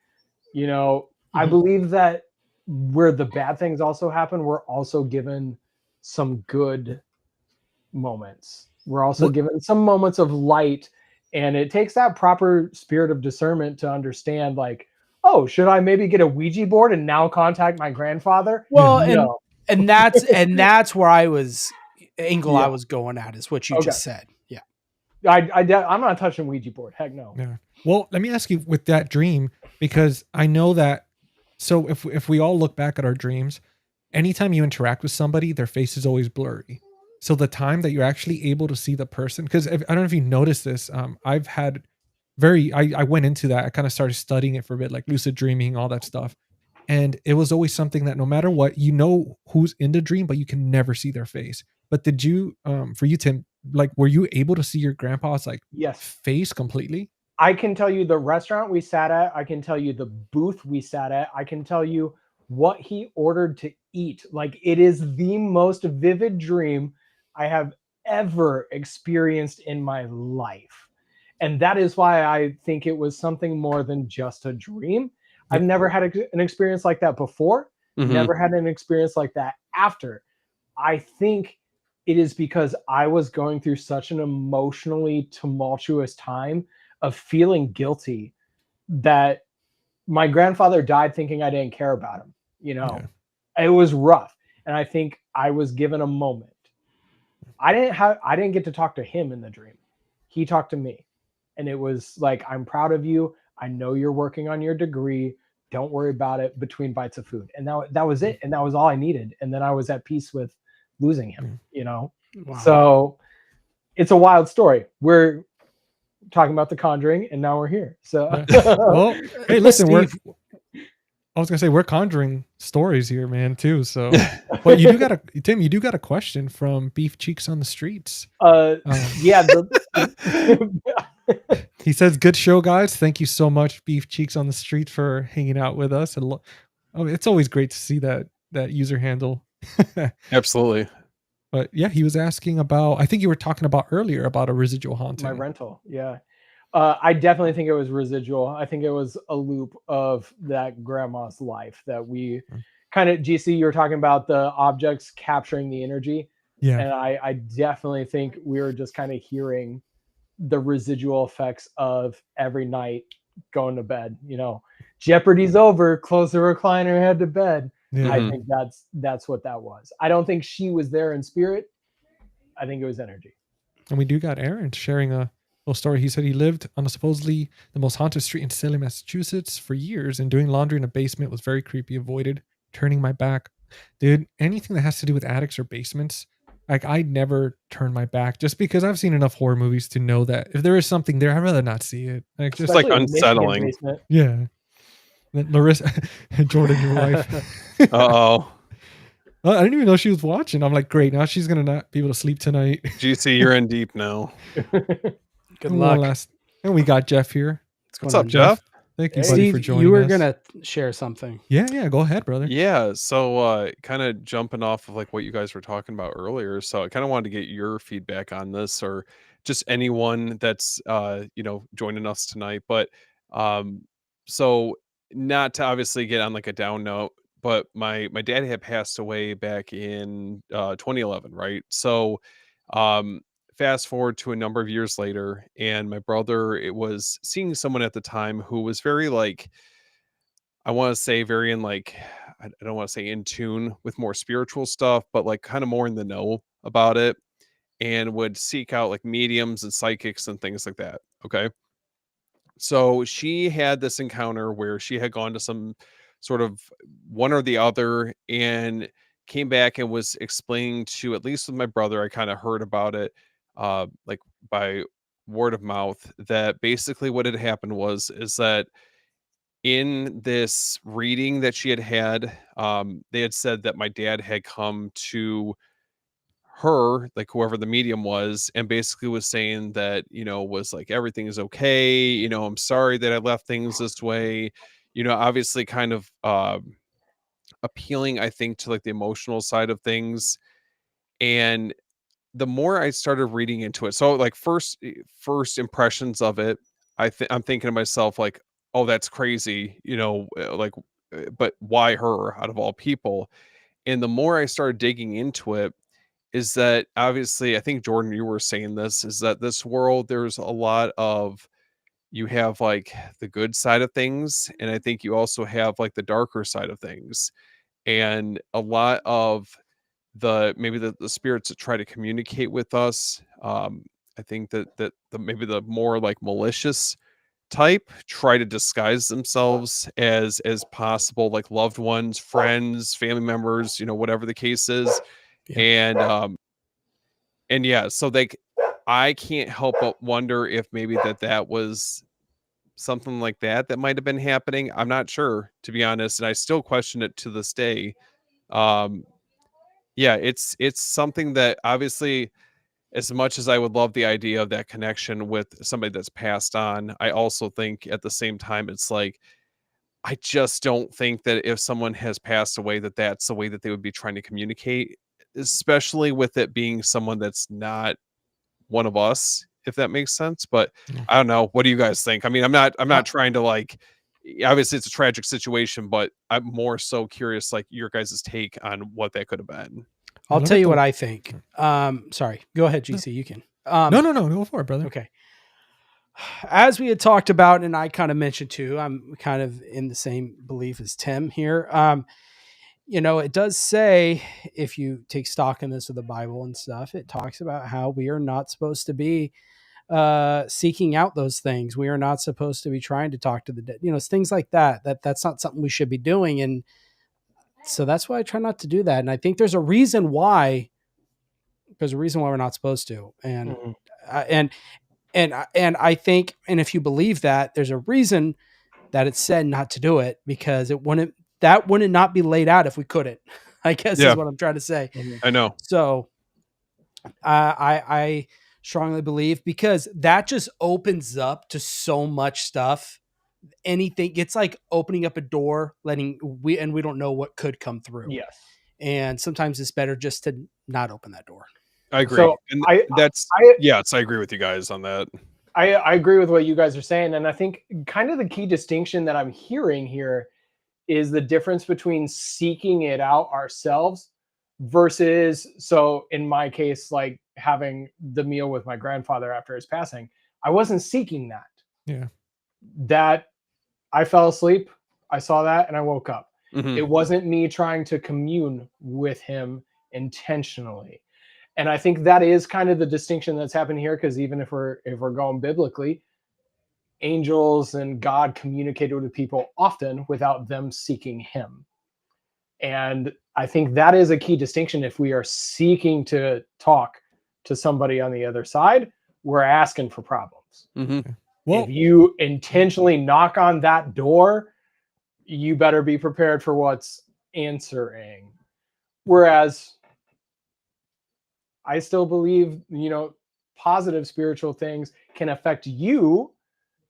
You know, I believe that where the bad things also happen, we're also given some good moments. We're also given some moments of light, and it takes that proper spirit of discernment to understand, like, oh, should I maybe get a Ouija board and now contact my grandfather? Well, No. and that's where I was angle Yeah. I was going at, is what you Okay. just said. Yeah. I'm not touching Ouija board. Heck no. Yeah. Well, let me ask you with that dream, because I know that. So if we all look back at our dreams, anytime you interact with somebody, their face is always blurry. So the time that you're actually able to see the person, because I don't know if you noticed this, I've had I went into that. I kind of started studying it for a bit, like lucid dreaming, all that stuff. And it was always something that no matter what, you know who's in the dream, but you can never see their face. But did you, for you, Tim, like, were you able to see your grandpa's like Yes. face completely? I can tell you the restaurant we sat at. I can tell you the booth we sat at. I can tell you what he ordered to eat. Like, it is the most vivid dream I have ever experienced in my life. And that is why I think it was something more than just a dream. I've never had an experience like that before. Never had an experience like that after. I think it is because I was going through such an emotionally tumultuous time of feeling guilty that my grandfather died thinking I didn't care about him. You know, it was rough. And I think I was given a moment. I didn't get to talk to him in the dream. He talked to me. And it was like, I'm proud of you. I know you're working on your degree. Don't worry about it, between bites of food. And that was it. And that was all I needed. And then I was at peace with losing him, you know? Wow. So it's a wild story. We're talking about The Conjuring, and now we're here. So, Well, hey, listen, Steve. I was gonna say we're conjuring stories here, man, too. So, but you do got a question from Beef Cheeks on the Streets. yeah. He says, "Good show, guys. Thank you so much, Beef Cheeks on the Street, for hanging out with us. And it's always great to see that user handle." Absolutely. But yeah, he was asking about. I think you were talking about earlier about a residual haunting. My rental, yeah. I definitely think it was residual. I think it was a loop of that grandma's life that we kind of, GC, you were talking about the objects capturing the energy. Yeah. And I definitely think we were just kind of hearing the residual effects of every night going to bed. You know, Jeopardy's over, close the recliner, head to bed. Yeah. I think that's what that was. I don't think she was there in spirit. I think it was energy. And we do got Aaron sharing a little story. He said he lived on supposedly the most haunted street in Salem, Massachusetts for years, and doing laundry in a basement was very creepy. Avoided turning my back. Dude, anything that has to do with attics or basements, like, I never turn my back, just because I've seen enough horror movies to know that if there is something there, I'd rather not see it. Like, just like Especially a Michigan unsettling. basement. yeah. Larissa, Jordan, your wife. Uh-oh. I didn't even know she was watching. I'm like, great. Now she's gonna not be able to sleep tonight. GC, you're in deep now. Good And luck. And we got Jeff here. What's up, Jeff? Thank you, Hey. buddy, Steve, for joining you were us. gonna share something. Yeah, go ahead, brother. Yeah, so kind of jumping off of like what you guys were talking about earlier. So I kind of wanted to get your feedback on this, or just anyone that's joining us tonight. But so not to obviously get on like a down note, but my dad had passed away back in 2011, right? So fast forward to a number of years later, and my brother, it was seeing someone at the time who was very like, I want to say very in like, I don't want to say in tune with more spiritual stuff, but like kind of more in the know about it, and would seek out like mediums and psychics and things like that. Okay. So she had this encounter where she had gone to some sort of one or the other, and came back and was explaining to, at least with my brother, I kind of heard about it like by word of mouth, that basically what had happened is that in this reading that she had, they had said that my dad had come to her, like whoever the medium was, and basically was saying that, was like, everything is okay. I'm sorry that I left things this way. Obviously kind of appealing, I think, to like the emotional side of things. And the more I started reading into it, so like first impressions of it, I'm thinking to myself like, oh, that's crazy, but why her out of all people? And the more I started digging into it, is that obviously, I think Jordan, you were saying this, is that this world, there's a lot of, you have like the good side of things, and I think you also have like the darker side of things, and a lot of maybe the spirits that try to communicate with us. I think that maybe the more like malicious type try to disguise themselves as possible like loved ones, friends, family members, whatever the case is. Yeah. And yeah, so I can't help but wonder if maybe that was something like that might have been happening. I'm not sure, to be honest, and I still question it to this day. um yeah, it's something that obviously, as much as I would love the idea of that connection with somebody that's passed on, I also think at the same time, it's like, I just don't think that if someone has passed away, that's the way that they would be trying to communicate, especially with it being someone that's not one of us, if that makes sense. But Yeah. I don't know. What do you guys think? I mean, I'm Uh, not trying to like, obviously it's a tragic situation, but I'm more so curious, like your guys' take on what that could have been. I'll Look tell at you the- what I think. Sorry, go ahead, GC. You can. No, go for it, brother. Okay. As we had talked about, and I kind of mentioned too, I'm kind of in the same belief as Tim here. It does say, if you take stock in this with the Bible and stuff, it talks about how we are not supposed to be seeking out those things. We are not supposed to be trying to talk to the dead. It's things like that. That's not something we should be doing. And so that's why I try not to do that. And I think there's a reason why. There's a reason why we're not supposed to. And Mhm. and I think, and if you believe that, there's a reason that it's said not to do it, because that wouldn't not be laid out if we couldn't, I guess Yeah. is what I'm trying to say. I know. So I strongly believe, because that just opens up to so much stuff. Anything, it's like opening up a door, we don't know what could come through. Yes. And sometimes it's better just to not open that door. I agree. So And I yes, I agree with you guys on that. I agree with what you guys are saying, and I think kind of the key distinction that I'm hearing here is the difference between seeking it out ourselves versus, so in my case, like having the meal with my grandfather after his passing. I wasn't seeking that. Yeah. That I fell asleep, I saw that, and I woke up. Mhm. It wasn't me trying to commune with him intentionally. And I think that is kind of the distinction that's happened here, because even if we're going biblically, angels and God communicated with people often without them seeking him. And I think that is a key distinction. If we are seeking to talk to somebody on the other side, we're asking for problems. Mhm. Well, If you intentionally knock on that door, you better be prepared for what's answering. Whereas I still believe, positive spiritual things can affect you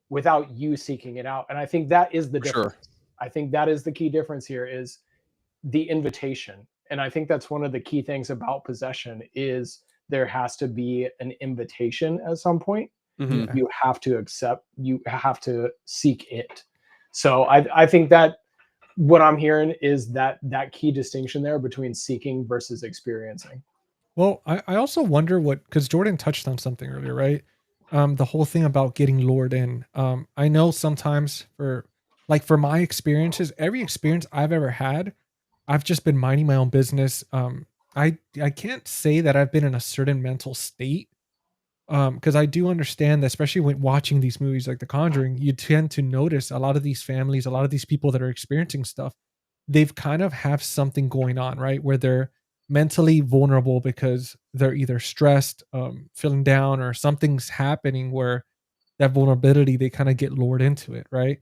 without you seeking it out. And I think that is the For difference. sure. I think that is the key difference here, is the invitation. And I think that's one of the key things about possession, is there has to be an invitation at some point. Mhm. Yeah. You have to accept, you have to seek it. So I think that what I'm hearing is that key distinction there between seeking versus experiencing. Well, I also wonder because Jordan touched on something earlier, right? The whole thing about getting lured in. I know sometimes for my experiences, every experience I've ever had, I've just been minding my own business. I can't say that I've been in a certain mental state. Because I do understand that, especially when watching these movies like The Conjuring, you tend to notice a lot of these families, a lot of these people that are experiencing stuff, they've kind of have something going on, right? Where they're mentally vulnerable because they're either stressed, feeling down, or something's happening where that vulnerability, they kind of get lured into it, right?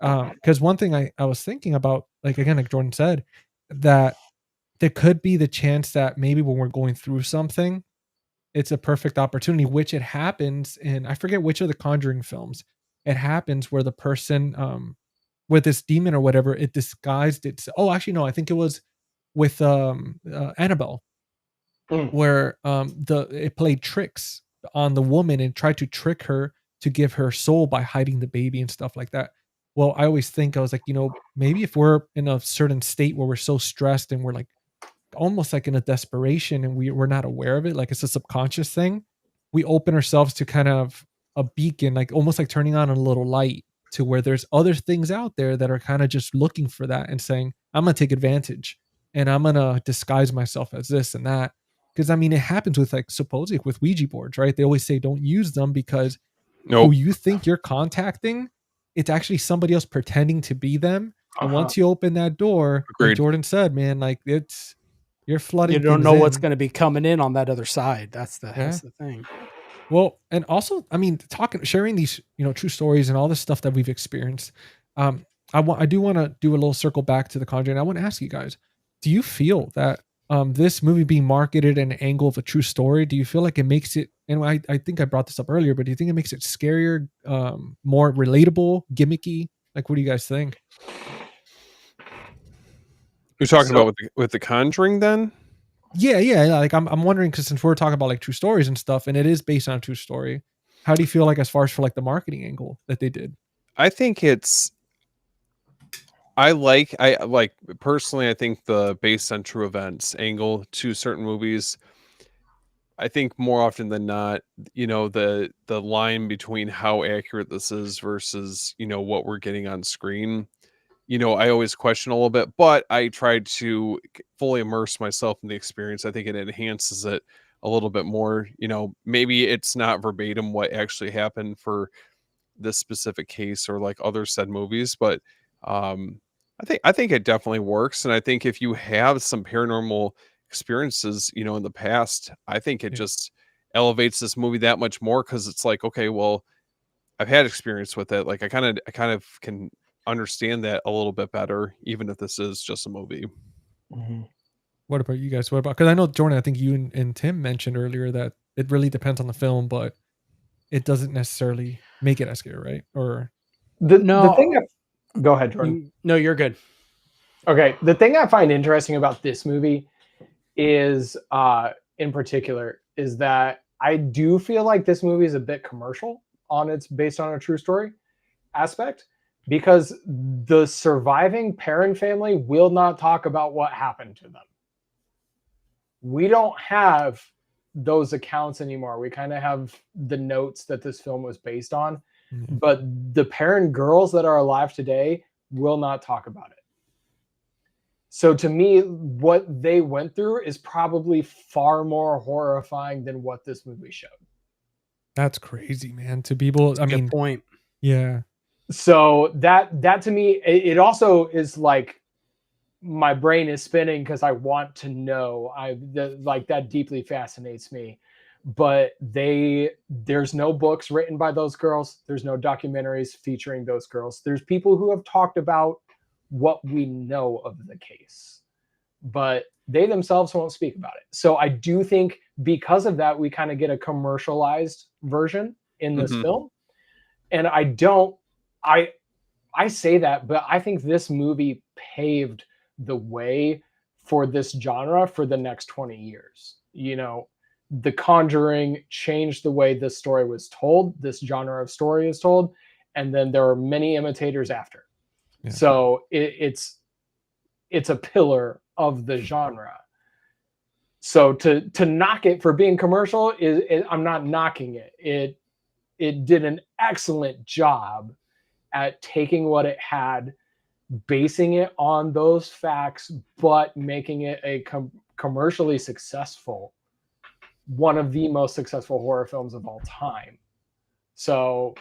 Because one thing I was thinking about, like again, like Jordan said, that there could be the chance that maybe when we're going through something, it's a perfect opportunity, which it happens in, I forget which of the Conjuring films. It happens where the person with this demon or whatever, it disguised it. Oh, actually, no, I think it was with Annabelle, Mm. where it played tricks on the woman and tried to trick her to give her soul by hiding the baby and stuff like that. Well, I always think, I was like, maybe if we're in a certain state where we're so stressed and we're like almost like in a desperation and we're not aware of it, like it's a subconscious thing, we open ourselves to kind of a beacon, like almost like turning on a little light to where there's other things out there that are kind of just looking for that and saying, I'm gonna take advantage and I'm gonna disguise myself as this and that. Because I mean, it happens with like supposedly with Ouija boards, right? They always say don't use them because who you think you're contacting, it's actually somebody else pretending to be them. And once you open that door, like Jordan said, man, like you're flooding. You don't know what's going to be coming in on that other side. That's the thing. Well, and also, I mean, sharing these, true stories and all this stuff that we've experienced. I do want to do a little circle back to The Conjuring. I want to ask you guys, do you feel that this movie being marketed in an angle of a true story, do you feel like it makes it, and I think I brought this up earlier, but do you think it makes it scarier, more relatable, gimmicky? Like, what do you guys think? You're talking about with the Conjuring then? Yeah. Like I'm wondering, because since we're talking about like true stories and stuff, and it is based on a true story, how do you feel like as far as for like the marketing angle that they did? I think personally, I think the based on true events angle to certain movies, I think more often than not, the line between how accurate this is versus, what we're getting on screen, I always question a little bit, but I try to fully immerse myself in the experience. I think it enhances it a little bit more. Maybe it's not verbatim what actually happened for this specific case or like other said movies, but I think it definitely works. And I think if you have some paranormal experiences, in the past, I think it just elevates this movie that much more, because it's like, okay, well, I've had experience with it. Like I kind of can understand that a little bit better, even if this is just a movie. Mm-hmm. What about you guys? Because I know, Jordan, I think you and Tim mentioned earlier that it really depends on the film, but it doesn't necessarily make it as scary, right? Or the thing go ahead, Jordan. No, you're good. Okay. The thing I find interesting about this movie is, in particular, is that I do feel like this movie is a bit commercial on its based on a true story aspect, because the surviving Perron family will not talk about what happened to them. We don't have those accounts anymore. We kind of have the notes that this film was based on, but the Perron girls that are alive today will not talk about it. So to me, what they went through is probably far more horrifying than what this movie showed. That's crazy, man. To people, Good point. Yeah. So that to me, it also is like my brain is spinning because I want to know. That deeply fascinates me. But there's no books written by those girls. There's no documentaries featuring those girls. There's people who have talked about what we know of the case, but they themselves won't speak about it. So I do think because of that, we kind of get a commercialized version in this film. And I say that, but I think this movie paved the way for this genre for the next 20 years. The Conjuring changed the way this story was told, this genre of story is told, and then there are many imitators after. Yeah. So it's a pillar of the genre. So to knock it for being commercial I'm not knocking it. It did an excellent job at taking what it had, basing it on those facts, but making it a commercially successful, one of the most successful horror films of all time. So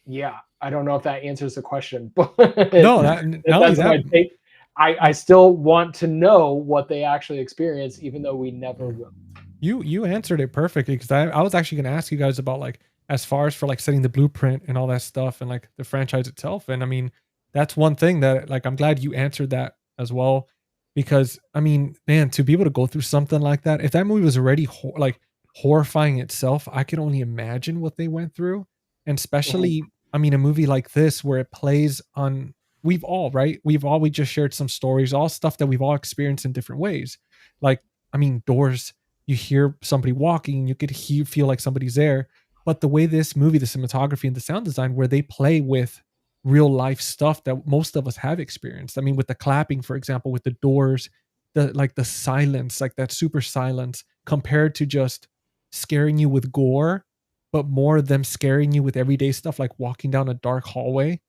yeah, I don't know if that answers the question, but no, that's my take. I still want to know what they actually experience, even though we never will. You answered it perfectly, because I was actually going to ask you guys about like as far as for like setting the blueprint and all that stuff and like the franchise itself. And I mean, that's one thing that like I'm glad you answered that as well. because I mean, man, to be able to go through something like that, if that movie was already like horrifying itself, I can only imagine what they went through. And especially, I mean, a movie like this where it plays on, we've all, right? We just shared some stories, all stuff that we've all experienced in different ways. Like, I mean, doors, you hear somebody walking, you could feel like somebody's there. But the way this movie, the cinematography and the sound design, where they play with real life stuff that most of us have experienced. I mean, with the clapping, for example, with the doors, the silence, like that super silence, compared to just scaring you with gore, but more them scaring you with everyday stuff like walking down a dark hallway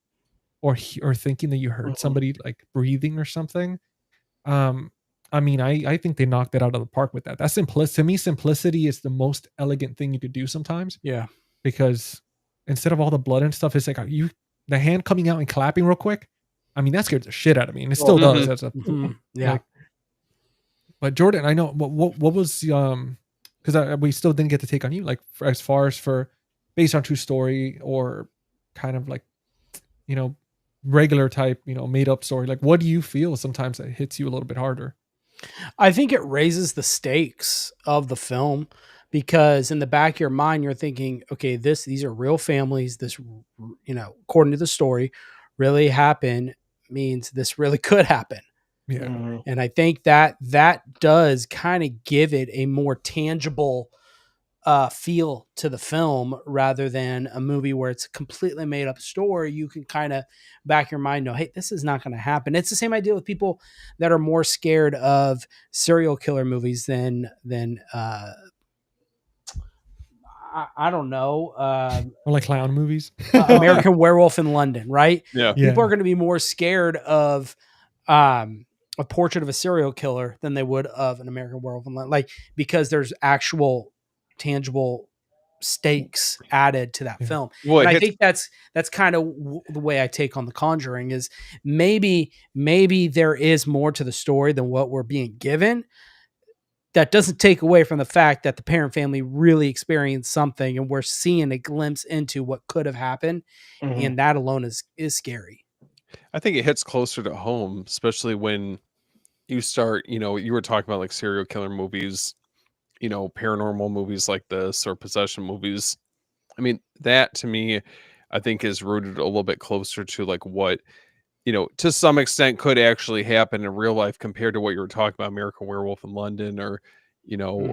or thinking that you heard somebody like breathing or something. I mean, I think they knocked it out of the park with that. That's to me, simplicity is the most elegant thing you could do sometimes. Yeah. Because instead of all the blood and stuff, it's like the hand coming out and clapping real quick. I mean, that scared the shit out of me, and it still does. That's Yeah. Like, but Jordan, I know what was because we still didn't get to take on you, like as far as for based on true story or kind of like regular type made up story. Like, what do you feel sometimes that hits you a little bit harder? I think it raises the stakes of the film because in the back of your mind, you're thinking, okay, these are real families. This, according to the story, really happened means this really could happen. Yeah. And I think that does kind of give it a more tangible feel to the film rather than a movie where it's a completely made up story. You can kind of back your mind know, hey, this is not going to happen. It's the same idea with people that are more scared of serial killer movies than I don't know, or like clown movies. American Werewolf in London, right? Yeah. People are going to be more scared of a portrait of a serial killer than they would of an American Werewolf in London, like because there's actual tangible stakes added to that film. Well, and I think that's kind of the way I take on The Conjuring is maybe there is more to the story than what we're being given. That doesn't take away from the fact that the Perron family really experienced something and we're seeing a glimpse into what could have happened. And that alone is scary. I think it hits closer to home, especially when you start, you were talking about like serial killer movies, paranormal movies like this or possession movies. I mean, that to me, I think is rooted a little bit closer to like what, to some extent could actually happen in real life compared to what you were talking about, American Werewolf in London or,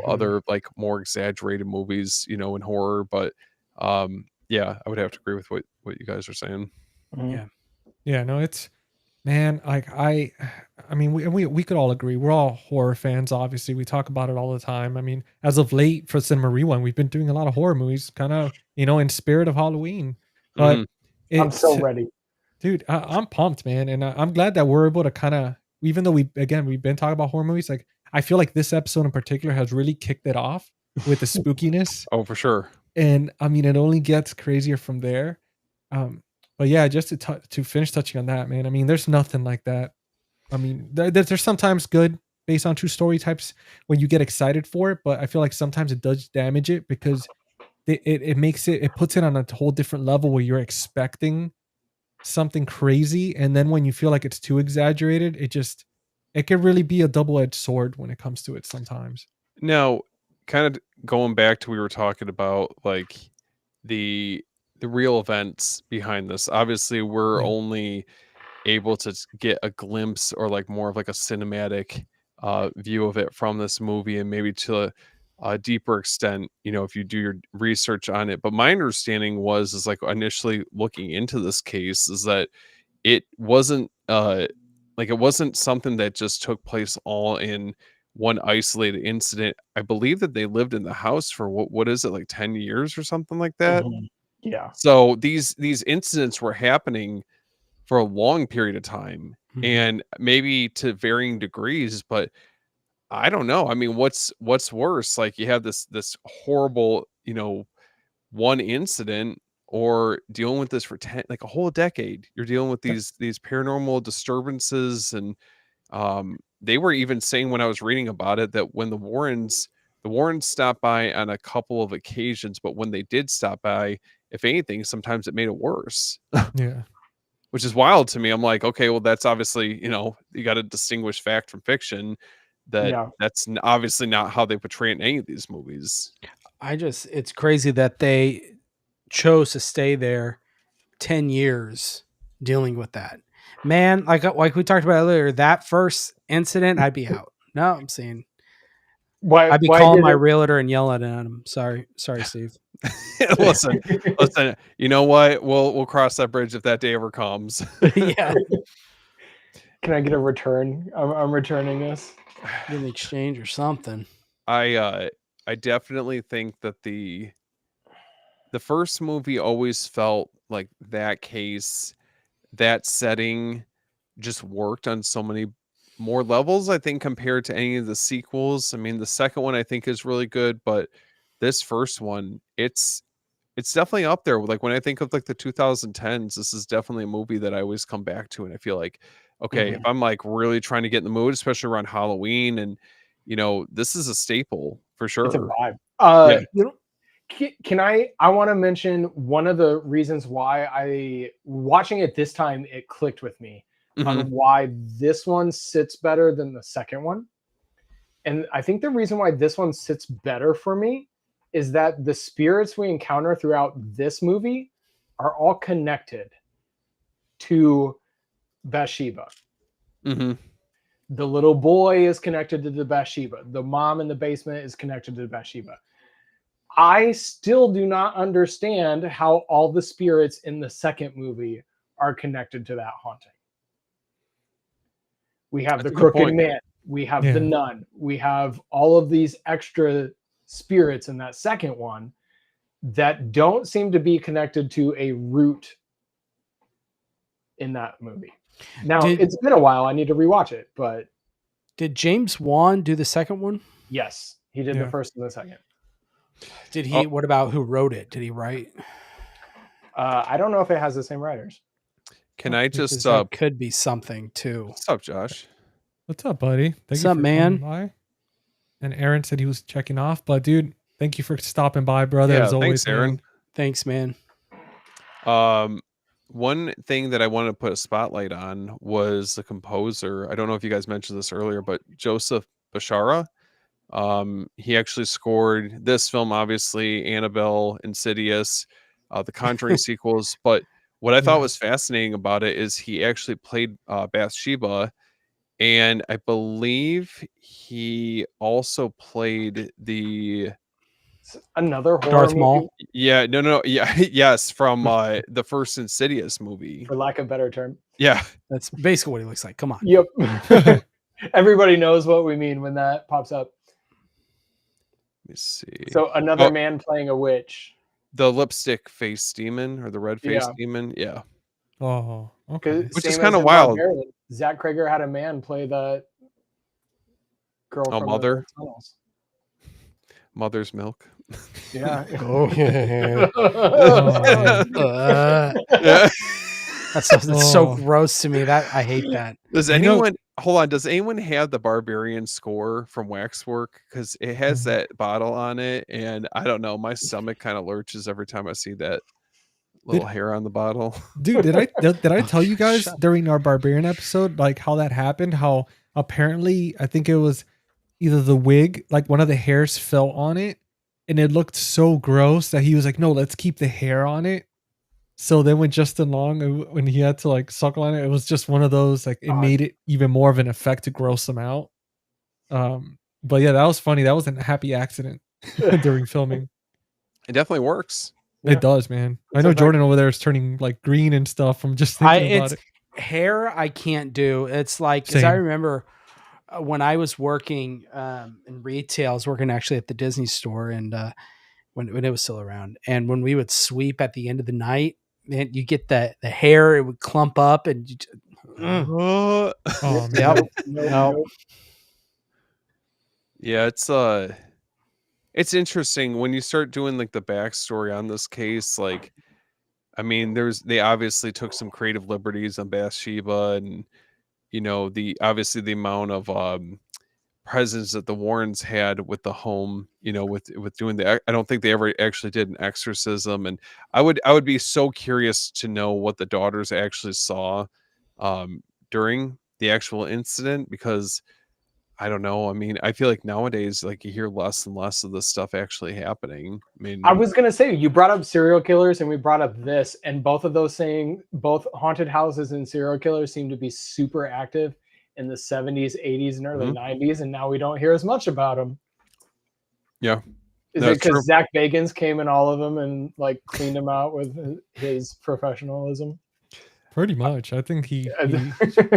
other like more exaggerated movies, in horror. But yeah, I would have to agree with what you guys are saying. Yeah, no, it's, man, like I mean, we could all agree. We're all horror fans, obviously. We talk about it all the time. I mean, as of late for Cinema Rewind, we've been doing a lot of horror movies, kind of, in spirit of Halloween. But I'm so ready. Dude, I'm pumped, man. And I'm glad that we're able to kind of, even though we've been talking about horror movies, like I feel like this episode in particular has really kicked it off with the spookiness. Oh, for sure. And I mean, it only gets crazier from there. But yeah, just to finish touching on that, man. I mean, there's nothing like that. I mean, there's sometimes good based on true story types when you get excited for it, but I feel like sometimes it does damage it because it makes it puts it on a whole different level where you're expecting something crazy, and then when you feel like it's too exaggerated, it can really be a double-edged sword when it comes to it sometimes. Now, kind of going back to we were talking about like the real events behind this. Obviously, we're only able to get a glimpse or like more of like a cinematic view of it from this movie, and maybe to a deeper extent, if you do your research on it. But my understanding is like initially looking into this case is that it wasn't it wasn't something that just took place all in one isolated incident. I believe that they lived in the house for what is it, like 10 years or something like that. Yeah. So these incidents were happening for a long period of time and maybe to varying degrees, but I don't know. I mean, what's worse? Like you have this horrible, one incident, or dealing with this for 10, like a whole decade. You're dealing with these paranormal disturbances, and they were even saying when I was reading about it that when the Warrens stopped by on a couple of occasions, but when they did stop by, if anything, sometimes it made it worse. Yeah. which is wild to me. I'm like, okay, well, that's obviously, you got to distinguish fact from fiction. That's obviously not how they portray it in any of these movies. It's crazy that they chose to stay there 10 years dealing with that. Man, like we talked about earlier, that first incident, I'd be out. No, I'm saying I'd be calling my realtor and yelling at him. Sorry, Steve. listen, you know what? We'll cross that bridge if that day ever comes. Yeah. Can I get a return? I'm returning this. Get an exchange or something. I definitely think that the first movie always felt like that case, that setting just worked on so many more levels, I think, compared to any of the sequels. I mean, the second one I think is really good, but this first one, it's definitely up there. Like when I think of like the 2010s, this is definitely a movie that I always come back to, and I feel like, okay, if I'm like really trying to get in the mood, especially around Halloween, and this is a staple for sure. It's a vibe. Can I want to mention one of the reasons why watching it this time, it clicked with me on why this one sits better than the second one. And I think the reason why this one sits better for me is that the spirits we encounter throughout this movie are all connected to Bathsheba. Mm-hmm. The little boy is connected to the Bathsheba. The mom in the basement is connected to the Bathsheba. I still do not understand how all the spirits in the second movie are connected to that haunting. We have the crooked man. We have the nun. We have all of these extra spirits in that second one that don't seem to be connected to a root in that movie. Now, it's been a while. I need to rewatch it, but... Did James Wan do the second one? Yes, he did the first and the second. Did he? What about who wrote it? Did he write? I don't know if it has the same writers. Can I just could be something too. What's up, Josh? What's up, buddy? What's up, man? By. And Aaron said he was checking off, but dude, thank you for stopping by, brother. Yeah, as always, thanks, Aaron. Thanks, man. One thing that I wanted to put a spotlight on was the composer. I don't know if you guys mentioned this earlier, but Joseph Bashara. He actually scored this film, obviously, Annabelle, Insidious, the Conjuring sequels. But what I thought was fascinating about it is he actually played Bathsheba, and I believe he also played another horror Darth movie? Maul. Yeah, no, yeah, yes, from the first Insidious movie, for lack of a better term. Yeah, that's basically what he looks like. Come on. Yep. Everybody knows what we mean when that pops up. Let me see. So another man playing a witch. The lipstick face demon or the red face demon. Yeah. Oh, okay. Which is kind of wild. Zach Krager had a man play the girl from Mother. The tunnels. Mother's milk. Yeah. That's so gross to me. That I hate that. Does anyone hold on? Does anyone have the Barbarian score from Waxwork? Because it has that bottle on it, and I don't know. My stomach kind of lurches every time I see that little hair on the bottle. Dude, did I tell you guys during our Barbarian episode like how that happened? How apparently I think it was either the wig, like one of the hairs fell on it, and it looked so gross that he was like, "No, let's keep the hair on it." So then when Justin Long, when he had to like suckle on it, it was just one of those, like it made it even more of an effect to gross him out. But yeah, that was funny. That was a happy accident during filming. It definitely works. It does, man. I know Jordan over there is turning like green and stuff from just thinking about it. Hair I can't do. It's like, because I remember when I was working in retail, I was working actually at the Disney store, and when it was still around, and when we would sweep at the end of the night, man, you get the hair, it would clump up, and you just, oh man. No. Yeah, it's interesting when you start doing like the backstory on this case. Like, I mean, they obviously took some creative liberties on Bathsheba, and the obviously the amount of presence that the Warrens had with the home, with doing I don't think they ever actually did an exorcism, and I would be so curious to know what the daughters actually saw during the actual incident, because I don't know. I mean, I feel like nowadays, like, you hear less and less of this stuff actually happening. I mean, I was gonna say, you brought up serial killers and we brought up this, and both of those both haunted houses and serial killers seem to be super active in the 70s, 80s, and early 90s, and now we don't hear as much about them. Yeah. Is it because Zach Bagans came in all of them and like cleaned them out with his professionalism? Pretty much. I think he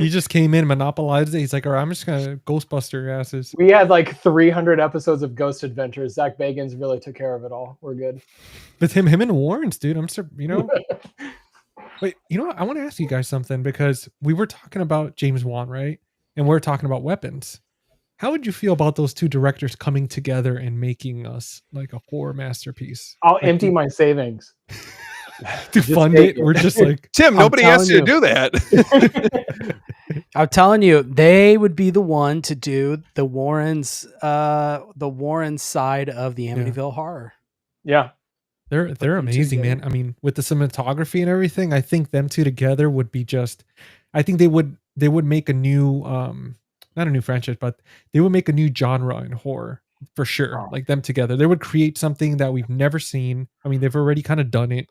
just came in, monopolized it. He's like, all right, I'm just gonna Ghostbuster your asses. We had like 300 episodes of Ghost Adventures. Zach Bagans really took care of it all. We're good. With him and Warrens, dude. Wait, what? I want to ask you guys something, because we were talking about James Wan, right? And we're talking about weapons. How would you feel about those two directors coming together and making us like a horror masterpiece? I'll empty my savings to fund it. We're just like, Tim, nobody asked you to do that. I'm telling you, they would be the one to do the Warrens side of the Amityville horror. Yeah. They're amazing, man. I mean, with the cinematography and everything, I think them two together would be just, I think they would make a new not a new franchise, but they would make a new genre in horror for sure. Oh. Like them together. They would create something that we've never seen. I mean, they've already kind of done it.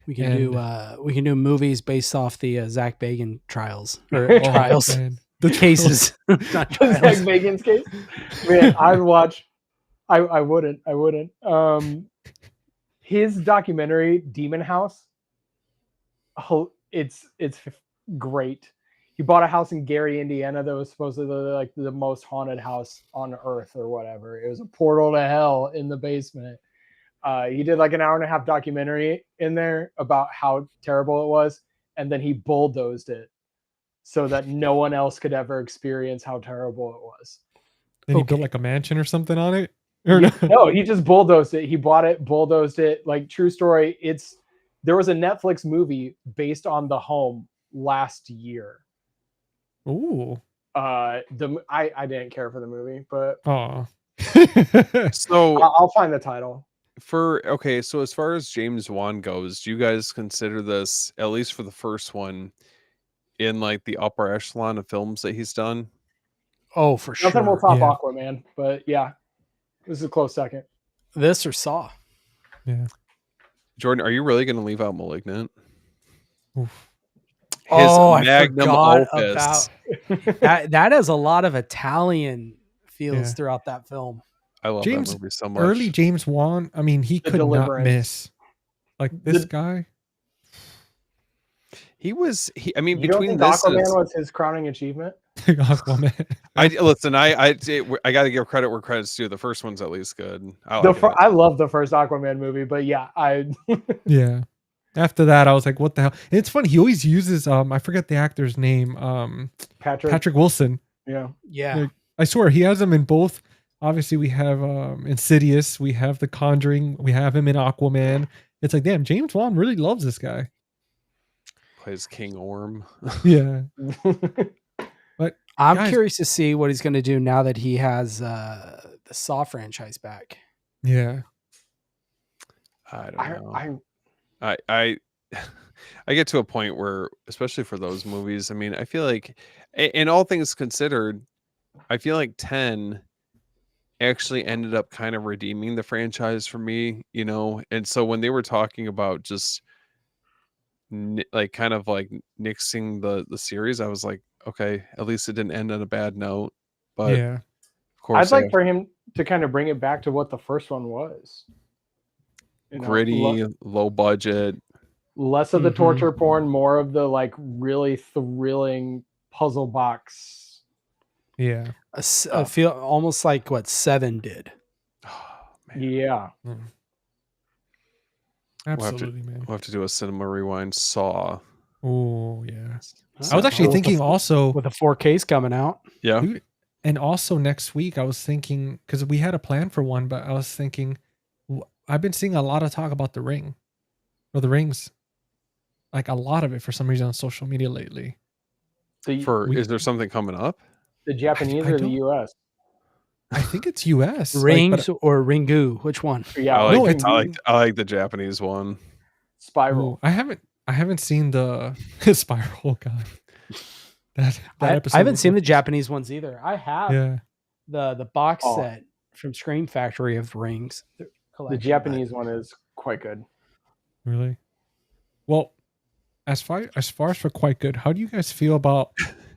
We can do movies based off the Zach Bagan trials. Or trials. The cases. Not trials. Zach Bagan's case. Man, I'd watch. I wouldn't. His documentary Demon House. Oh, it's great. He bought a house in Gary, Indiana that was supposedly like the most haunted house on earth or whatever. It was a portal to hell in the basement. He did like an 1.5-hour documentary in there about how terrible it was, and then he bulldozed it so that no one else could ever experience how terrible it was. Then he built like a mansion or something on it? No, he just bulldozed it. He bought it, bulldozed it. Like, true story. There was a Netflix movie based on the home last year. Ooh. I didn't care for the movie, but so I'll find the title. So as far as James Wan goes, do you guys consider this, at least for the first one, in like the upper echelon of films that he's done? Oh, for sure. Nothing will top Aquaman, but yeah, this is a close second. This or Saw. Yeah. Jordan, are you really going to leave out Malignant? Oof. I forgot about that has a lot of Italian feels throughout that film. I love that movie so much. Early James Wan, I mean, he could not miss. Like this guy. I mean, you between don't this think Aquaman was his crowning achievement? Aquaman. I got to give credit where credit's due. The first one's at least good. I love the first Aquaman movie, but yeah, yeah. After that, I was like, what the hell? And it's funny. He always uses, I forget the actor's name. Patrick Wilson. Yeah. Yeah. I swear he has him in both. Obviously, we have Insidious. We have The Conjuring. We have him in Aquaman. It's like, damn, James Wan really loves this guy. Plays King Orm. Yeah. But I'm curious to see what he's going to do now that he has the Saw franchise back. Yeah. I don't know. I get to a point where, especially for those movies, I mean, I feel like, in all things considered, I feel like 10 actually ended up kind of redeeming the franchise for me, and so when they were talking about just like kind of like nixing the series, I was like, okay, at least it didn't end on a bad note. But yeah, of course, I'd like for him to kind of bring it back to what the first one was. Gritty, low budget, less of the torture porn, more of the like really thrilling puzzle box. Yeah, I feel almost like what 7 did. Oh, man. Yeah, absolutely, man. We'll have to do a cinema rewind Saw. Oh yeah, I was actually thinking also with the 4Ks coming out. Yeah, dude, and also next week I was thinking, because we had a plan for one, but I was thinking, I've been seeing a lot of talk about The Ring, or The Rings, like a lot of it for some reason on social media lately. is there something coming up? The Japanese or the US? I think it's US. Rings or Ringu? Which one? Yeah, I No, like, it's- I like the Japanese one. Spiral. I haven't seen the Spiral guy. That episode. I haven't was seen the my- Japanese ones either. I have Yeah. the box Oh. set from Scream Factory of Rings. The collection, Japanese one is quite good. Really? Well, as far as for quite good, how do you guys feel about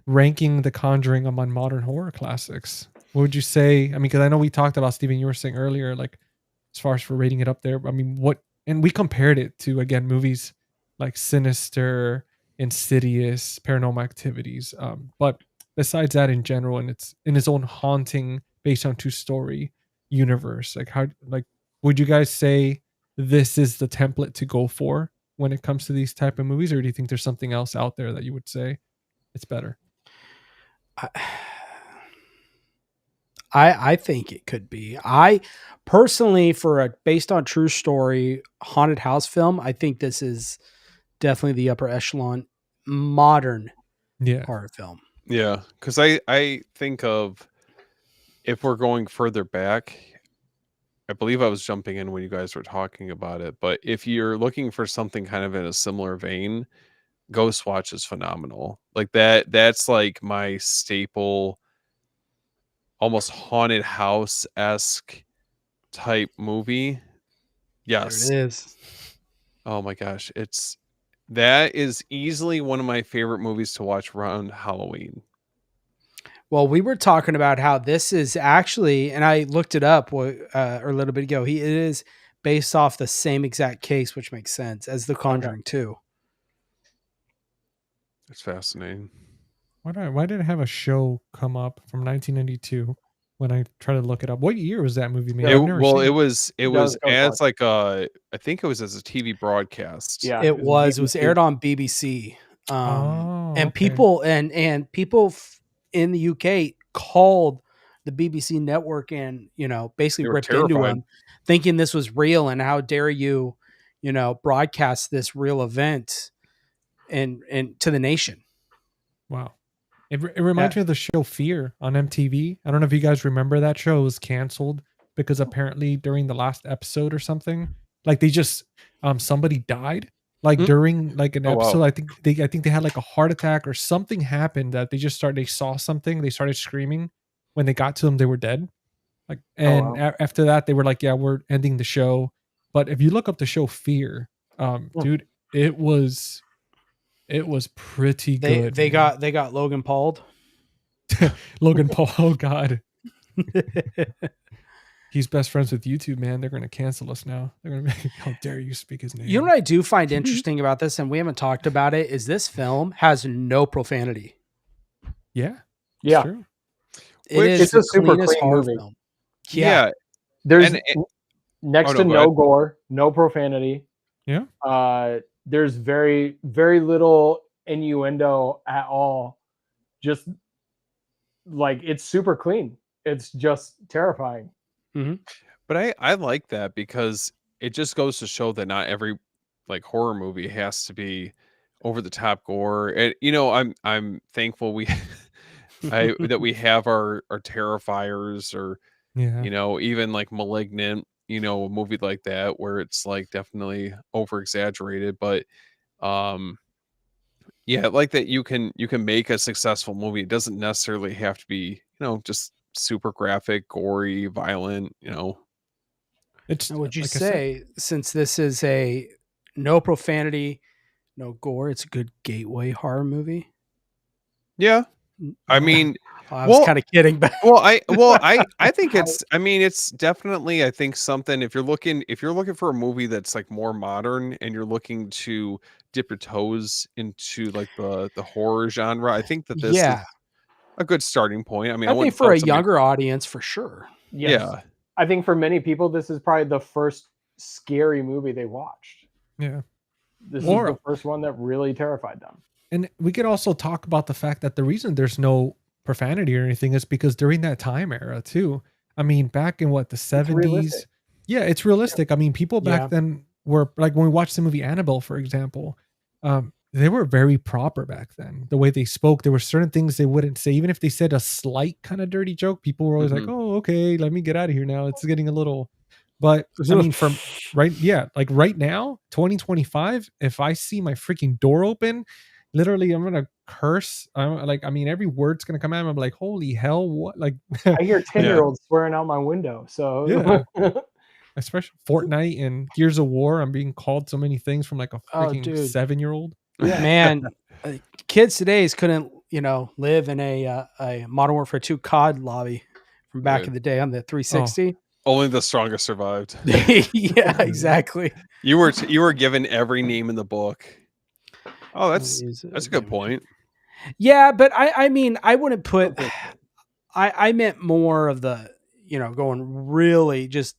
ranking The Conjuring among modern horror classics? What would you say? I mean, because I know we talked about, Steven, you were saying earlier, like as far as for rating it up there. I mean, what? And we compared it to, again, movies like Sinister, Insidious, Paranormal Activities. But besides that, in general, and it's in its own haunting, based on true story universe, like how, like, would you guys say this is the template to go for when it comes to these type of movies, or do you think there's something else out there that you would say it's better? I think it could be. I personally, for a based on true story haunted house film, I think this is definitely the upper echelon modern Yeah. horror film. Yeah, because I think of, if we're going further back, I believe I was jumping in when you guys were talking about it, but if you're looking for something kind of in a similar vein, Ghost Watch is phenomenal. Like that's like my staple, almost haunted house-esque type movie. Yes. There it is. Oh my gosh, that is easily one of my favorite movies to watch around Halloween. Well, we were talking about how this is actually, and I looked it up a little bit ago. It is based off the same exact case, which makes sense as The Conjuring 2. It's fascinating. Why did it have a show come up from 1992 when I try to look it up? What year was that movie made? It, I've never well, seen it was That was Ghost as Watch. like a, I think it was as a TV broadcast. Yeah, It was BBC. aired on BBC. Oh, And okay. people and people in the UK called the BBC network and, basically They were ripped into terrified. them, thinking this was real and how dare you, broadcast this real event and to the nation. Wow. It reminds me of the show Fear on MTV. I don't know if you guys remember that show. It was canceled because apparently during the last episode or something, like they just somebody died like during like an Oh, wow. episode. I think they had like a heart attack or something happened that they saw something. They started screaming. When they got to them, they were dead. Like, and wow. after that, they were like, "Yeah, we're ending the show." But if you look up the show Fear, dude, it was pretty good. They man. got Logan Paul. Logan Paul. Oh God, he's best friends with YouTube, man. They're gonna cancel us now. They're gonna be, how dare you speak his name? You know what I do find interesting about this, and we haven't talked about it, is this film has no profanity. Yeah, Yeah, true. It is it's the a super cleanest clean horror movie. film. Yeah. there's And next Oh, no, to go no ahead. gore, no profanity. Yeah. There's very little innuendo at all. Just like it's super clean. It's just terrifying. But I like that because it just goes to show that not every like horror movie has to be over the top gore. And I'm thankful that we have our Terrifiers, or Yeah. even like Malignant, a movie like that where it's like definitely over exaggerated, but yeah, like that you can make a successful movie. It doesn't necessarily have to be, just super graphic, gory, violent, It's Now, would you like I said, say, since this is a no profanity, no gore, it's a good gateway horror movie? Yeah. I mean, I was well- kind of kidding, but I think it's definitely, I think something, if you're looking for a movie that's like more modern and you're looking to dip your toes into like the horror genre, I think that this is yeah, a good starting point. I mean, I wouldn't think for tell a somebody- younger audience, for sure. Yes. Yeah. I think for many people, this is probably the first scary movie they watched. yeah. This Or- is the first one that really terrified them. And we could also talk about the fact that the reason there's no profanity or anything is because during that time era too. I mean, back in what, the 70s? realistic. Yeah, it's realistic. I mean, people back Yeah. then were like, when we watched the movie Annabelle, for example, they were very proper back then. The way they spoke, there were certain things they wouldn't say. Even if they said a slight kind of dirty joke, people were always like, oh, okay, let me get out of here now. It's getting a little, but I mean, from right now, 2025, if I see my freaking door open, literally I'm gonna curse. Every word's gonna come out. I'm like, holy hell, what? Like, I hear 10-year-olds swearing out my window. So yeah. Especially Fortnite and Gears of War, I'm being called so many things from like a freaking 7-year-old. Yeah. Man, kids today's couldn't, live in a Modern Warfare 2 COD lobby from back in the day on the 360. Only the strongest survived. Yeah, exactly. You were given every name in the book. Oh, that's a good point. Yeah, but I mean, I wouldn't put. I meant more of the, going really just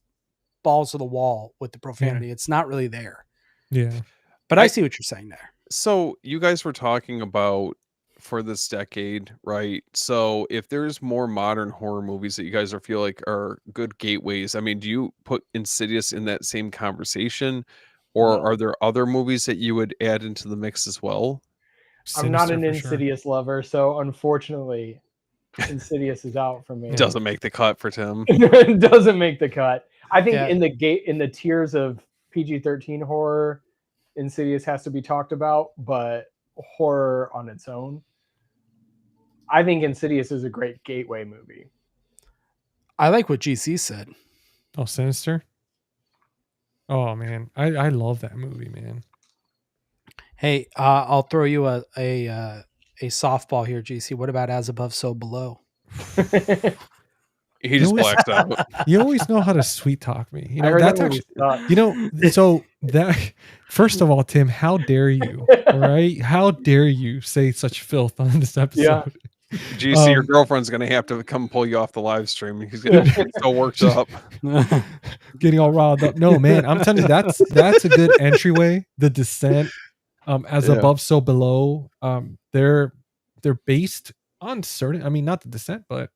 balls to the wall with the profanity. It's not really there. Yeah, but I see what you're saying there. So you guys were talking about for this decade, right? So if there's more modern horror movies that you guys feel like are good gateways, I mean, do you put Insidious in that same conversation, or are there other movies that you would add into the mix as well? I'm not an Insidious lover, so unfortunately, Insidious is out for me. It doesn't make the cut for Tim. It doesn't make the cut. I think in the tiers of PG-13 horror, Insidious has to be talked about, but horror on its own, I think Insidious is a great gateway movie. I like what GC said. Oh, Sinister. Oh man, I love that movie, man. Hey, I'll throw you a softball here, GC. What about As Above, So Below? He just blacks out. You always know how to sweet talk me. That's actually, so that, first of all, Tim, how dare you? Right? How dare you say such filth on this episode? Yeah. GC, your girlfriend's gonna have to come pull you off the live stream. He's gonna get so worked up, getting all riled up. No, man, I'm telling you, that's a good entryway. The Descent, As Above, So Below. They're based on certain. I mean, not the Descent, but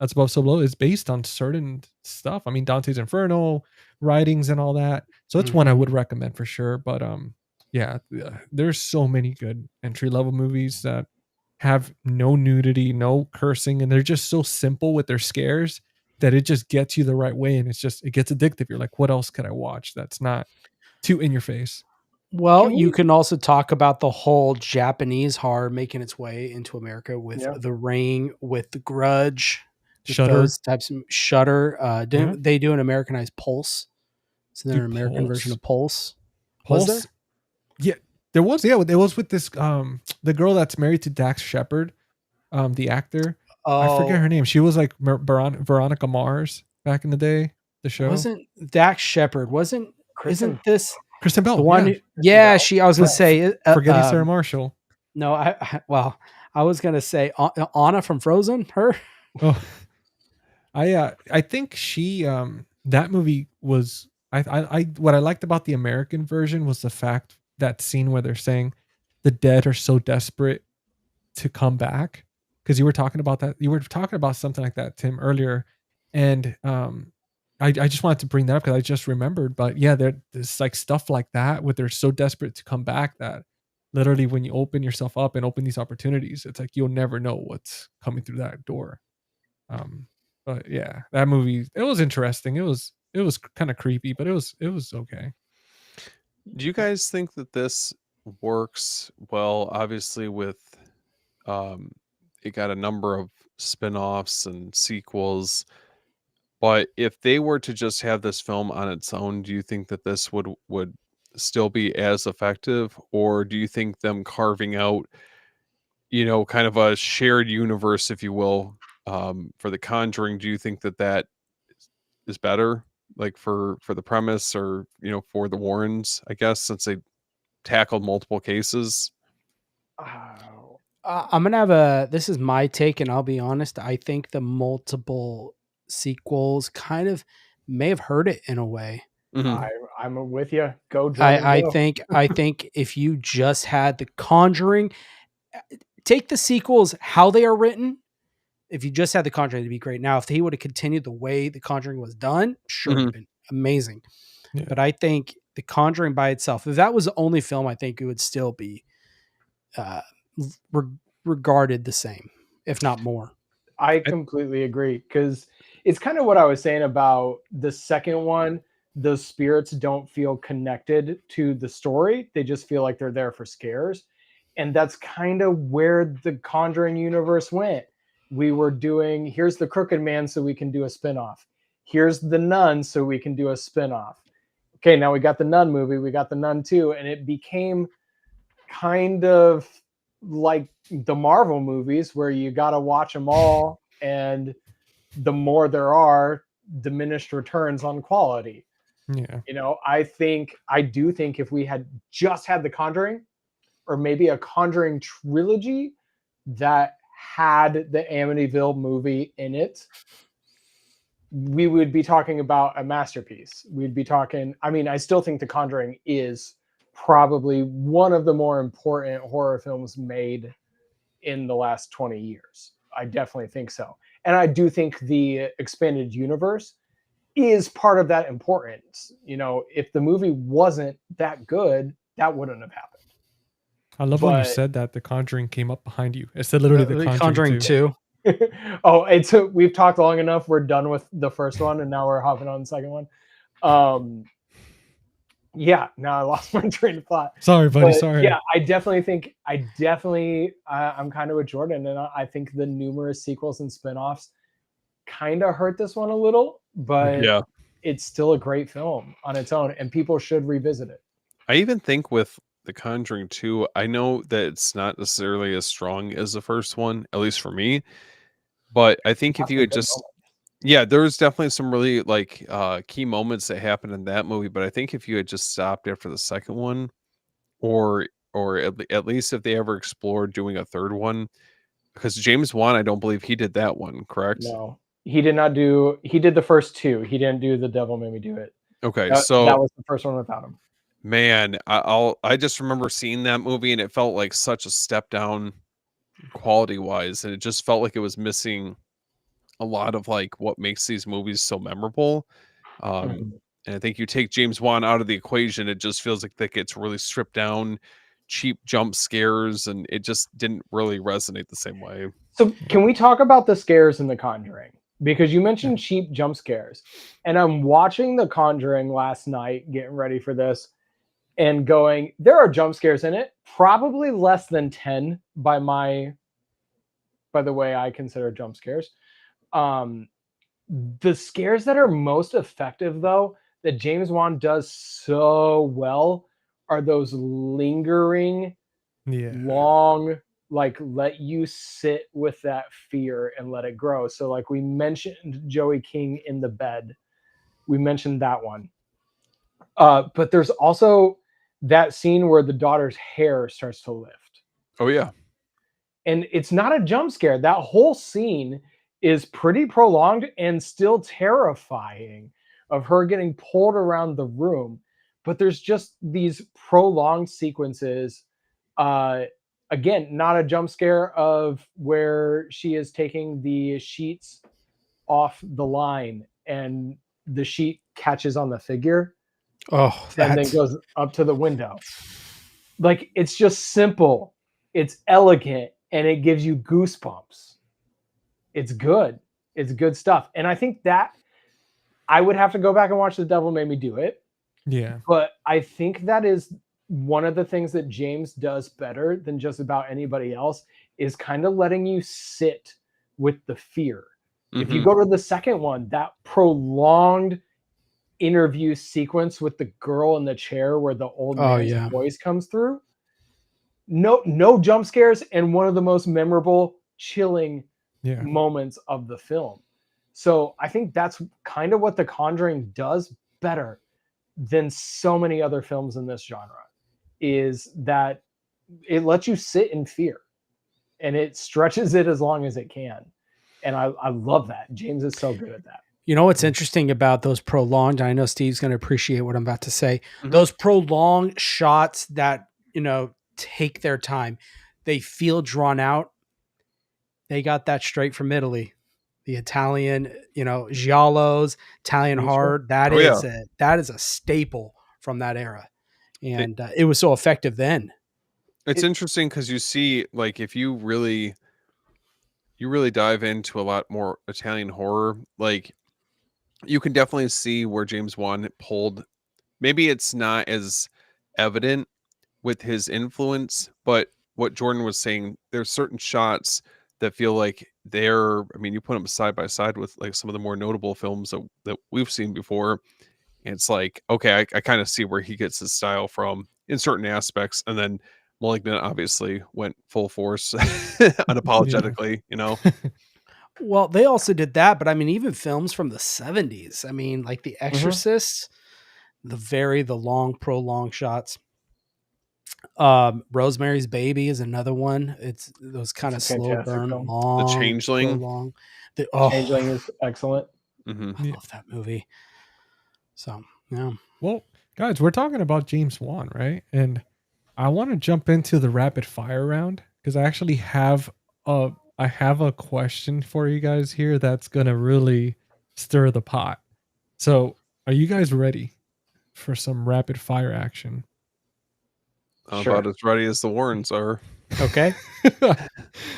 As Above, So Below is based on certain stuff. I mean, Dante's Inferno writings and all that. So it's one I would recommend for sure. But there's so many good entry level movies that have no nudity, no cursing, and they're just so simple with their scares that it just gets you the right way, and it gets addictive. You're like, what else could I watch that's not too in your face? Well, you can also talk about the whole Japanese horror making its way into America with The Ring, with The Grudge, Shudder. Those types of Shudder. They do an Americanized Pulse. So they're an American version of Pulse. Pulse? Was there? Yeah. There was, it was with this the girl that's married to Dax Shepard, the actor. I forget her name. She was like Veronica Mars back in the day. The show wasn't Dax Shepard. Isn't this Kristen Bell? The one? I was gonna say forgetting Sarah Marshall. No, I was gonna say Anna from Frozen. Her. Oh, I think she that movie was I what I liked about the American version was the fact that scene where they're saying the dead are so desperate to come back, because you were talking about that. You were talking about something like that, Tim, earlier, and I just wanted to bring that up because I just remembered. But yeah, there's like stuff like that where they're so desperate to come back that literally when you open yourself up and open these opportunities, it's like you'll never know what's coming through that door. But yeah, that movie, it was interesting. It was kind of creepy, but it was okay. Do you guys think that this works well? Obviously, with it got a number of spin-offs and sequels, but if they were to just have this film on its own, do you think that this would still be as effective, or do you think them carving out, kind of a shared universe, if you will, for The Conjuring, do you think that is better? Like for the premise, or for the Warrens, I guess, since they tackled multiple cases. I'm gonna have this is my take, and I'll be honest, I think the multiple sequels kind of may have hurt it in a way. Mm-hmm. I'm with you. Go. I think if you just had The Conjuring, take the sequels how they are written. If you just had The Conjuring, it'd be great. Now, if he would have continued the way The Conjuring was done, sure, it'd been amazing. Yeah. But I think The Conjuring by itself, if that was the only film, I think it would still be regarded the same, if not more. I completely agree, because it's kind of what I was saying about the second one. The spirits don't feel connected to the story. They just feel like they're there for scares. And that's kind of where the Conjuring universe went. We were doing, here's the Crooked Man, so we can do a spinoff. Here's the Nun, so we can do a spinoff. Okay, now we got the Nun movie, we got the Nun 2, and it became kind of like the Marvel movies where you got to watch them all, and the more there are, diminished returns on quality. Yeah. You know, I do think if we had just had The Conjuring, or maybe a Conjuring trilogy that had the Amityville movie in it, we would be talking about a masterpiece. We'd be talking, I mean, I still think The Conjuring is probably one of the more important horror films made in the last 20 years. I definitely think so. And I do think the expanded universe is part of that importance. You know, if the movie wasn't that good, that wouldn't have happened. I love when you said that The Conjuring came up behind you. It said literally The Conjuring 2. Oh, we've talked long enough. We're done with the first one, and now we're hopping on the second one. Yeah, now I lost my train of thought. Sorry, buddy. But sorry. Yeah, I definitely think I'm kind of with Jordan, and I think the numerous sequels and spinoffs kind of hurt this one a little, but Yeah. it's still a great film on its own, and people should revisit it. I even think with The Conjuring 2, I know that it's not necessarily as strong as the first one, at least for me. But I think if you had just, yeah, there's definitely some really like key moments that happened in that movie. But I think if you had just stopped after the second one, or at least if they ever explored doing a third one, because James Wan, I don't believe he did that one, correct? No, he did not do. He did the first two. He didn't do The Devil Made Me Do It. Okay, So that was the first one without him. Man, I just remember seeing that movie, and it felt like such a step down quality wise, and it just felt like it was missing a lot of like what makes these movies so memorable. And I think you take James Wan out of the equation, it just feels like that gets really stripped down, cheap jump scares, and it just didn't really resonate the same way. So can we talk about the scares in The Conjuring? Because you mentioned cheap jump scares, and I'm watching The Conjuring last night, getting ready for this, and going, there are jump scares in it, probably less than 10 by the way I consider jump scares. The scares that are most effective, though, that James Wan does so well are those lingering, long, like let you sit with that fear and let it grow. So like we mentioned Joey King in the bed. We mentioned that one. But there's also that scene where the daughter's hair starts to lift. Oh, yeah. And it's not a jump scare. That whole scene is pretty prolonged and still terrifying of her getting pulled around the room. But there's just these prolonged sequences. Again, not a jump scare of where she is taking the sheets off the line and the sheet catches on the figure. Oh, and then goes up to the window. Like, it's just simple, it's elegant, and it gives you goosebumps. It's good. It's good stuff. And I think that I would have to go back and watch The Devil Made Me Do It. Yeah. But I think that is one of the things that James does better than just about anybody else, is kind of letting you sit with the fear. If you go to the second one, that prolonged interview sequence with the girl in the chair where the old man's voice comes through, no jump scares, and one of the most memorable, chilling moments of the film. So I think that's kind of what The Conjuring does better than so many other films in this genre, is that it lets you sit in fear and it stretches it as long as it can. And I love that. James is so good at that. You know what's interesting about those prolonged, I know Steve's going to appreciate what I'm about to say, those prolonged shots that, take their time, they feel drawn out. They got that straight from Italy. The Italian, giallos, Italian horror, that is a staple from that era. And it was so effective then. It's interesting because you see, like, if you really dive into a lot more Italian horror, like, you can definitely see where James Wan pulled. Maybe it's not as evident with his influence, but what Jordan was saying, there's certain shots that feel like they're, I mean, you put them side by side with like some of the more notable films that we've seen before. And it's like, okay, I kind of see where he gets his style from in certain aspects. And then Malignant obviously went full force unapologetically, you know? Well, they also did that, but I mean, even films from the 70s. I mean, like The Mm-hmm. Exorcist, the long, prolonged shots. Rosemary's Baby is another one. It's those kind of It's a slow fantastic burn, film. The long, Changeling. prolonged. Changeling is excellent. Mhm. I love that movie. So, yeah. Well, guys, we're talking about James Wan, right? And I want to jump into the rapid fire round because I actually have a question for you guys here that's gonna really stir the pot. So, are you guys ready for some rapid fire action? Sure. About as ready as the Warrens are. Okay. All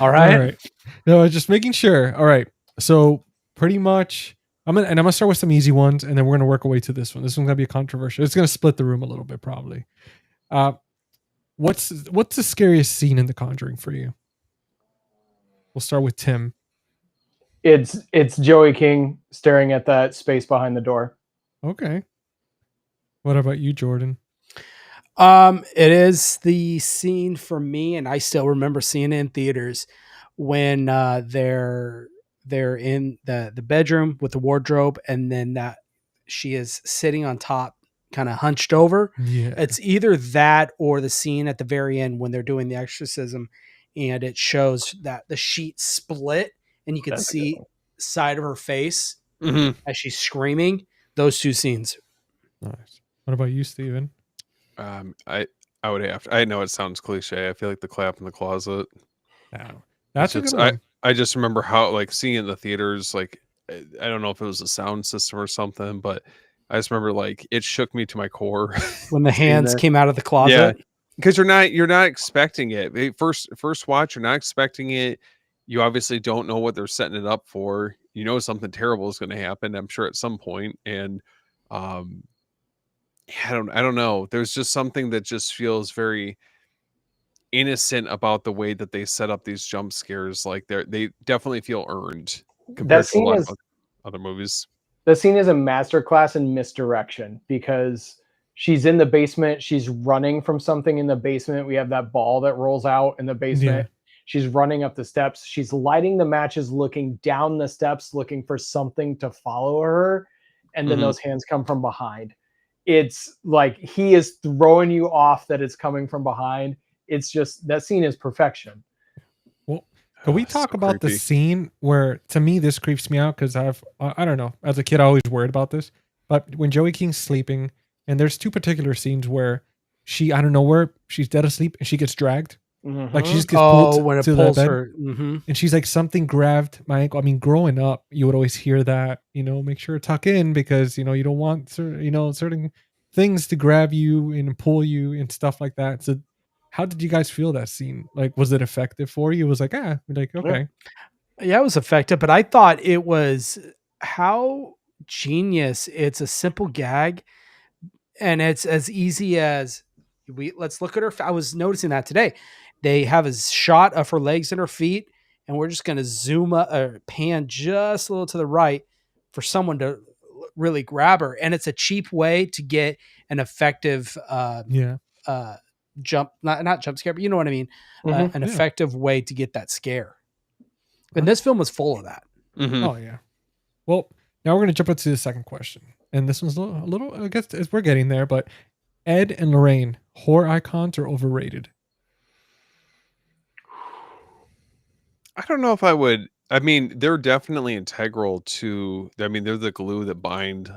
All right. right. No, I was just making sure. All right. So pretty much I'm gonna start with some easy ones and then we're gonna work our way to this one. This one's gonna be controversial. It's gonna split the room a little bit, probably. What's the scariest scene in The Conjuring for you? We'll start with Tim. It's Joey King staring at that space behind the door. Okay. What about you, Jordan? It is the scene for me, and I still remember seeing it in theaters when they're in the bedroom with the wardrobe, and then that she is sitting on top, kind of hunched over. Yeah. It's either that or the scene at the very end when they're doing the exorcism, and it shows that the sheet split, and you can That's a good see one. side of her face Mhm. as she's screaming. Those two scenes. Nice. What about you, Steven? I would have to, I know it sounds cliche. I feel like the clap in the closet. No. That's a It's good just- one. I just remember how, like, seeing it in the theaters, like, I don't know if it was a sound system or something, but I just remember, like, it shook me to my core. When the Seeing hands that. came out of the closet. Because you're not expecting it. First watch, you're not expecting it. You obviously don't know what they're setting it up for. You know something terrible is going to happen, I'm sure, at some point. And I don't know. There's just something that just feels very innocent about the way that they set up these jump scares. Like they definitely feel earned compared to a lot of other movies. The scene is a masterclass in misdirection because she's in the basement. She's running from something in the basement. We have that ball that rolls out in the basement. Yeah. She's running up the steps. She's lighting the matches, looking down the steps, looking for something to follow her. And then Mhm. those hands come from behind. It's like he is throwing you off that it's coming from behind. It's just, that scene is perfection. Well, can we talk about the scene where, to me, this creeps me out because I don't know, as a kid, I always worried about this. But when Joey King's sleeping, and there's two particular scenes where she, I don't know where, she's dead asleep and she gets dragged. Like she just gets pulled when it to pulls the bed. her. Mhm. And she's like, something grabbed my ankle. I mean, growing up, you would always hear that, make sure to tuck in because, you don't want certain things to grab you and pull you and stuff like that. So how did you guys feel that scene? Like, was it effective for you? It was like, okay. Yeah, it was effective, but I thought it was how genius. It's a simple gag, and it's as easy as let's look at her. I was noticing that today. They have a shot of her legs and her feet, and we're just going to zoom up or pan just a little to the right for someone to really grab her. And it's a cheap way to get an effective jump, not jump scare, but you know what I mean? An effective way to get that scare. And this film was full of that. Mhm. Oh, yeah. Well, now we're going to jump into the second question. And this one's a little, I guess as we're getting there, but Ed and Lorraine, horror icons or overrated? I don't know if I would. I mean, they're definitely integral to. I mean, they're the glue that bind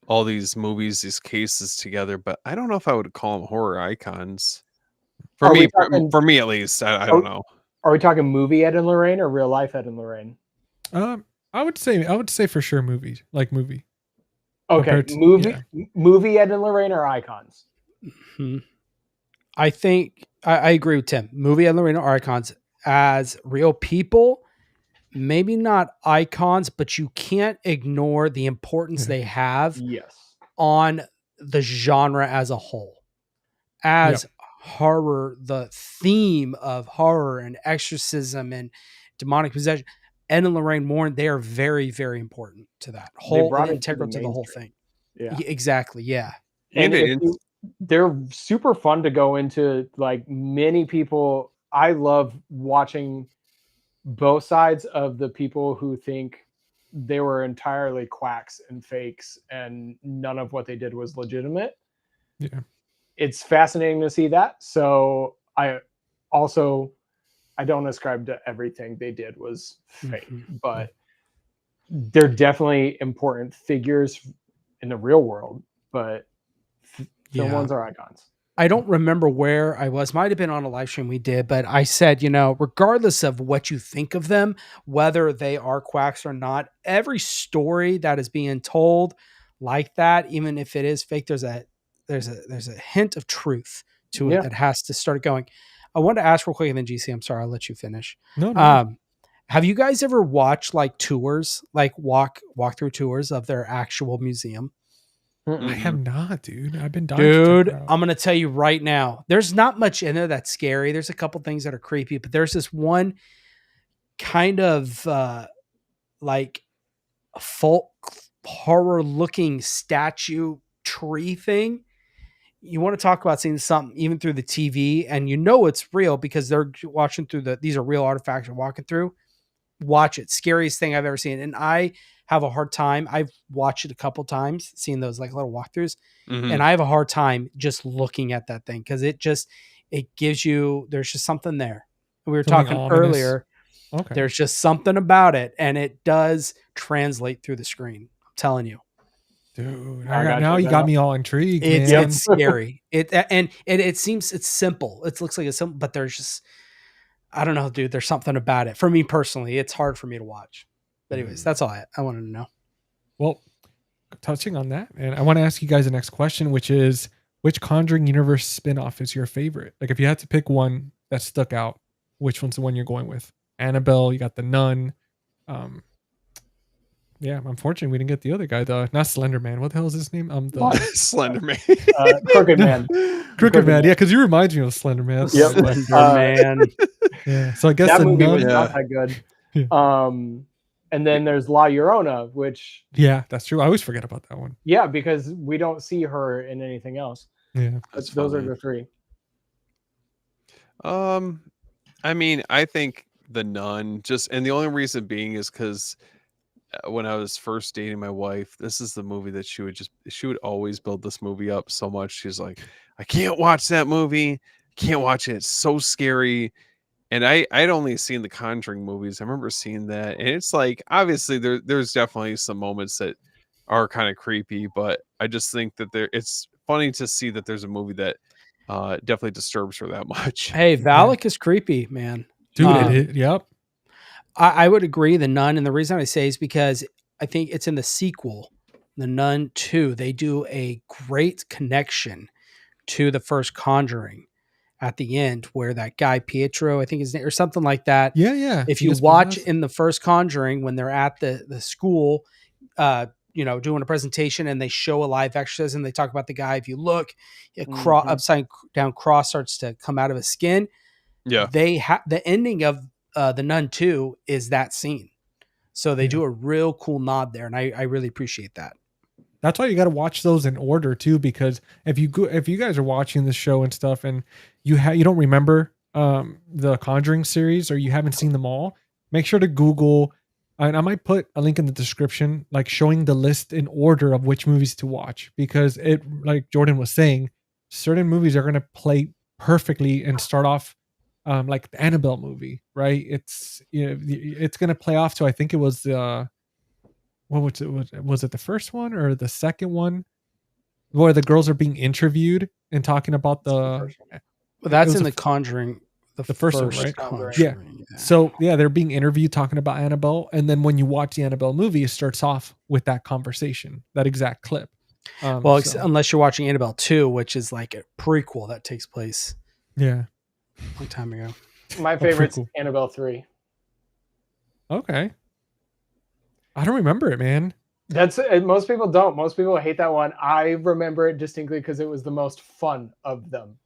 all these movies, these cases together. But I don't know if I would call them horror icons. For me, at least, I don't know. Are we talking movie Ed and Lorraine or real life Ed and Lorraine? I would say for sure movie. Okay, movie Ed and Lorraine are icons. Mm-hmm. I think I agree with Tim. Movie Ed Lorraine are icons as real people. Maybe not icons, but you can't ignore the importance they have Yes. on the genre as a whole. As horror, the theme of horror and exorcism and demonic possession, Ed and Lorraine Warren, they are very, very important to that whole brought and it to the integral to the whole mainstream. thing. Yeah. Exactly. Yeah. And And they're super fun to go into. Like many people, I love watching both sides of the people who think they were entirely quacks and fakes and none of what they did was legitimate. Yeah. It's fascinating to see that. So I don't ascribe to everything they did was fake, but they're definitely important figures in the real world, but film ones are icons. I don't remember where I was. Might have been on a live stream we did, but I said, regardless of what you think of them, whether they are quacks or not, every story that is being told like that, even if it is fake, there's a hint of truth to it that has to start going. I wanted to ask real quick, and then GC, I'm sorry, I'll let you finish. No. Have you guys ever watched like tours, like walk through tours of their actual museum? I have not, dude. I've been dying. Dude, I'm going to tell you right now, there's not much in there that's scary. There's a couple things that are creepy, but there's this one kind of like folk horror looking statue tree thing. You want to talk about seeing something even through the TV and it's real because they're watching through these are real artifacts you're walking through. Watch it. Scariest thing I've ever seen. And I have a hard time. I've watched it a couple times, seeing those like little walkthroughs, and I have a hard time just looking at that thing because it gives you, there's just something there. We were Something talking ominous. earlier. Okay. There's just something about it, and it does translate through the screen. I'm telling you. Dude, now you got me all intrigued. It's scary. It seems it's simple. It looks like it's simple, but there's just, I don't know, dude. There's something about it. For me personally, it's hard for me to watch. But anyways, that's all I wanted to know. Well, touching on that, and I want to ask you guys the next question, which is, which Conjuring Universe spinoff is your favorite? Like, if you had to pick one that stuck out, which one's the one you're going with? Annabelle, you got the Nun. Yeah, unfortunately, we didn't get the other guy, not Slender Man. What the hell is his name? The Slender Man. Crooked Man. Crooked Man. Yeah, because he reminds me of Slender Man. Yep. Slender Man. Yeah. So I guess that the movie Nun. was not that good. Yeah. And then there's La Llorona, which that's true. I always forget about that one. yeah, because we don't see her in anything else. Yeah. Those are the three. I mean, I think the Nun, and the only reason being is because when I was first dating my wife, this is the movie that she would always build this movie up so much. She's like, I can't watch that movie. Can't watch it. It's so scary. And I'd only seen the Conjuring movies. I remember seeing that. And it's like, obviously there's definitely some moments that are kind of creepy, but I just think that it's funny to see that there's a movie that definitely disturbs her that much. Hey, Valak is creepy, man. Dude, yep. I would agree. The Nun, and the reason I say is because I think it's in the sequel, The Nun 2. They do a great connection to the first Conjuring at the end, where that guy Pietro, I think his name, or something like that. Yeah. If you watch in the first Conjuring, when they're at the school, doing a presentation, and they show a live exorcism, they talk about the guy. If you look, upside down cross starts to come out of his skin. Yeah, they the ending of The Nun 2 is that scene, so they do a real cool nod there, and I really appreciate that. That's why you got to watch those in order too, because if you guys are watching this show and stuff, and you don't remember the Conjuring series, or you haven't seen them all, make sure to Google. And I might put a link in the description, like showing the list in order of which movies to watch, because it, like Jordan was saying, certain movies are going to play perfectly and start off like the Annabelle movie, right? It's it's going to play off to, I think it was was it the first one or the second one where the girls are being interviewed and talking about that's in the Conjuring. The first one, right? Conjuring. Yeah. So they're being interviewed talking about Annabelle, and then when you watch the Annabelle movie, it starts off with that conversation, that exact clip. Unless you're watching Annabelle 2, which is like a prequel that takes place. Yeah. long time ago. My pretty favorite's cool. Annabelle 3. Okay. I don't remember it, man. That's most people don't. Most people hate that one. I remember it distinctly because it was the most fun of them.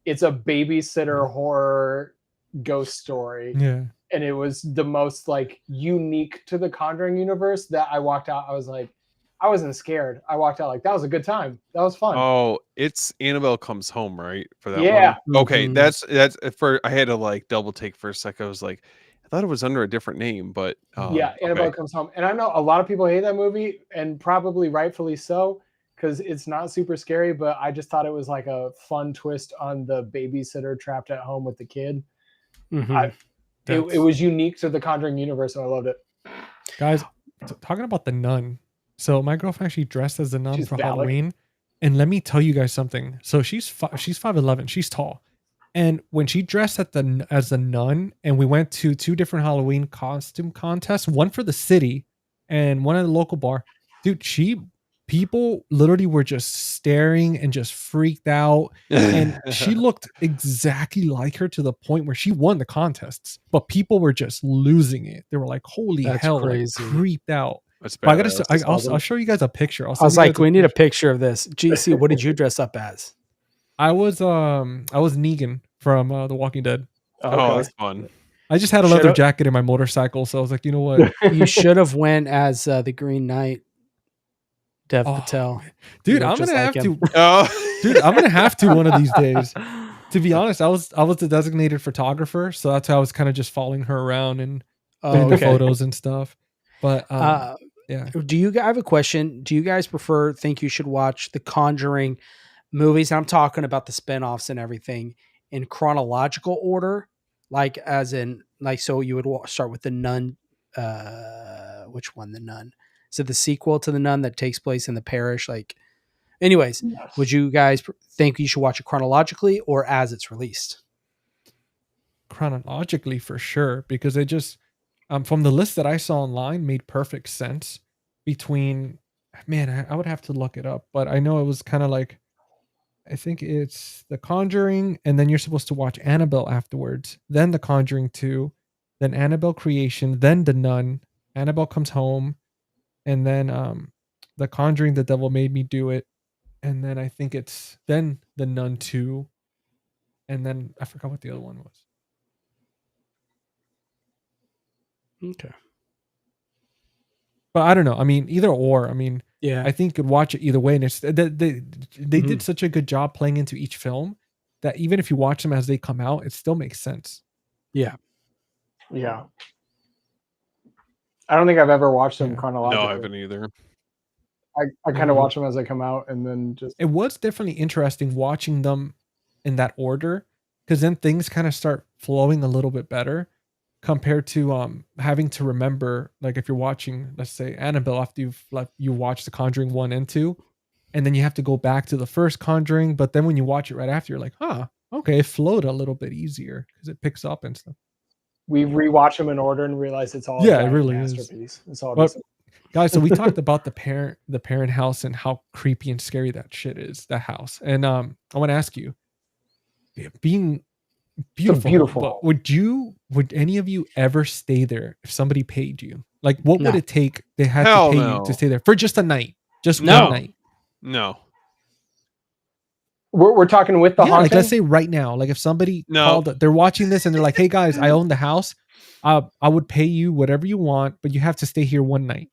It's a babysitter horror ghost story. Yeah. And it was the most like unique to the Conjuring universe that I walked out. I was like, I wasn't scared. I walked out like that was a good time. That was fun. Oh, it's Annabelle Comes Home, right? For that Yeah. one. Okay, Mhm. that's for. I had to like double take for a second. I was like, I thought it was under a different name, but Yeah, Annabelle okay. Comes Home. And I know a lot of people hate that movie, and probably rightfully so, because it's not super scary, but I just thought it was like a fun twist on the babysitter trapped at home with the kid. Mhm. It was unique to the Conjuring universe, and I loved it. Guys, talking about the nun. So my girlfriend actually dressed as the nun She's for Valak. Halloween. And let me tell you guys something. So she's 5'11", she's tall. And when she dressed as the nun, and we went to 2 different Halloween costume contests, one for the city and one at a local bar, dude, people literally were just staring and just freaked out. And she looked exactly like her to the point where she won the contests, but people were just losing it. They were like, holy That's hell, crazy. like creeped out. That's But badass. I'll show you guys a picture. I was like, we need a picture of this. GC, what did you dress up as? I was Negan from The Walking Dead. Oh, that's fun. I just had a Should've- leather jacket in my motorcycle, so I was like, you know what, You should have went as the Green Knight, Dev Oh, Patel. dude, You look I'm just gonna like have him. to, Oh, dude, I'm gonna have to one of these days. To be honest, I was the designated photographer, so that's how I was kind of just following her around and doing the photos and stuff. But yeah, I have a question. Do you guys think you should watch the Conjuring movies? And I'm talking about the spinoffs and everything in chronological order, like as in like, so you would start with the Nun. Which one? The Nun. Is it the sequel to the Nun that takes place in the parish? Like, anyways, Yes. would you guys think you should watch it chronologically or as it's released? chronologically for sure, because it just from the list that I saw online made perfect sense. Between, man, I would have to look it up, but I know it was kind of like, I think it's The Conjuring, and then you're supposed to watch Annabelle afterwards, then The Conjuring 2, then Annabelle Creation, then The Nun, Annabelle Comes Home, and then The Conjuring, The Devil Made Me Do It, and then I think it's then The Nun 2, and then I forgot what the other one was. Okay. But I don't know. I mean, either or. I mean, Yeah. I think you could watch it either way. And it's they did such a good job playing into each film that even if you watch them as they come out, it still makes sense. Yeah. Yeah. I don't think I've ever watched them Yeah. chronologically. no, I haven't either. I kind of watch them as they come out, and then just It was definitely interesting watching them in that order, because then things kind of start flowing a little bit better compared to having to remember, like if you're watching, let's say, Annabelle after you watch The Conjuring 1 and 2, and then you have to go back to the first Conjuring, but then when you watch it right after, you're like, okay, it flowed a little bit easier because it picks up and stuff. we rewatch them in order and realize it's all a Yeah, it giant really is. masterpiece. It's all But just guys, so we talked about the parent house and how creepy and scary that shit is, that house. And I want to ask you, being beautiful, but would any of you ever stay there if somebody paid you? Like, what would No. it take? They had Hell to pay you no. to stay there for just a night, just No. one night. No. we're talking with the Yeah, like haunting. let's say right now, like if somebody No. called, they're watching this and they're like, "Hey guys, I own the house. I would pay you whatever you want, but you have to stay here one night."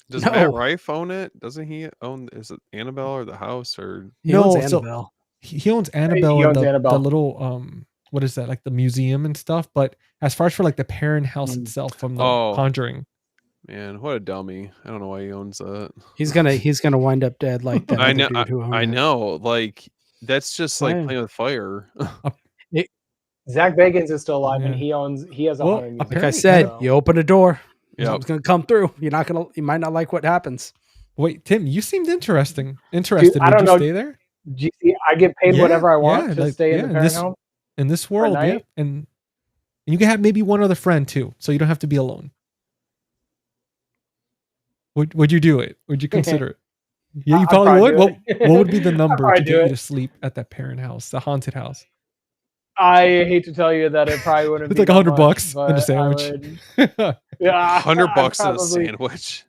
Does No. Matt Rife own it? Doesn't he own? Is it Annabelle or the house or? He owns so Annabelle. he owns Annabelle owns and the Annabelle. little what is that, like the museum and stuff. But as far as for like the parent house itself from the Oh. Conjuring, Man, what a dummy! I don't know why he owns that. He's gonna wind up dead like that. I other know. dude who owned I it. know. Like that's just like Right. playing with fire. Zach Bagans is still alive, and Yeah. he has a Well, haunting museum. Like I Apparently- said, So- you open a door, Yep. something's gonna come through. You might not like what happens. wait, Tim, you seemed interested. I Would don't you know. stay there I get paid Yeah, whatever I want yeah, to like, stay in yeah, the in parent this- home. in this world? Yeah, night? and you can have maybe one other friend too, so you don't have to be alone. Would you do it? Would you consider it? Yeah, you I'd probably probably would. do What it. would be the number probably to do get you it. to sleep at that parent house, the haunted house? I hate to tell you that it probably wouldn't It's be like that $100 much, and a but sandwich. yeah, $100 I'd and a sandwich.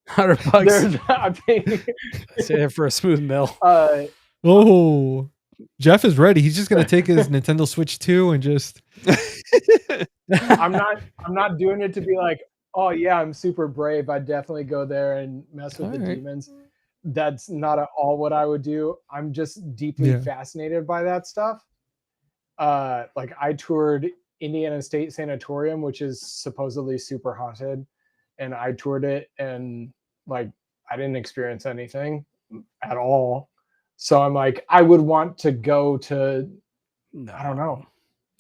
$100. There's I think Save it for a smooth meal. Oh, Jeff is ready. He's just gonna take his Nintendo Switch 2 and just. I'm not doing it to be like, oh yeah, I'm super brave. I'd definitely go there and mess with the Alright. demons. That's not at all what I would do. I'm just deeply Yeah. fascinated by that stuff. Like I toured Indiana State Sanatorium, which is supposedly super haunted, and I toured it, and like I didn't experience anything at all. So I'm like, I would want to go to, I don't know,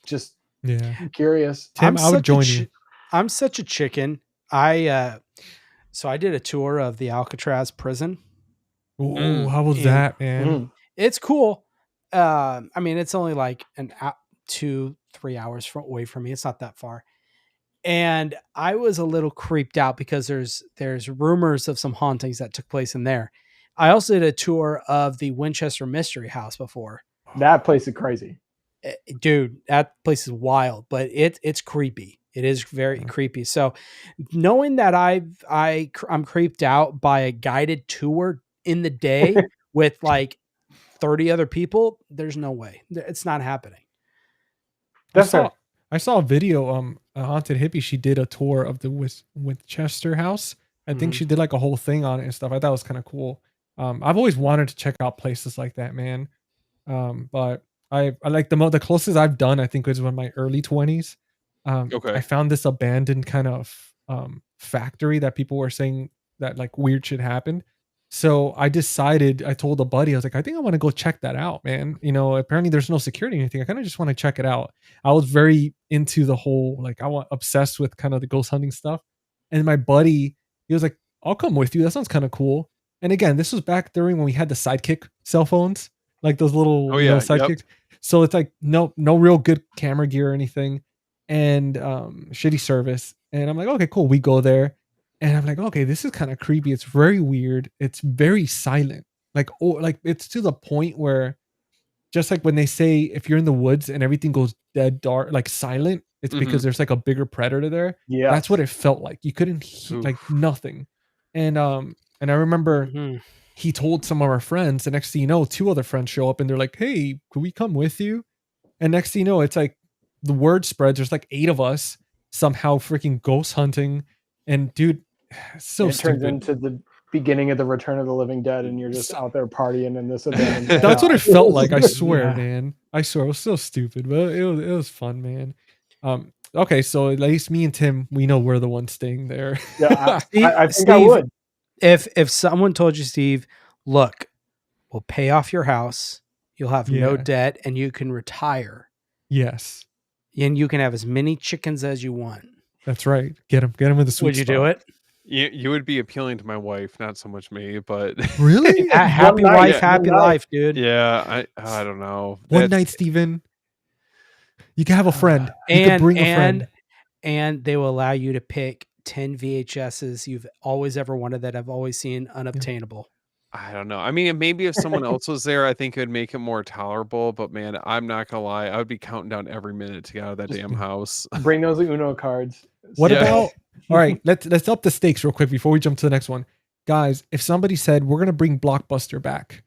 just Yeah. curious. Tim, I would join you. I'm such a chicken. So I did a tour of the Alcatraz prison. Ooh, how was And- that, man? It's cool. I mean, it's only like 2-3 hours away from me. It's not that far. And I was a little creeped out because there's rumors of some hauntings that took place in there. I also did a tour of the Winchester Mystery House before. That place is crazy. Dude, that place is wild, but it's creepy. It is very creepy. So knowing that I'm creeped out by a guided tour in the day with like 30 other people, there's no way. It's not happening. That's fair. I saw a video. A haunted hippie. She did a tour of the Winchester house. I think she did like a whole thing on it and stuff. I thought it was kind of cool. I've always wanted to check out places like that, man. But I like the closest I've done, I think, was in my early 20s. Okay. I found this abandoned kind of factory that people were saying that like weird shit happened. So I told a buddy, I was like, I think I want to go check that out, man. You know, apparently there's no security or anything. I kind of just want to check it out. I was very into the whole, like, obsessed with kind of the ghost hunting stuff. And my buddy, he was like, I'll come with you. That sounds kind of cool. And again, this was back during when we had the Sidekick cell phones, like those little Sidekicks. Yep. So it's like no real good camera gear or anything, and shitty service. And I'm like, okay, cool. We go there. And I'm like, okay, this is kind of creepy. It's very weird. It's very silent. Like it's to the point where just like when they say if you're in the woods and everything goes dead dark, like silent, it's because there's like a bigger predator there. Yeah. That's what it felt like. You couldn't hear like nothing. And I remember he told some of our friends, the next thing you know, 2 other friends show up and they're like, hey, could we come with you? And next thing you know, it's like the word spreads. There's like 8 of us somehow freaking ghost hunting. And dude, so it stupid. turns into the beginning of the Return of the Living Dead, and you're just out there partying in this event. That's what it felt like. I swear, man. I swear, it was so stupid, but it was fun, man. Okay, so at least me and Tim, we know we're the ones staying there. Yeah, I think Steve, I would. If someone told you, Steve, look, we'll pay off your house, you'll have no debt, and you can retire. Yes. And you can have as many chickens as you want. That's right. Get him with the sweet Would you spot. do it? You would be appealing to my wife, not so much me, but really, happy wife, happy life, dude. Yeah, I don't know. One night, Steven. You can have a friend. You can bring a friend. And they will allow you to pick 10 VHSs you've always ever wanted that I've always seen unobtainable. I don't know. I mean, maybe if someone else was there, I think it would make it more tolerable. But man, I'm not gonna lie, I would be counting down every minute to get out of that damn house. Bring those Uno cards. What about? All right, let's up the stakes real quick before we jump to the next one, guys. If somebody said we're gonna bring Blockbuster back,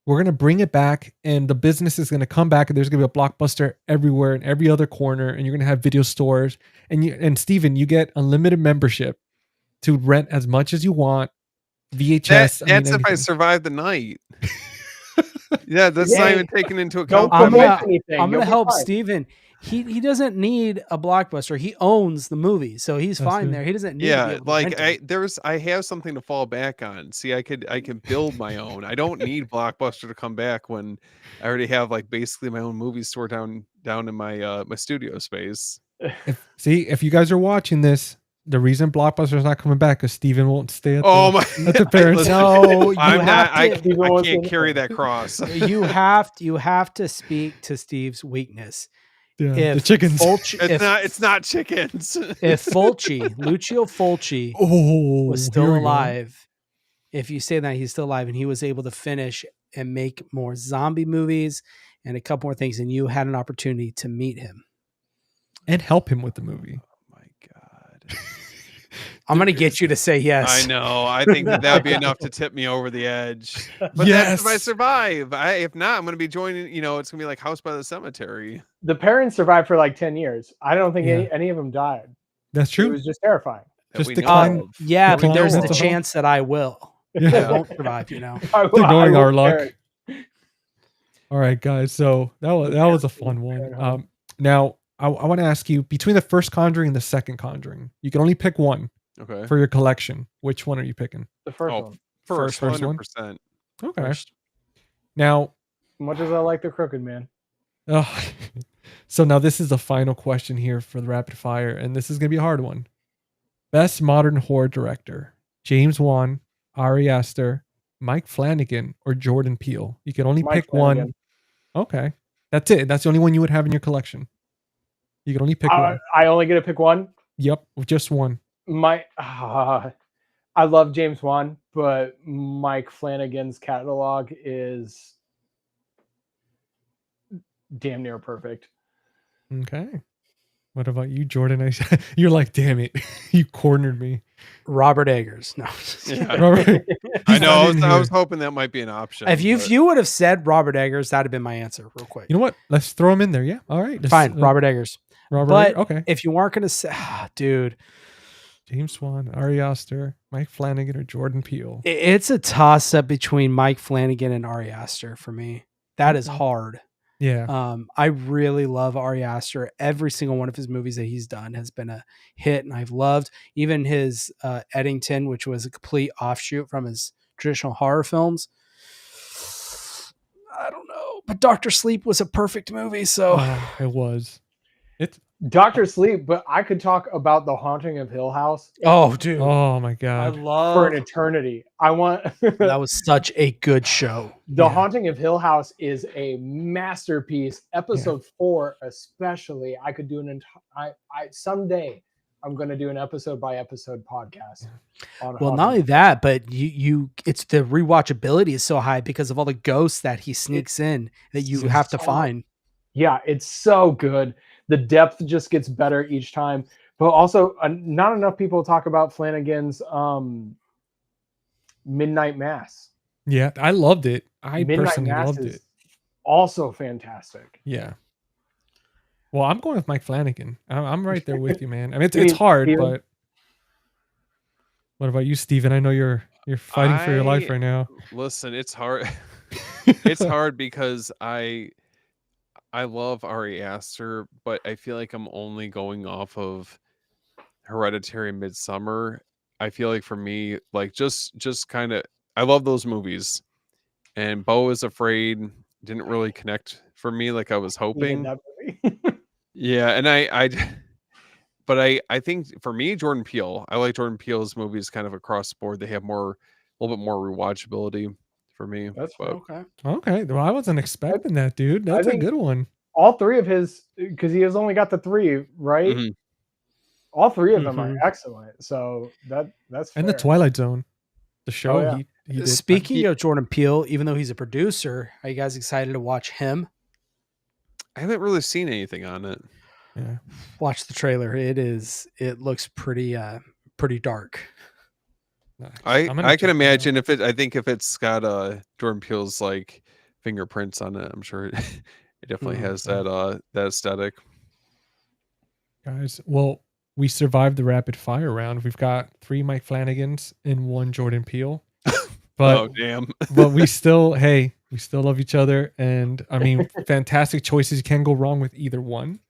we're gonna bring it back, and the business is gonna come back, and there's gonna be a Blockbuster everywhere in every other corner, and you're gonna have video stores, and Steven, you get unlimited membership to rent as much as you want. VHS. That's if I survive the night. Yeah, that's not even taken into account. I'm gonna help Steven. He doesn't need a Blockbuster. He owns the movie, so he's fine there. He doesn't need to be able to I have something to fall back on. See, I can build my own. I don't need Blockbuster to come back when I already have like basically my own movie store down in my my studio space. If you guys are watching this, the reason Blockbuster is not coming back is Steven won't stay at the parents. No, I can't carry that cross. you have to speak to Steve's weakness. Yeah, the chickens. It's not chickens. If Lucio Fulci was still alive, if you say that he's still alive and he was able to finish and make more zombie movies and a couple more things, and you had an opportunity to meet him. And help him with the movie. Oh my God. I'm going to get you to say yes. I know. I think that'd be enough to tip me over the edge. But that's if I survive. If not, I'm going to be joining, it's going to be like House by the Cemetery. The parents survived for like 10 years. I don't think any of them died. That's true. It was just terrifying. Just decline. Yeah, decline but there's the mental health. chance that I will. Yeah. I won't survive, They're going our luck. parent. All right, guys. So that was a fun one. Now I want to ask you, between the first Conjuring and the second Conjuring, you can only pick one. Okay. For your collection, which one are you picking? The first one. First 100%. One? Okay. First. Now, as much as I like the Crooked Man. So now this is the final question here for the rapid fire, and this is going to be a hard one. Best modern horror director: James Wan, Ari Aster, Mike Flanagan, or Jordan Peele? You can only pick one. Okay. That's it. That's the only one you would have in your collection. You can only pick one. I only get to pick one? Yep, just one. I love James Wan, but Mike Flanagan's catalog is damn near perfect. Okay. What about you, Jordan? You're like, damn it, you cornered me. Robert Eggers. No. Yeah. Robert, I know. I was hoping that might be an option. If you would have said Robert Eggers, that'd have been my answer real quick. You know what? Let's throw him in there. Yeah. All right. Fine. Robert Eggers. Robert. Okay. If you weren't going to say, dude. James Wan, Ari Aster, Mike Flanagan, or Jordan Peele? It's a toss-up between Mike Flanagan and Ari Aster for me. That is hard. Yeah. I really love Ari Aster. Every single one of his movies that he's done has been a hit, and I've loved even his Eddington, which was a complete offshoot from his traditional horror films. I don't know, but Dr. Sleep was a perfect movie. So it was. It's Dr. Sleep, but I could talk about The Haunting of Hill House. Oh, dude. Oh my God. I love for an eternity. I want that was such a good show. The Haunting of Hill House is a masterpiece. Episode 4, especially. I could do an entire. Someday I'm going to do an episode by episode podcast. Well, not only that, but it's the rewatchability is so high because of all the ghosts that he sneaks in that you have to find. Yeah, it's so good. The depth just gets better each time. But also, not enough people talk about Flanagan's Midnight Mass. Yeah, I loved it. I Midnight personally Mass loved is it. Also fantastic. Yeah. Well, I'm going with Mike Flanagan. I'm right there with you, man. I mean, it's hard, Steven? but what about you, Steven? I know you're fighting for your life right now. Listen, it's hard. It's hard because I love Ari Aster, but I feel like I'm only going off of Hereditary and Midsummer. I feel like for me, like just kind of, I love those movies, and Beau is Afraid didn't really connect for me like I was hoping. Yeah, and I think for me, Jordan Peele, I like Jordan Peele's movies kind of across the board. They have a little bit more rewatchability for me. Okay. Well, I wasn't expecting that, dude. That's a good one. All three of his, because he has only got the 3, right? Mm-hmm. All 3 of them are excellent. So that's fair. And the Twilight Zone, the show he did. Speaking of Jordan Peele, even though he's a producer, are you guys excited to watch him? I haven't really seen anything on it. Yeah. Watch the trailer. It looks pretty dark. I can imagine I think if it's got Jordan Peele's like fingerprints on it, I'm sure it definitely has that aesthetic. Guys, well, we survived the rapid fire round. We've got 3 Mike Flanagans and 1 Jordan Peele. But oh damn. But we still love each other, and I mean, fantastic choices. You can't go wrong with either one.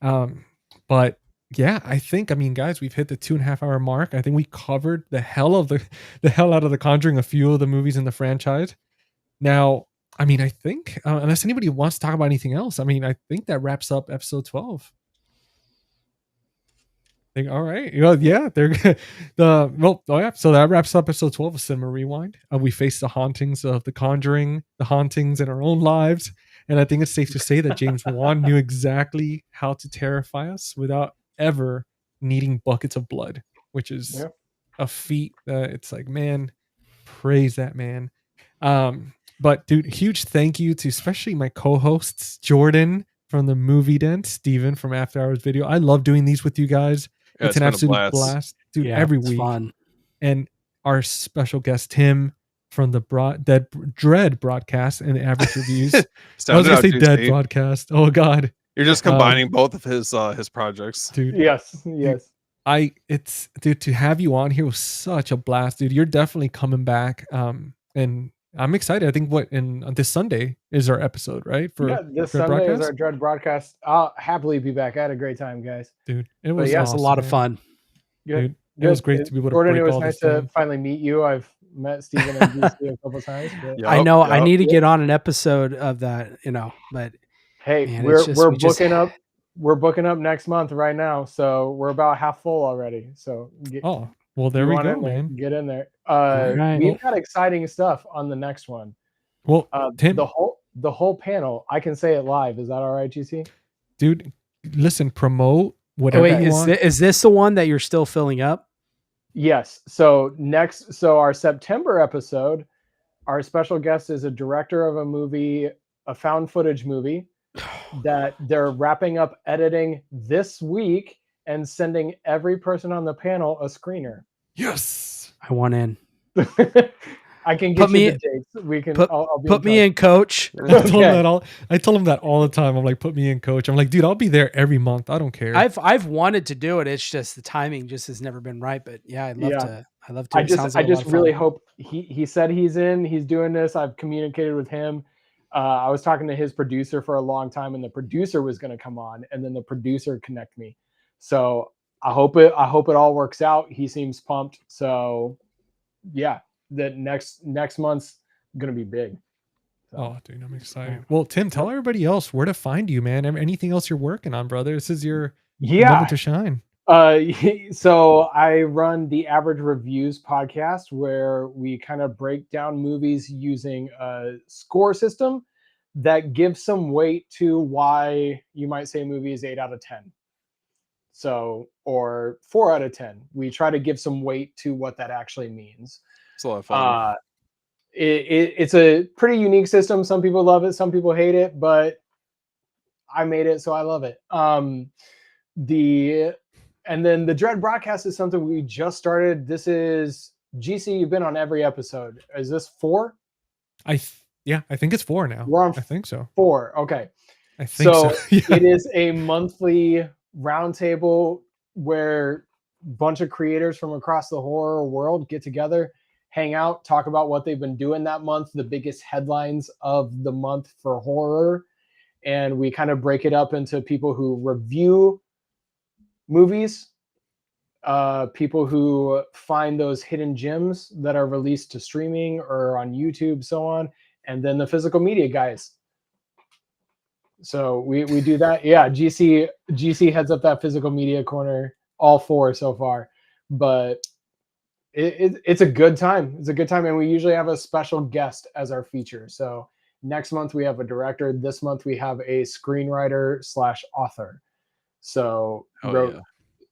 But yeah, I mean, guys, we've hit the 2.5 hour mark. I think we covered the hell out of the Conjuring, a few of the movies in the franchise. Now, I mean, I think unless anybody wants to talk about anything else, I mean, I think that wraps up episode 12. All right. Well, yeah, so that wraps up episode 12 of Cinema Rewind. We face the hauntings of the Conjuring, the hauntings in our own lives. And I think it's safe to say that James Wan knew exactly how to terrify us without ever needing buckets of blood, which is a feat that it's like, man, praise that man. But dude, huge thank you to especially my co-hosts, Jordan from the Movie Den, Steven from After Hours Video. I love doing these with you guys. Yeah, It's an been a absolute blast, dude, Yeah, every it's week. fun. And our special guest, Tim from the Dread broadcast and Average Reviews. I was going to say Dead broadcast. Oh, God. You're just combining both of his projects. Dude. Yes. Dude, to have you on here was such a blast, dude. You're definitely coming back. And I'm excited. I think on this Sunday is our episode, right? This Sunday is our Dread broadcast. I'll happily be back. I had a great time, guys. Dude, it was a lot of fun. Dude, it was great to be able to Jordan, break it was all nice this to down. finally meet you. I've met Steven and DC a couple times. But... I know I need to get on an episode of that, but hey, man, we're booking up next month right now, so we're about half full already. So well, there we go, man. Get in there. Right. We've got exciting stuff on the next one. Well, Tim, the whole panel, I can say it live. Is that all right, GC? Dude, listen, promote whatever you want. Is this the one that you're still filling up? Yes. So our September episode, our special guest is a director of a movie, a found footage movie that they're wrapping up editing this week and sending every person on the panel a screener. Yes. I want in. I can get you the dates. We can put me in, coach. I told him that all the time. I'm like, put me in, coach. I'm like, dude, I'll be there every month. I don't care. I've wanted to do it. It's just the timing just has never been right. But yeah, I'd love to. I just really hope he said he's in. He's doing this. I've communicated with him. I was talking to his producer for a long time, and the producer was going to come on, and then the producer connect me. So I hope it all works out. He seems pumped. So yeah, the next month's going to be big. So. Oh, dude, I'm excited. Well, Tim, tell everybody else where to find you, man. Anything else you're working on, brother? This is your moment to shine. So I run the Average Reviews podcast, where we kind of break down movies using a score system that gives some weight to why you might say a movie is 8 out of 10. So, or 4 out of 10. We try to give some weight to what that actually means. It's a lot of fun. It's a pretty unique system. Some people love it, some people hate it, but I made it, so I love it. And then the Dread broadcast is something we just started. This is GC. You've been on every episode. Is this 4? I think it's 4 now. We're on. I think so. 4. Okay. I think so. Yeah. It is a monthly roundtable where a bunch of creators from across the horror world get together, hang out, talk about what they've been doing that month, the biggest headlines of the month for horror, and we kind of break it up into people who review movies, people who find those hidden gems that are released to streaming or on YouTube, so on, and then the physical media guys. So we do that. Yeah, GC heads up that physical media corner, all 4 so far, but it's a good time. It's a good time, and we usually have a special guest as our feature. So next month we have a director. This month we have a screenwriter/author. So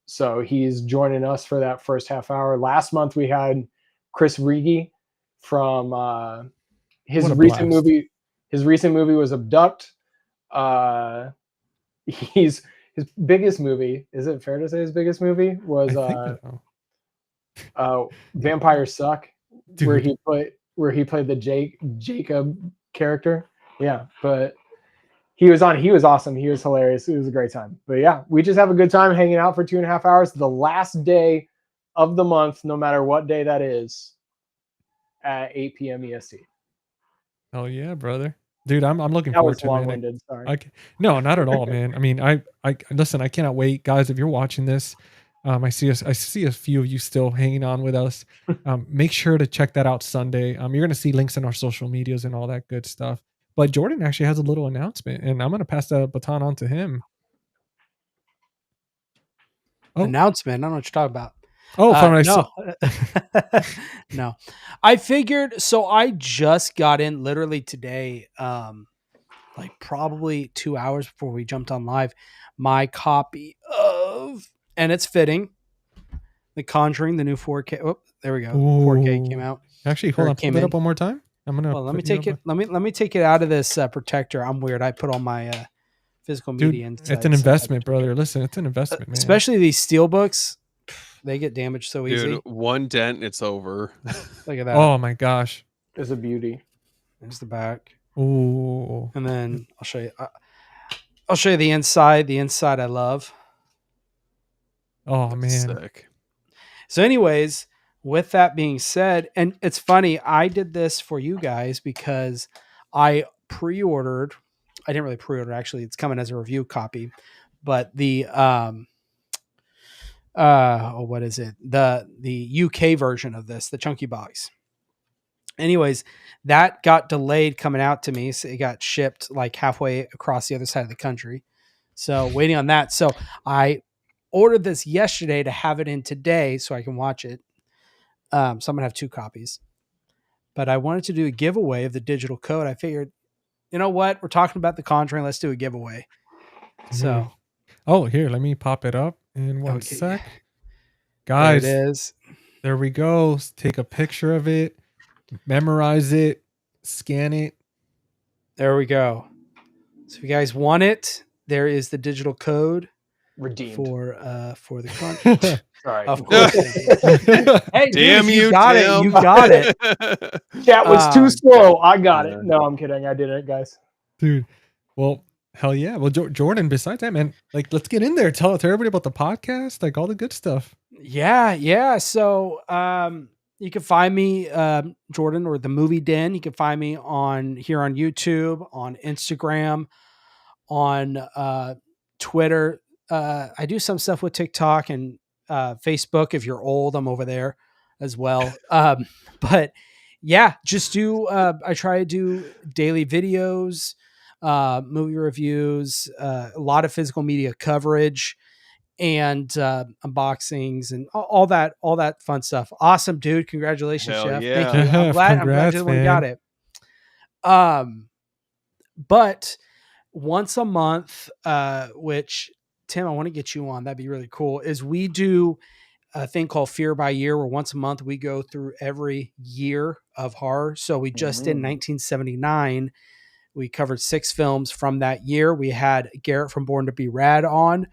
So he's joining us for that first half hour. Last month we had Chris Rigi from his recent movie. His recent movie was Abduct. His biggest movie, is it fair to say his biggest movie was Vampires Suck, dude. where he played the Jacob character. Yeah, but he was awesome. He was hilarious. It was a great time. But yeah, we just have a good time hanging out for 2.5 hours. The last day of the month, no matter what day that is, at 8 p.m. EST. Oh yeah, brother. Dude, I'm looking that forward was to it. Long-winded, sorry. No, not at all, man. I mean, I listen, I cannot wait. Guys, if you're watching this, I see a few of you still hanging on with us. Make sure to check that out Sunday. You're going to see links in our social medias and all that good stuff. But Jordan actually has a little announcement, and I'm going to pass the baton on to him. Announcement? I don't know what you're talking about. Oh, no. I figured, so I just got in literally today, like probably 2 hours before we jumped on live, my copy of, and it's fitting, The Conjuring, the new 4K. Oh, there we go. Ooh. 4K came out. Actually, hold on. Pull that up one more time. I'm gonna. Well, let me put you take up it. Let me take it out of this protector. I'm weird. I put all my physical Dude, media inside. it's an so- investment, brother. Listen, it's an investment, man. Especially these steel books, they get damaged so easy. Dude, one dent and it's over. Look at that. Oh my gosh. It's a beauty. There's the back, Ooh. and then I'll show you. I'll show you the inside. The inside I love. Oh man. Sick. So, anyways, with that being said, and it's funny, I did this for you guys because I pre-ordered. I didn't really pre-order, actually. It's coming as a review copy, but the what is it? The UK version of this, the chunky box. Anyways, that got delayed coming out to me. So it got shipped like halfway across the other side of the country. So waiting on that. So I ordered this yesterday to have it in today so I can watch it. So I'm gonna have 2 copies. But I wanted to do a giveaway of the digital code. I figured, you know what? We're talking about the Conjuring. Let's do a giveaway. So Oh, here, let me pop it up in one Okay. sec. there Guys, it is. there we go. Take a picture of it, memorize it, scan it. There we go. So if you guys want it, there is the digital code Redeemed. for the Conjuring. Sorry. Of course. Hey, Damn dude, you, got Tim. it. You got it. Chat was too Um, slow. I got it. yeah. No, I'm kidding. I did it, guys. Dude, well, hell yeah. Well, Jordan, besides that, man, like, let's get in there. Tell everybody about the podcast, like all the good stuff. Yeah. So you can find me, Jordan, or the Movie Den. You can find me here on YouTube, on Instagram, on Twitter. I do some stuff with TikTok and Facebook. If you're old, I'm over there as well. But yeah, just I try to do daily videos, movie reviews, a lot of physical media coverage, and unboxings and all that fun stuff. Awesome, dude. Congratulations, Hell Chef. yeah. Thank you. I'm glad Congrats, you're the one who got man. it. But once a month, which Tim, I want to get you on, that'd be really cool, is we do a thing called Fear by Year, where once a month we go through every year of horror. So we just did 1979. We covered 6 films from that year. We had Garrett from Born to Be Rad on.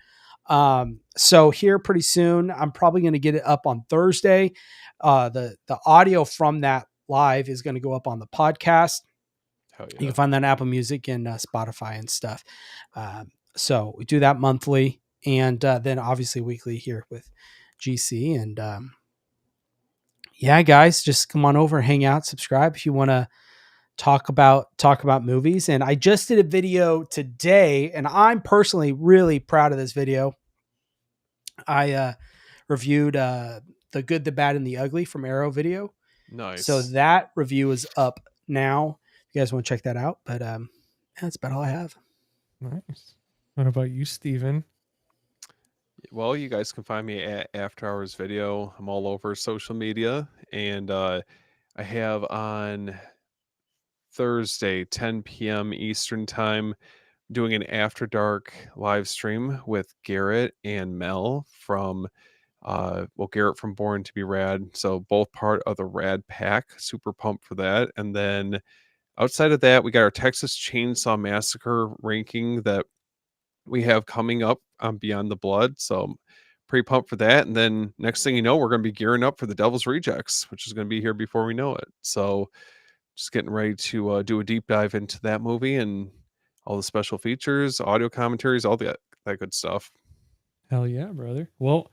So here pretty soon, I'm probably going to get it up on Thursday. The audio from that live is going to go up on the podcast. Hell yeah. You can find that on Apple Music and Spotify and stuff. So we do that monthly, and then obviously weekly here with GC. And yeah, guys, just come on over, hang out, subscribe if you want to talk about movies. And I just did a video today, and I'm personally really proud of this video. I reviewed The Good, the Bad, and the Ugly from Arrow Video. Nice. So that review is up now. If you guys want to check that out. But that's about all I have. Nice. What about you, Steven? Well, you guys can find me at After Hours Video. I'm all over social media, and I have on Thursday, 10 p.m. Eastern Time, doing an After Dark live stream with Garrett and Mel from, Garrett from Born to Be Rad. So both part of the Rad Pack. Super pumped for that. And then outside of that, we got our Texas Chainsaw Massacre ranking that we have coming up on Beyond the Blood. So I'm pretty pumped for that. And then next thing you know, we're going to be gearing up for the Devil's Rejects, which is going to be here before we know it. So just getting ready to do a deep dive into that movie and all the special features, audio commentaries, all that good stuff. Hell yeah, brother. Well,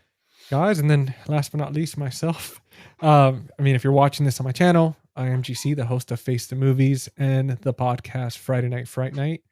guys, and then last but not least, myself. If you're watching this on my channel, I am GC, the host of Face the Movies and the podcast Friday Night Fright Night.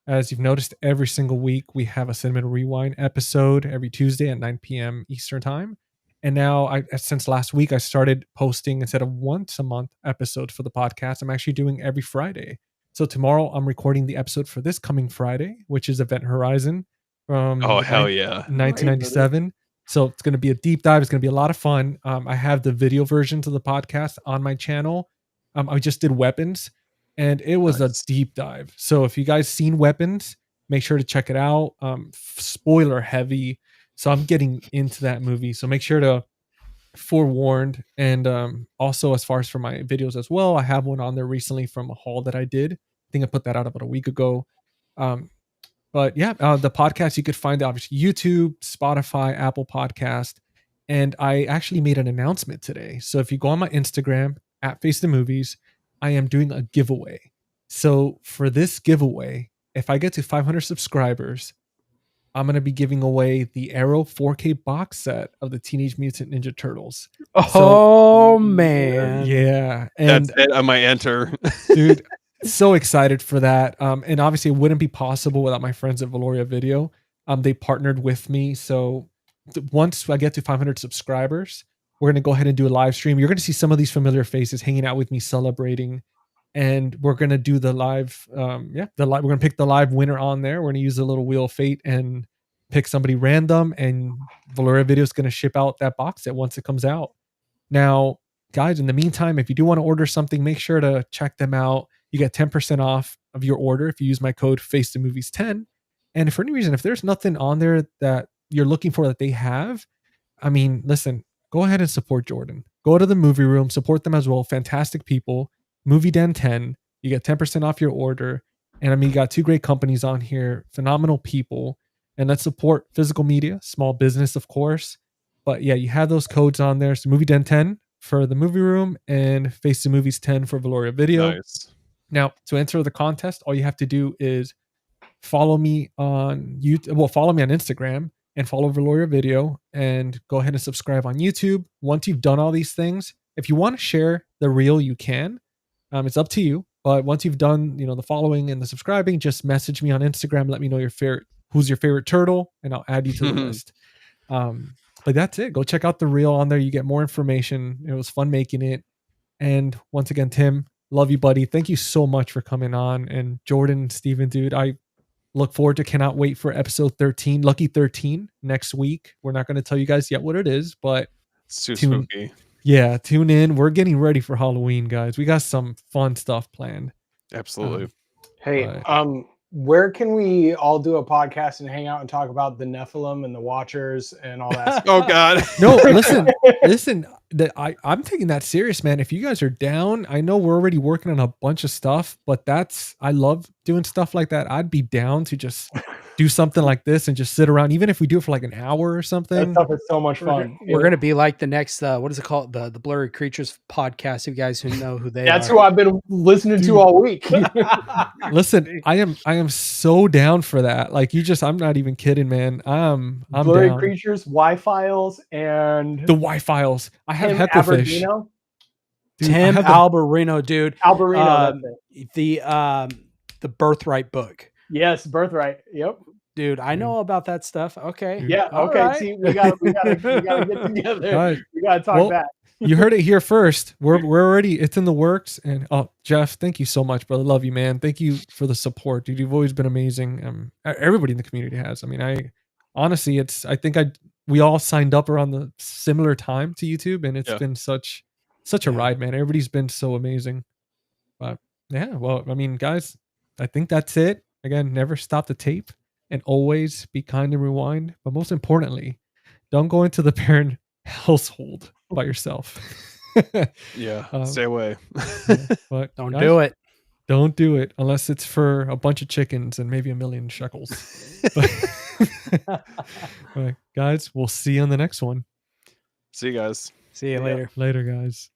As you've noticed, every single week we have a Cinema Rewind episode every Tuesday at 9 p.m. Eastern Time. And now, since last week, I started posting, instead of once a month episodes for the podcast, I'm actually doing every Friday. So tomorrow I'm recording the episode for this coming Friday, which is Event Horizon from Hell yeah. 1997. So it's going to be a deep dive. It's going to be a lot of fun. I have the video versions of the podcast on my channel. I just did Weapons, and it was Nice. a deep dive. So if you guys seen Weapons, make sure to check it out. Spoiler heavy. So I'm getting into that movie. So make sure to forewarned. And also, as far as for my videos as well, I have one on there recently from a haul that I did. I think I put that out about a week ago. But yeah, the podcast, you could find obviously YouTube, Spotify, Apple Podcast. And I actually made an announcement today. So if you go on my Instagram at Face the Movies, I am doing a giveaway. So for this giveaway, if I get to 500 subscribers, I'm going to be giving away the Arrow 4K box set of the Teenage Mutant Ninja Turtles. Oh, man. Yeah. And That's it. I might enter. dude, so excited for that. And obviously it wouldn't be possible without my friends at Valoria Video. They partnered with me. So once I get to 500 subscribers, we're going to go ahead and do a live stream. You're going to see some of these familiar faces hanging out with me celebrating. And we're going to do the live. We're going to pick the live winner on there. We're going to use a little wheel of fate and pick somebody random. And Valoria Video is going to ship out that box set once it comes out. Now, guys, in the meantime, if you do want to order something, make sure to check them out. You get 10% off of your order if you use my code FaceTheMovies10. And for any reason, if there's nothing on there that you're looking for that they have, I mean, listen, go ahead and support Jordan. Go to the movie room, support them as well. Fantastic people. Movie Den 10. You get 10% off your order. And I mean, you got two great companies on here, phenomenal people. And let's support physical media, small business, of course. But yeah, you have those codes on there. So Movie Den 10 for the movie room and Face the Movies 10 for Valoria Video. Nice. Now, to enter the contest, all you have to do is follow me on YouTube. Well, follow me on Instagram and follow Valoria Video and go ahead and subscribe on YouTube. Once you've done all these things, if you want to share the reel, you can. It's up to you. But once you've done, the following and the subscribing, just message me on Instagram. Let me know who's your favorite turtle, and I'll add you to the list. But that's it. Go check out the reel on there. You get more information. It was fun making it. And once again, Tim, love you, buddy. Thank you so much for coming on. And Jordan, Steven, dude, I look forward to, cannot wait for episode 13, Lucky 13 next week. We're not going to tell you guys yet what it is, but It's too spooky. Yeah, tune in. We're getting ready for Halloween, guys. We got some fun stuff planned. Absolutely. Hey, where can we all do a podcast and hang out and talk about the Nephilim and the Watchers and all that stuff? Oh God. No, listen. I'm taking that serious, man. If you guys are down, I know we're already working on a bunch of stuff, but I love doing stuff like that. I'd be down to just do something like this and just sit around, even if we do it for like an hour or something. That stuff is so much fun. We're going to be like the next, what is it called? The Blurry Creatures podcast. You guys who know who they are. That's who I've been listening to all week. Listen, I am so down for that. Like I'm not even kidding, man. I'm Blurry down. Creatures, Y-Files, and The Y-Files. I have Tim Hecklefish. Albertino. Dude, Tim Alberino, dude. Alberino, that's it. The Birthright book. Yes, Birthright. Yep. Dude, I know about that stuff. Okay. Yeah. All Okay. right. See, we gotta get together. Guys, We gotta talk back. You heard it here first. We're already, it's in the works. And Jeff, thank you so much, brother. Love you, man. Thank you for the support, dude. You've always been amazing. Everybody in the community has. I mean, honestly, we all signed up around the similar time to YouTube, and it's been such a ride, man. Everybody's been so amazing. But yeah, well, I mean, guys, I think that's it. Again, never stop the tape and always be kind and rewind. But most importantly, don't go into the Perron household by yourself. Yeah, stay away. But Don't do it. Don't do it unless it's for a bunch of chickens and maybe 1 million shekels. But guys, we'll see you on the next one. See you guys. See you later. Later, guys.